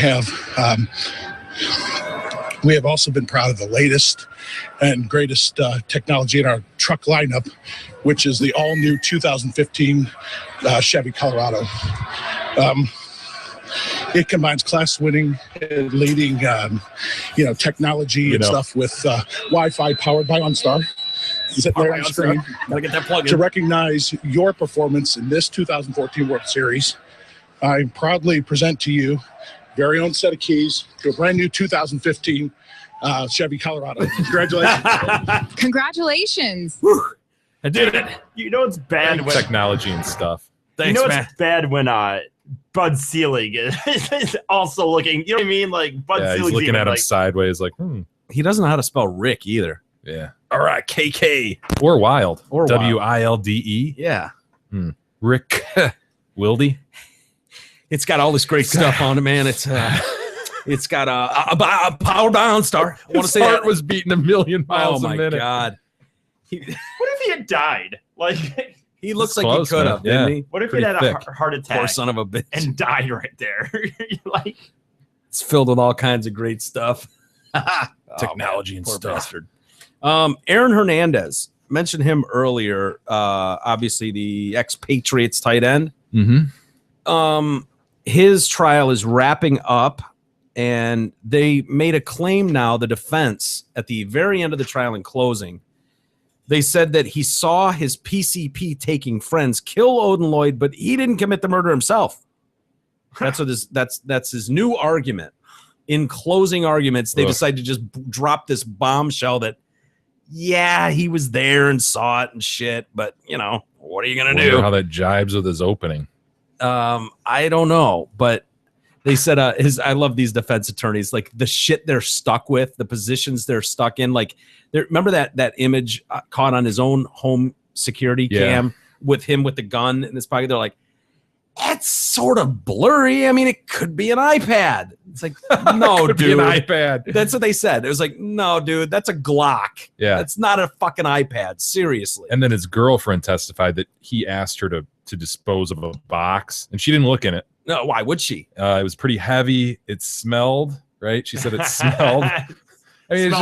N: have also been proud of the latest and greatest technology in our truck lineup, which is the all-new 2015 Chevy Colorado. It combines class-winning, leading, technology and stuff with Wi-Fi powered by OnStar. Is it there on the screen?
D: Gotta get that plug
N: To
D: in.
N: recognize your performance in this 2014 World Series, I proudly present to you very own set of keys to a brand new 2015 Chevy Colorado. Congratulations.
O: Congratulations.
D: I did it.
F: You know it's bad when
E: Technology and stuff.
D: Thanks, man.
F: it's bad when Bud Selig is also looking. You know what I mean? Like Bud
E: Yeah, he's
F: Selig's
E: looking
F: even,
E: at him
F: like,
E: sideways like,
D: He doesn't know how to spell Rick either.
E: yeah.
D: All right, KK.
E: Or Wild.
D: Or Wild.
E: WILDE.
D: Yeah.
E: Rick Wilde.
D: It's got all this great stuff on it, man. It's got a power down star. I want to
E: His
D: say
E: heart
D: that.
E: was beating a million
D: Oh
E: miles a
D: my
E: minute.
D: God.
F: What if he had died? Like,
D: He looks
E: It's
D: like
E: close,
D: he could
E: man.
D: have, didn't he?
F: what if
E: Pretty
F: he had
E: thick.
F: a heart attack
D: Poor son of a bitch.
F: and died right there? Like,
D: It's filled with all kinds of great stuff.
E: Technology and
D: Poor
E: stuff.
D: bastard. Aaron Hernandez, mentioned him earlier. Obviously, the ex-Patriots tight end.
E: Mm-hmm.
D: His trial is wrapping up, and they made a claim now, the defense, at the very end of the trial in closing. They said that he saw his PCP taking friends kill Odin Lloyd, but he didn't commit the murder himself. That's what that's his new argument. in closing arguments, they decide to just drop this bombshell that, yeah, he was there and saw it and shit, but what are you gonna do?
E: How that jibes with his opening.
D: I don't know, but they said I love these defense attorneys, like the shit they're stuck with, the positions they're stuck in. Like, remember that image caught on his own home security cam with him with the gun in his pocket? They're like, that's sort of blurry. I mean, it could be an iPad. It's like, no, dude,
E: an iPad.
D: That's what they said. It was like, no, dude, that's a Glock.
E: Yeah,
D: that's not a fucking iPad. Seriously.
E: And then his girlfriend testified that he asked her to dispose of a box, and she didn't look in it.
D: No, why would she?
E: It was pretty heavy. It smelled, right? She said it smelled. I mean,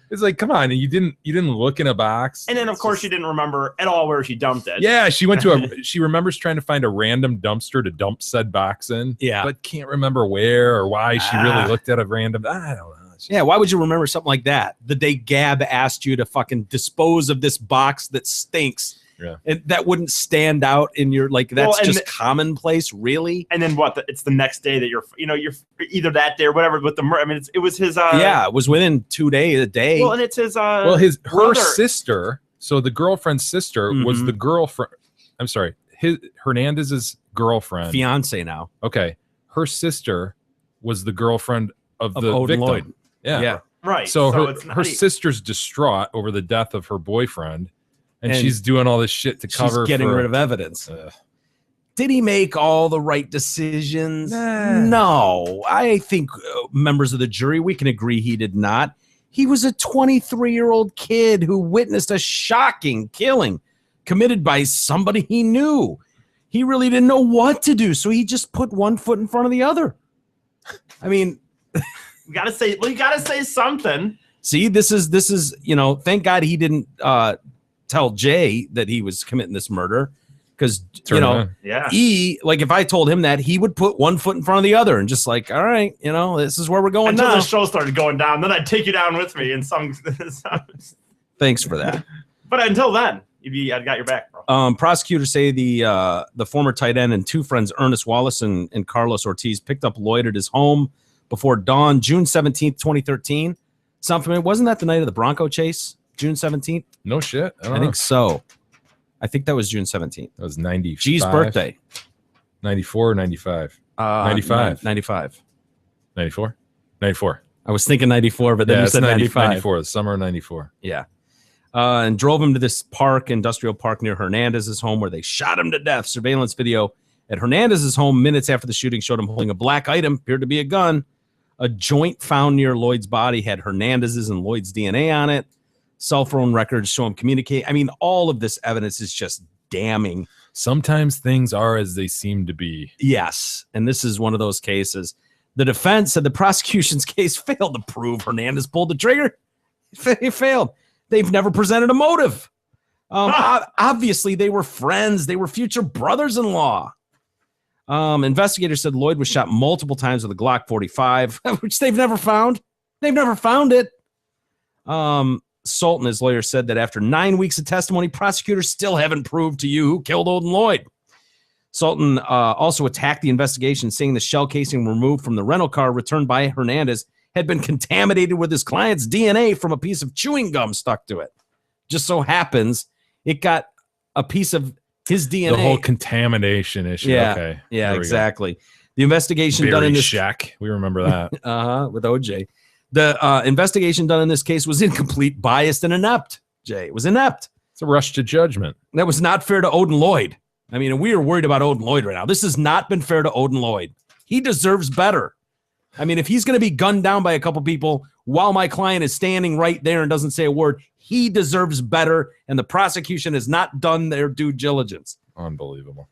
E: it's like, come on, and you didn't look in a box.
F: And then of course she didn't remember at all where she dumped it.
E: Yeah, she went to she remembers trying to find a random dumpster to dump said box in.
D: Yeah,
E: but can't remember where or why she really looked at a random. I don't know.
D: Yeah, why would you remember something like that? The day Gab asked you to fucking dispose of this box that stinks.
E: Yeah.
D: And that wouldn't stand out in your, like, that's just commonplace, really.
F: And then it's the next day that you're either that day or whatever. But I mean, it was his.
D: It was within 2 days, a day.
F: Well, and it's his.
E: Her sister. So the girlfriend's sister was the girlfriend. I'm sorry, Hernandez's girlfriend,
D: fiance now.
E: Okay, her sister was the girlfriend of the
D: Odin
E: victim.
D: Lloyd.
E: Yeah,
F: right.
E: So her sister's distraught over the death of her boyfriend. And she's doing all this shit to cover.
D: She's getting rid of evidence. Did he make all the right decisions? No. I think members of the jury, we can agree he did not. He was a 23-year-old kid who witnessed a shocking killing committed by somebody he knew. He really didn't know what to do, so he just put one foot in front of the other. I mean,
F: you gotta say something.
D: See, this is thank God he didn't tell Jay that he was committing this murder, because like if I told him that, he would put one foot in front of the other and just like, all right, this is where we're going
F: until
D: now.
F: the show started going down, then I'd take you down with me in some.
D: Thanks for that.
F: But until then, I'd got your back, bro.
D: Prosecutors say the former tight end and two friends, Ernest Wallace and Carlos Ortiz, picked up Lloyd at his home before dawn, June 17th, 2013. Sound familiar? Wasn't that the night of the Bronco chase? June 17th?
E: No shit.
D: I think so. I think that was June 17th.
E: That was 95.
D: G's birthday.
E: 94 or 95? 95.
D: 95.
E: 94? 94.
D: I was thinking 94, but then you said 95.
E: 94, the summer of 94.
D: Yeah. And drove him to this industrial park near Hernandez's home, where they shot him to death. Surveillance video at Hernandez's home minutes after the shooting showed him holding a black item, appeared to be a gun. A joint found near Lloyd's body had Hernandez's and Lloyd's DNA on it. Cell phone records show him communicate. I mean, all of this evidence is just damning.
E: Sometimes things are as they seem to be.
D: Yes. And this is one of those cases. The defense said the prosecution's case failed to prove Hernandez pulled the trigger. It failed. They've never presented a motive. Obviously, they were friends. They were future brothers-in-law. Investigators said Lloyd was shot multiple times with a Glock 45, which they've never found. They've never found it. Sultan, his lawyer, said that after 9 weeks of testimony, prosecutors still haven't proved to you who killed Odin Lloyd. Sultan also attacked the investigation, saying the shell casing removed from the rental car returned by Hernandez had been contaminated with his client's DNA from a piece of chewing gum stuck to it. Just so happens it got a piece of his DNA.
E: The whole contamination issue.
D: Yeah,
E: okay.
D: Yeah, exactly. The investigation done in this
E: shack. We remember that.
D: With OJ. The investigation done in this case was incomplete, biased, and inept. Jay, it was inept.
E: It's a rush to judgment.
D: That was not fair to Odin Lloyd. I mean, we are worried about Odin Lloyd right now. This has not been fair to Odin Lloyd. He deserves better. I mean, if he's going to be gunned down by a couple people while my client is standing right there and doesn't say a word, he deserves better, and the prosecution has not done their due diligence.
E: Unbelievable.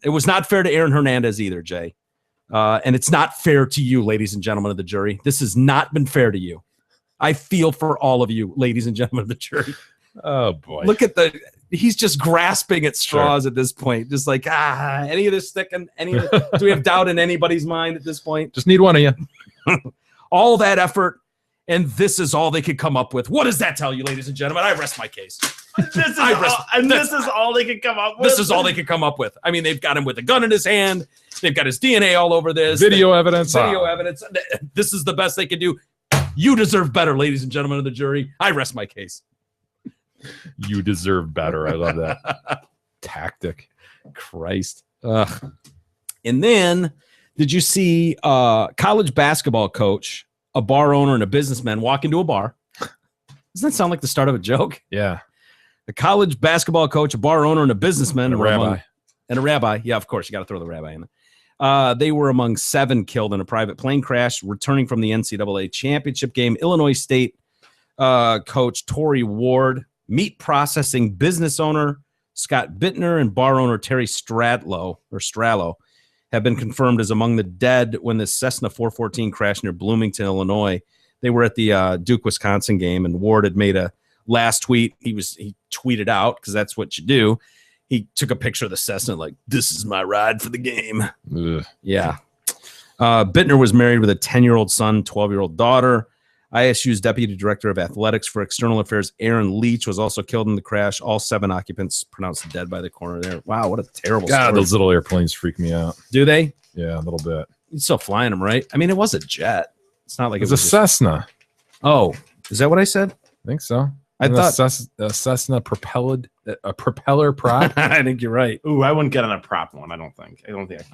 D: It was not fair to Aaron Hernandez either, Jay. And it's not fair to you, ladies and gentlemen of the jury. This has not been fair to you. I feel for all of you, ladies and gentlemen of the jury.
E: Oh, boy.
D: Look at he's just grasping at straws at this point. Just like, any of this sticking? Do we have doubt in anybody's mind at this point?
E: Just need one of you.
D: All that effort, and this is all they could come up with. What does that tell you, ladies and gentlemen? I rest my case.
F: This is all they could come up with.
D: This is all they could come up with. I mean, they've got him with a gun in his hand. They've got his DNA all over this.
E: Video evidence.
D: Video evidence. This is the best they can do. You deserve better, ladies and gentlemen of the jury. I rest my case.
E: You deserve better. I love that tactic.
D: Christ. Ugh. And then, did you see college basketball coach, a bar owner, and a businessman walk into a bar? Doesn't that sound like the start of a joke?
E: Yeah.
D: A college basketball coach, a bar owner, and a businessman.
E: And a rabbi.
D: And a rabbi. Yeah, of course. You got to throw the rabbi in there. They were among 7 killed in a private plane crash returning from the NCAA championship game. Illinois State coach Tory Ward, meat processing business owner Scott Bittner, and bar owner Terry Strallo have been confirmed as among the dead when the Cessna 414 crashed near Bloomington, Illinois. They were at the Duke, Wisconsin game, and Ward had made a last tweet. He tweeted out, because that's what you do. He took a picture of the Cessna, like, this is my ride for the game.
E: Ugh.
D: Yeah. Bittner was married with a 10-year-old son, 12-year-old daughter. ISU's deputy director of athletics for external affairs, Aaron Leach, was also killed in the crash. All 7 occupants pronounced dead by the coroner there. Wow, what a terrible story.
E: Those little airplanes freak me out.
D: Do they?
E: Yeah, a little bit.
D: You're still flying them, right? I mean, it was a jet. It's not like
E: It's
D: it was
E: a Cessna.
D: Oh, is that what I said?
E: I think so.
D: I thought
E: a Cessna a propeller prop.
D: I think you're right.
F: Ooh, I wouldn't get on a prop one. I don't think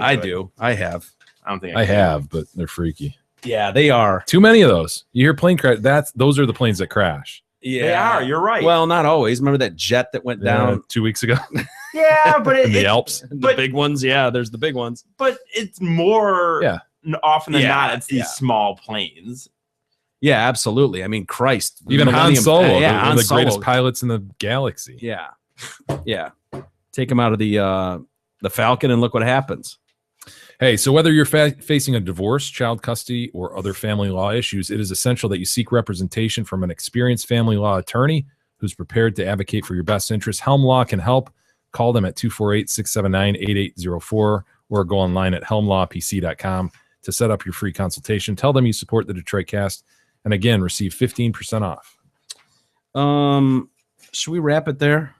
D: I do. I have.
F: I don't think
E: I have, but they're freaky.
D: Yeah, they are.
E: Too many of those. You hear plane crash. Those are the planes that crash.
D: Yeah,
F: they are. You're right.
D: Well, not always. Remember that jet that went down
E: 2 weeks ago?
F: Yeah, but
E: in the Alps.
D: The big ones. Yeah, there's the big ones.
F: But it's more often than not, it's these small planes.
D: Yeah, absolutely. I mean, Christ.
E: Even Han Solo, one of the
D: Solo.
E: greatest pilots in the galaxy.
D: Yeah. Yeah. Take him out of the Falcon and look what happens.
E: Hey, so whether you're facing a divorce, child custody, or other family law issues, it is essential that you seek representation from an experienced family law attorney who's prepared to advocate for your best interests. Helm Law can help. Call them at 248-679-8804 or go online at helmlawpc.com to set up your free consultation. Tell them you support the Detroit Cast, and again, receive 15% off.
D: Should we wrap it there?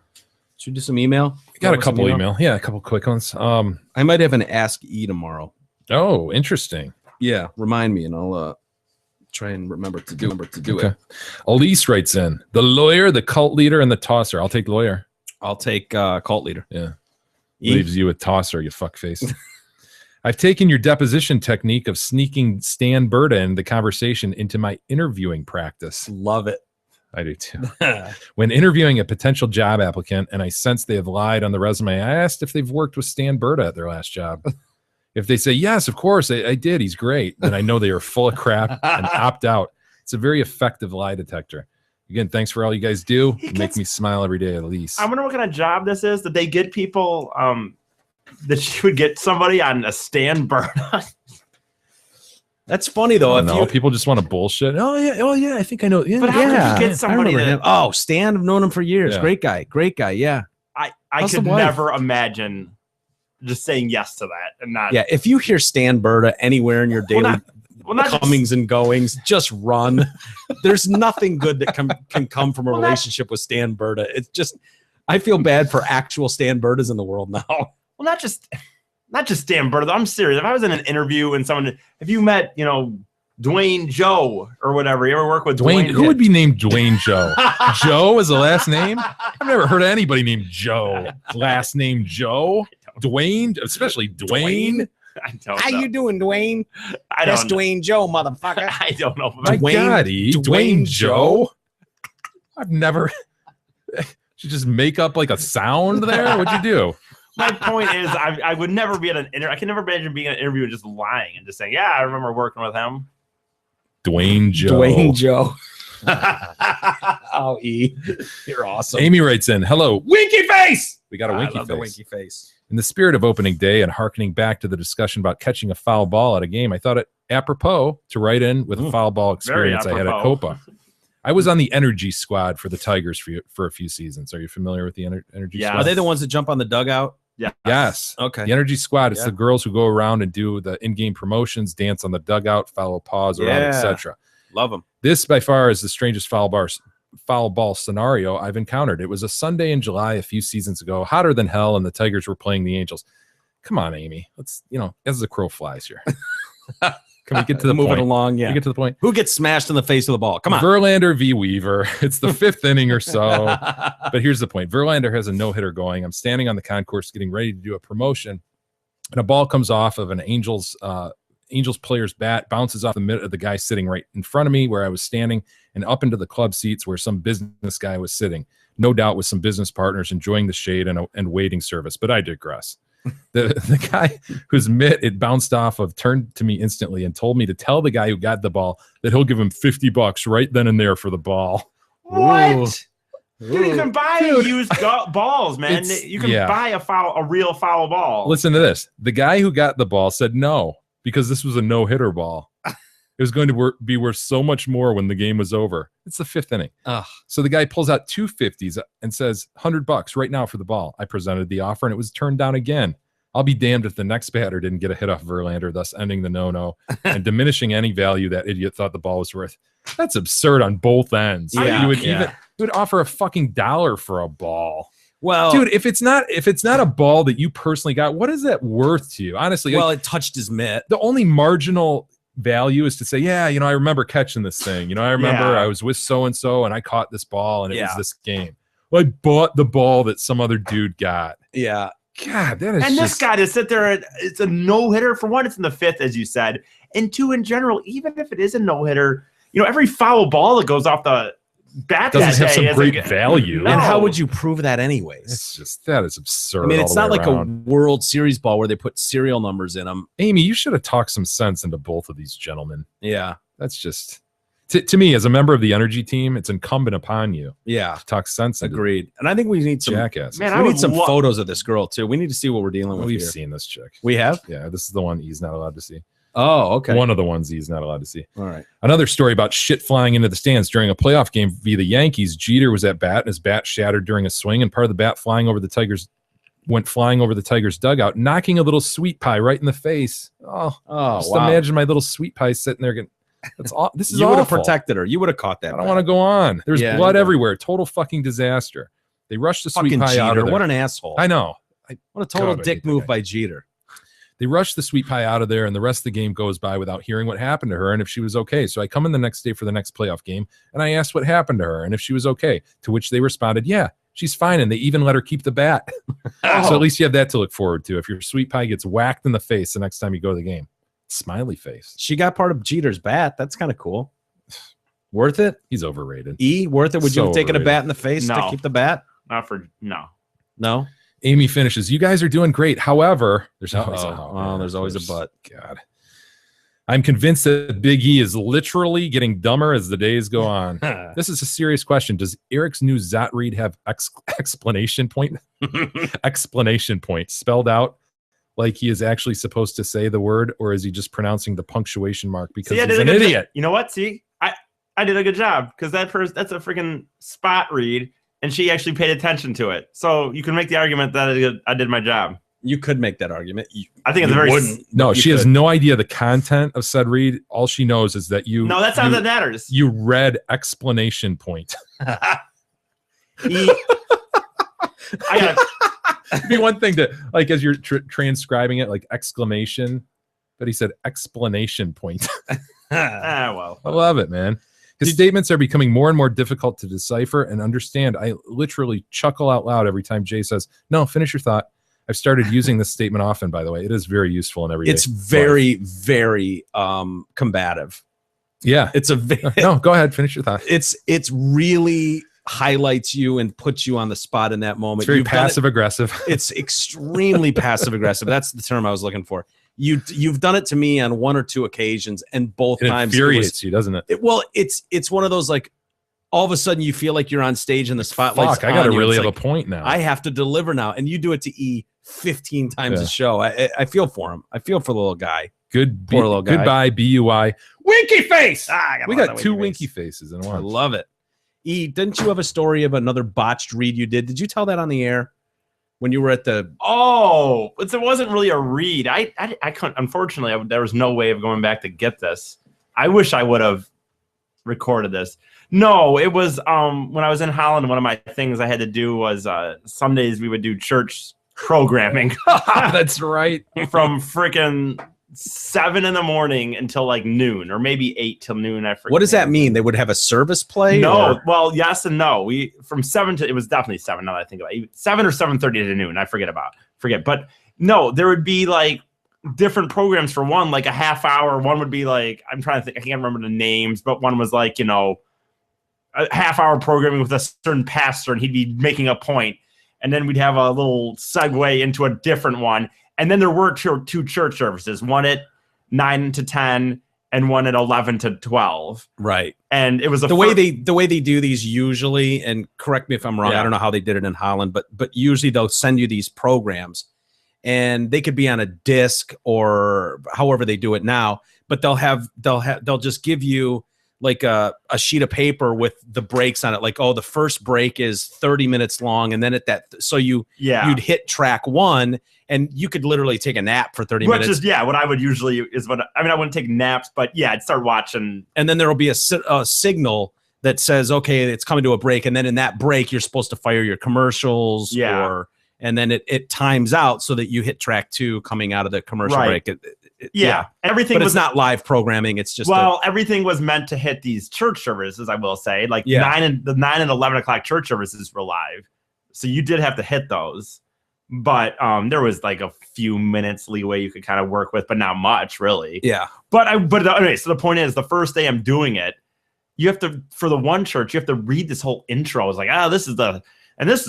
D: Should we do some email?
E: We got a couple email. Yeah, a couple quick ones.
D: I might have an Ask E tomorrow.
E: Oh, interesting.
D: Yeah, remind me, and I'll try and remember to do it.
E: Elise writes in, the lawyer, the cult leader, and the tosser. I'll take lawyer.
D: I'll take cult leader.
E: Yeah. Leaves you with tosser, you fuckface. I've taken your deposition technique of sneaking Stan Berta into the conversation into my interviewing practice.
D: Love it.
E: I do too. When interviewing a potential job applicant and I sense they have lied on the resume, I asked if they've worked with Stan Berta at their last job. If they say, yes, of course, I did, he's great, then I know they are full of crap and opt out. It's a very effective lie detector. Again, thanks for all you guys do. You make me smile every day, at least.
F: I wonder what kind of job this is. Did they get people that you would get somebody on a Stan Berta?
D: That's funny though.
E: No, people just want to bullshit. Oh yeah, I think I know. Yeah,
F: but how did you get somebody that?
D: Oh, Stan, I've known him for years. Yeah. Great guy. Yeah.
F: I could never imagine just saying yes to that and not.
D: Yeah, if you hear Stan Berta anywhere in your daily comings and goings, just run. There's nothing good that can come from a relationship with Stan Berta. It's just, I feel bad for actual Stan Bertas in the world now.
F: Well, not just Stan Berta. I'm serious. If I was in an interview and someone, if you met, Dwayne Joe or whatever, you ever work with Dwayne?
E: Who would be named Dwayne Joe? Joe is the last name? I've never heard of anybody named Joe. Last name Joe? Dwayne? Especially Dwayne?
F: I don't
D: How
F: know.
D: you doing, Dwayne?
F: That's
D: Dwayne Joe, motherfucker.
F: I don't know.
E: My God, Dwayne Joe? I've never... You just make up like a sound there? What'd you do?
F: My point is, I would never be at an interview. I can never imagine being at an interview and just lying and just saying, yeah, I remember working with him.
E: Dwayne Joe.
D: Dwayne Joe. Oh, E. You're awesome.
E: Amy writes in, hello, winky face. We got a winky face.
D: The winky face.
E: In the spirit of opening day and hearkening back to the discussion about catching a foul ball at a game, I thought it apropos to write in with a foul ball experience I had at Copa. I was on the energy squad for the Tigers for a few seasons. Are you familiar with the energy squad?
D: Are they the ones that jump on the dugout?
F: Yeah.
E: Yes.
D: Okay.
E: The energy squad, it's the girls who go around and do the in-game promotions, dance on the dugout, follow pause around, etc.
D: Love them.
E: This by far is the strangest foul ball scenario I've encountered. It was a Sunday in July a few seasons ago, hotter than hell, and the Tigers were playing the Angels. Come on, Amy. Let's, as the crow flies here. Can we get to the
D: Move
E: point?
D: it along, yeah.
E: Can we get to the point?
D: Who gets smashed in the face with the ball? Come on.
E: Verlander v. Weaver. It's the 5th inning or so. But here's the point. Verlander has a no-hitter going. I'm standing on the concourse getting ready to do a promotion, and a ball comes off of an Angels player's bat, bounces off the middle of the guy sitting right in front of me where I was standing, and up into the club seats where some business guy was sitting. No doubt with some business partners enjoying the shade and waiting service, but I digress. The guy whose mitt it bounced off of turned to me instantly and told me to tell the guy who got the ball that he'll give him $50 right then and there for the ball.
F: What? Dude, you can buy used balls, man. You can buy a real foul ball.
E: Listen to this. The guy who got the ball said no, because this was a no-hitter ball. It was going to be worth so much more when the game was over. It's the 5th inning. So the guy pulls out 2 50s and says, $100 right now for the ball. I presented the offer, and it was turned down again. I'll be damned if the next batter didn't get a hit off Verlander, thus ending the no-no and diminishing any value that idiot thought the ball was worth. That's absurd on both ends.
D: Yeah,
E: You would offer a fucking $1 for a ball.
D: Well,
E: dude, if it's not a ball that you personally got, what is that worth to you? Honestly,
D: well, it touched his mitt.
E: The only marginal value is to say, yeah, I remember catching this thing. I remember I was with so-and-so and I caught this ball and it was this game. Well, I bought the ball that some other dude got.
D: Yeah.
E: God, that is
F: and this guy to sit there, it's a no-hitter. For one, it's in the 5th, as you said. And two, in general, even if it is a no-hitter, every foul ball that goes off the bat
E: doesn't have some great value.
D: And how would you prove that anyways?
E: It's just, that is absurd.
D: I mean, it's not like
E: around.
D: a World Series ball where they put serial numbers in them.
E: Amy, you should have talked some sense into both of these gentlemen.
D: Yeah.
E: That's just, to me, as a member of the energy team, it's incumbent upon you.
D: Yeah.
E: To talk sense into
D: Agreed. And I think we need some
E: jackasses.
D: Man, we need some photos of this girl too. We need to see what we're dealing with.
E: We've
D: here.
E: seen this chick.
D: We have?
E: Yeah, this is the one he's not allowed to see.
D: Oh, okay.
E: One of the ones he's not allowed to see.
D: All right.
E: Another story about shit flying into the stands during a playoff game via the Yankees. Jeter was at bat, and his bat shattered during a swing, and part of the bat went flying over the Tigers' dugout, knocking a little sweet pie right in the face. Just
D: wow.
E: imagine my little sweet pie sitting there getting. That's all. This is
D: you would have
E: awful.
D: protected her. You would have caught that.
E: I don't want to go on. There's blood
D: no.
E: everywhere. Total fucking disaster. They rushed the sweet
D: Fucking
E: pie out
D: Jeter.
E: of there.
D: What an asshole.
E: I know.
D: What a total
E: God, I
D: dick
E: hate
D: move
E: that
D: by Jeter.
E: They rushed the sweet pie out of there, and the rest of the game goes by without hearing what happened to her and if she was okay. So I come in the next day for the next playoff game, and I asked what happened to her and if she was okay, to which they responded, yeah, she's fine, and they even let her keep the bat. So at least you have that to look forward to. If your sweet pie gets whacked in the face the next time you go to the game, smiley face.
D: She got part of Jeter's bat. That's kind of cool. Worth it?
E: He's overrated.
D: Worth it? Would you
E: So
D: have taken a
E: overrated.
D: bat in the face to
F: No.
D: keep the bat?
F: Not for no.
D: No?
E: Amy finishes. You guys are doing great. However, there's always a
D: well, there's always a but.
E: God. I'm convinced that Big E is literally getting dumber as the days go on. This is a serious question. Does Eric's new Zot read have explanation point? Explanation point spelled out like he is actually supposed to say the word, or is he just pronouncing the punctuation mark because he's an idiot?
F: You know what? See, I did a good job because that's a freaking spot read, and she actually paid attention to it. So you can make the argument that I did my job.
D: You could make that argument.
F: I think it's a very
E: No, she has no idea the content of said read. All she knows is that you.
F: No, that's not that matters.
E: You read explanation point.
F: I got.
E: It'd be one thing to like as you're transcribing it, like exclamation, but he said explanation point.
F: Well,
E: I love it, man. His statements are becoming more and more difficult to decipher and understand. I literally chuckle out loud every time Jay says, "No, finish your thought." I've started using this statement often, by the way. It is very useful in every day.
D: It's very, very combative.
E: Yeah.
D: It's a
E: no, go ahead, finish your thought.
D: It's really highlights you and puts you on the spot in that moment.
E: It's very passive aggressive.
D: It's extremely passive aggressive. That's the term I was looking for. You've done it to me on one or two occasions, and both
E: it
D: times
E: infuriates you, doesn't it?
D: It's one of those like all of a sudden you feel like you're on stage and the spotlight's
E: Fuck, I got to
D: on you.
E: really
D: It's
E: have
D: like,
E: a point now.
D: I have to deliver now, and you do it to E 15 times a show. I feel for him. I feel for the little guy. Poor little guy.
E: Goodbye, BUI. Winky face. We got two winky
D: face.
E: faces in one.
D: I love it. E, didn't you have a story of another botched read you did? Did you tell that on the air when you were at the?
F: Oh, it wasn't really a read. I couldn't. Unfortunately, there was no way of going back to get this. I wish I would have recorded this. No, it was when I was in Holland. One of my things I had to do was Sundays we would do church programming.
E: That's right.
F: From freaking 7 in the morning until like noon, or maybe 8 till noon. I forget.
D: What does that mean? They would have a service play?
F: No,
D: or?
F: well, yes and no. We from 7 to, it was definitely 7. Now that I think about it, 7 or 7:30 to noon. I forget, but no, there would be like different programs for one, like a half hour. One would be like, I'm trying to think, I can't remember the names, but one was like, you know, a half hour programming with a certain pastor, and he'd be making a point, and then we'd have a little segue into a different one. And then there were two church services, one at 9 to 10 and one at 11 to 12.
D: Right.
F: And it was
D: the way they do these usually, and correct me if I'm wrong,
F: Yeah.
D: I don't know how they did it in Holland, but usually they'll send you these programs, and they could be on a disc or however they do it now, but they'll just give you like a sheet of paper with the breaks on it. Like, oh, the first break is 30 minutes long. And then at that, so you'd hit track 1 and you could literally take a nap for 30 minutes.
F: Which is, what I would usually is I wouldn't take naps, but I'd start watching.
D: And then there'll be a signal that says, okay, it's coming to a break. And then in that break, you're supposed to fire your commercials and then it times out so that you hit track 2 coming out of the commercial break.
F: Everything
D: but
F: was
D: it's not live programming. It's just
F: everything was meant to hit these church services. I will say, like 9 and 11 o'clock church services were live, so you did have to hit those. But there was like a few minutes leeway you could kind of work with, but not much really.
D: Yeah.
F: But anyway, so the point is, the first day I'm doing it, you have to, for the one church, you have to read this whole intro. It's like, this is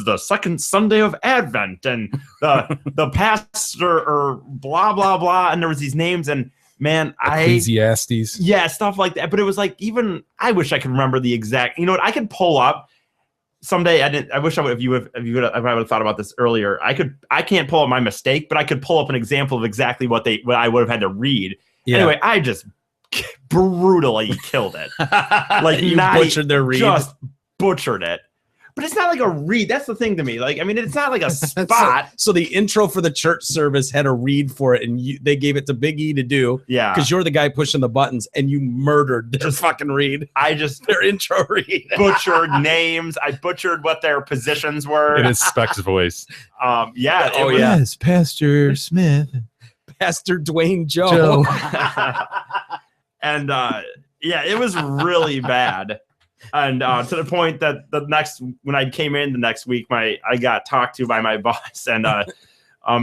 F: the second Sunday of Advent, and the pastor or blah blah blah, and there was these names, and man,
E: Ecclesiastes,
F: stuff like that. But it was like, even I wish I could remember the exact. You know what? I could pull up someday. I wish I would. If I would have thought about this earlier, I can't pull up my mistake, but I could pull up an example of exactly what I would have had to read. Yeah. Anyway, I just brutally killed it. Like
D: you butchered their read.
F: Just butchered it. But it's not like a read. That's the thing to me. Like, I mean, it's not like a spot.
D: So the intro for the church service had a read for it, and they gave it to Big E to do.
F: Yeah.
D: Because you're the guy pushing the buttons, and you murdered their fucking read.
F: Their
D: intro read.
F: Butchered names. I butchered what their positions were.
E: In his Specs voice.
F: Yes,
E: Pastor Smith.
D: Pastor Dwayne Joe.
F: And it was really bad. And to the point that when I came in the next week, I got talked to by my boss, and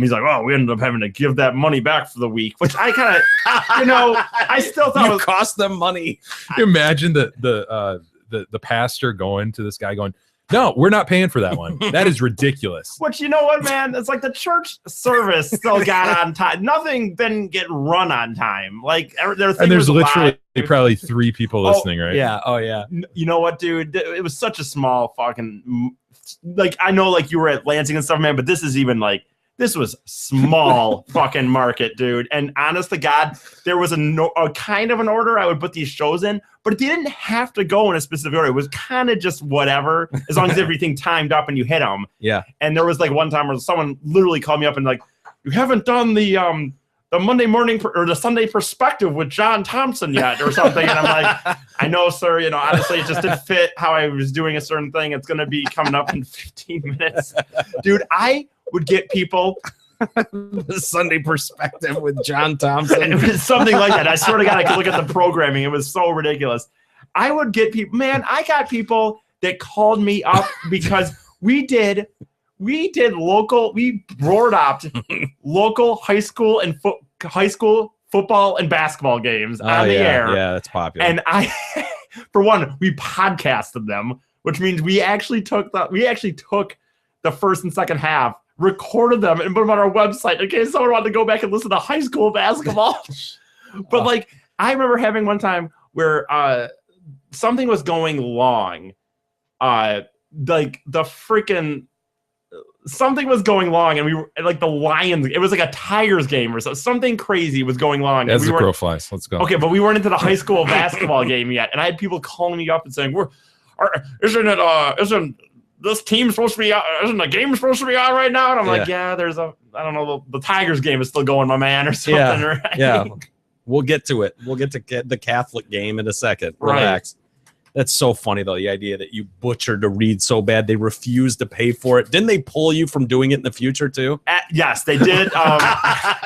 F: he's like, "Oh, we ended up having to give that money back for the week," which I kind of, I still thought
D: it cost them money.
E: Imagine the pastor going to this guy going, "No, we're not paying for that one. That is ridiculous."
F: Which, you know what, man? It's like the church service still got on time. Nothing didn't get run on time. Like
E: there's literally probably 3 people listening, right?
D: Yeah. Oh yeah.
F: You know what, dude? It was such a small fucking, like, I know like you were at Lansing and stuff, man, but this was small fucking market, dude. And honest to God, there was a kind of an order I would put these shows in, but they didn't have to go in a specific order. It was kind of just whatever, as long as everything timed up and you hit them.
D: Yeah. And
F: there was like one time where someone literally called me up and like, "You haven't done the Monday morning or the Sunday perspective with John Thompson yet," or something. And I'm like, "I know, sir. Honestly, it just didn't fit how I was doing a certain thing. It's going to be coming up in 15 minutes. Dude, I would get people
D: the Sunday perspective with John Thompson.
F: It was something like that. I swear to God, I could look at the programming. It was so ridiculous. I would get people, man, I got people that called me up because we roared out local high school and football and basketball games on the air.
D: Yeah, that's popular.
F: And for one, we podcasted them, which means we actually took the first and second half, recorded them, and put them on our website in case someone wanted to go back and listen to high school basketball. But like, I remember having one time where something was going long, like the freaking something was going long, and we were like the Lions. It was like a Tigers game or something crazy was going long.
E: As the crow flies. Let's go.
F: Okay, but we weren't into the high school basketball game yet, and I had people calling me up and saying, "Isn't this team supposed to be out? Isn't the game supposed to be on right now?" And I'm like, "Yeah, there's I don't know, the Tigers game is still going, my man," or something.
D: Yeah,
F: right?
D: yeah. We'll get to it. We'll get to the Catholic game in a second. Relax. That's so funny, though, the idea that you butchered a read so bad they refused to pay for it. Didn't they pull you from doing it in the future, too?
F: Yes, they did.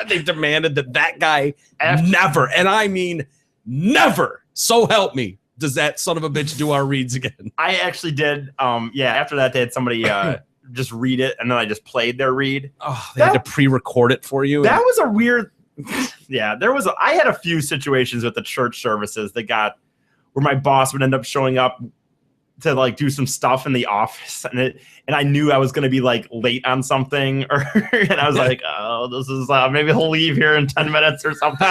D: They demanded that guy never, and I mean never, so help me, does that son of a bitch do our reads again.
F: I actually did. After that, they had somebody just read it, and then I just played their read.
D: Oh, they had to pre-record it for you?
F: That was a weird... Yeah, I had a few situations with the church services that got... where my boss would end up showing up to like do some stuff in the office, and I knew I was going to be like late on something, and I was like, oh, this is maybe he'll leave here in 10 minutes or something.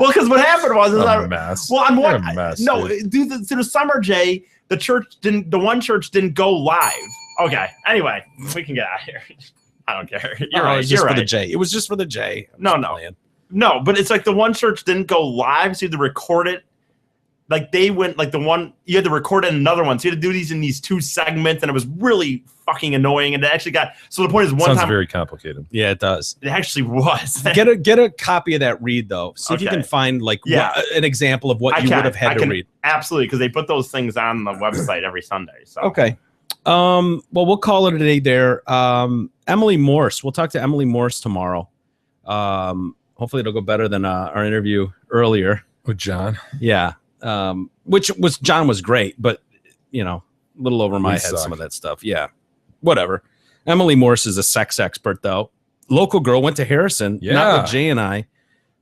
F: Well, because what happened was,
E: a mess.
F: Well, I'm
E: You're
F: one.
E: a mess,
F: No,
E: dude.
F: to the summer, Jay, the one church didn't go live. Okay, anyway, we can get out of here. I don't care. You're right.
D: It was just for the J. It was just for the J.
F: No, but it's like the one church didn't go live, so you had to record it. Like they went like the one you had to record it in another one, so you had to do these in these two segments, and it was really fucking annoying. And it actually got so the point is
E: Sounds very complicated.
D: Yeah, it does.
F: It actually was.
D: Get a copy of that read though. See if you can find like an example of what you would have had to read.
F: Absolutely, because they put those things on the website every Sunday. So
D: okay. Well, we'll call it a day there. Emily Morse. We'll talk to Emily Morse tomorrow. Hopefully it'll go better than our interview earlier
E: with John.
D: Yeah. Which was John was great, but a little over my head, some of that stuff. Yeah. Whatever. Emily Morse is a sex expert though. Local girl, went to Harrison, not with Jay and I.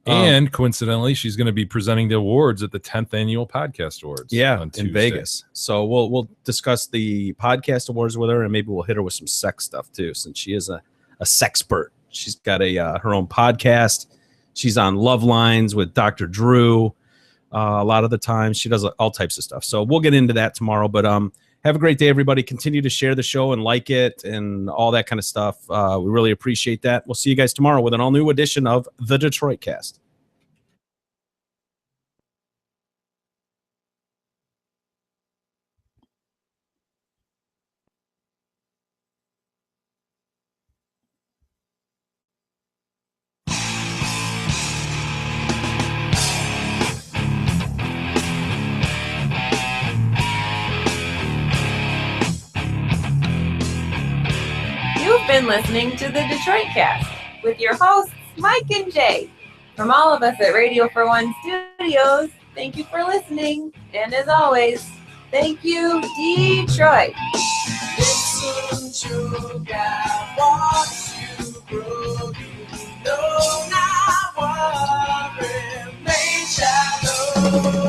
E: And coincidentally, she's going to be presenting the awards at the 10th annual podcast awards.
D: Yeah,
E: on
D: in Vegas. So we'll discuss the podcast awards with her, and maybe we'll hit her with some sex stuff too, since she is a sexpert. She's got her own podcast. She's on Love Lines with Dr. Drew. A lot of the time, she does all types of stuff. So we'll get into that tomorrow. But have a great day, everybody. Continue to share the show and like it and all that kind of stuff. We really appreciate that. We'll see you guys tomorrow with an all-new edition of The Detroit Cast.
A: You've been listening to the Detroit Cast with your hosts, Mike and Jay. From all of us at Radio for One Studios, thank you for listening. And as always, thank you, Detroit. Listen to God, watch you grow. You know now what remains shallow.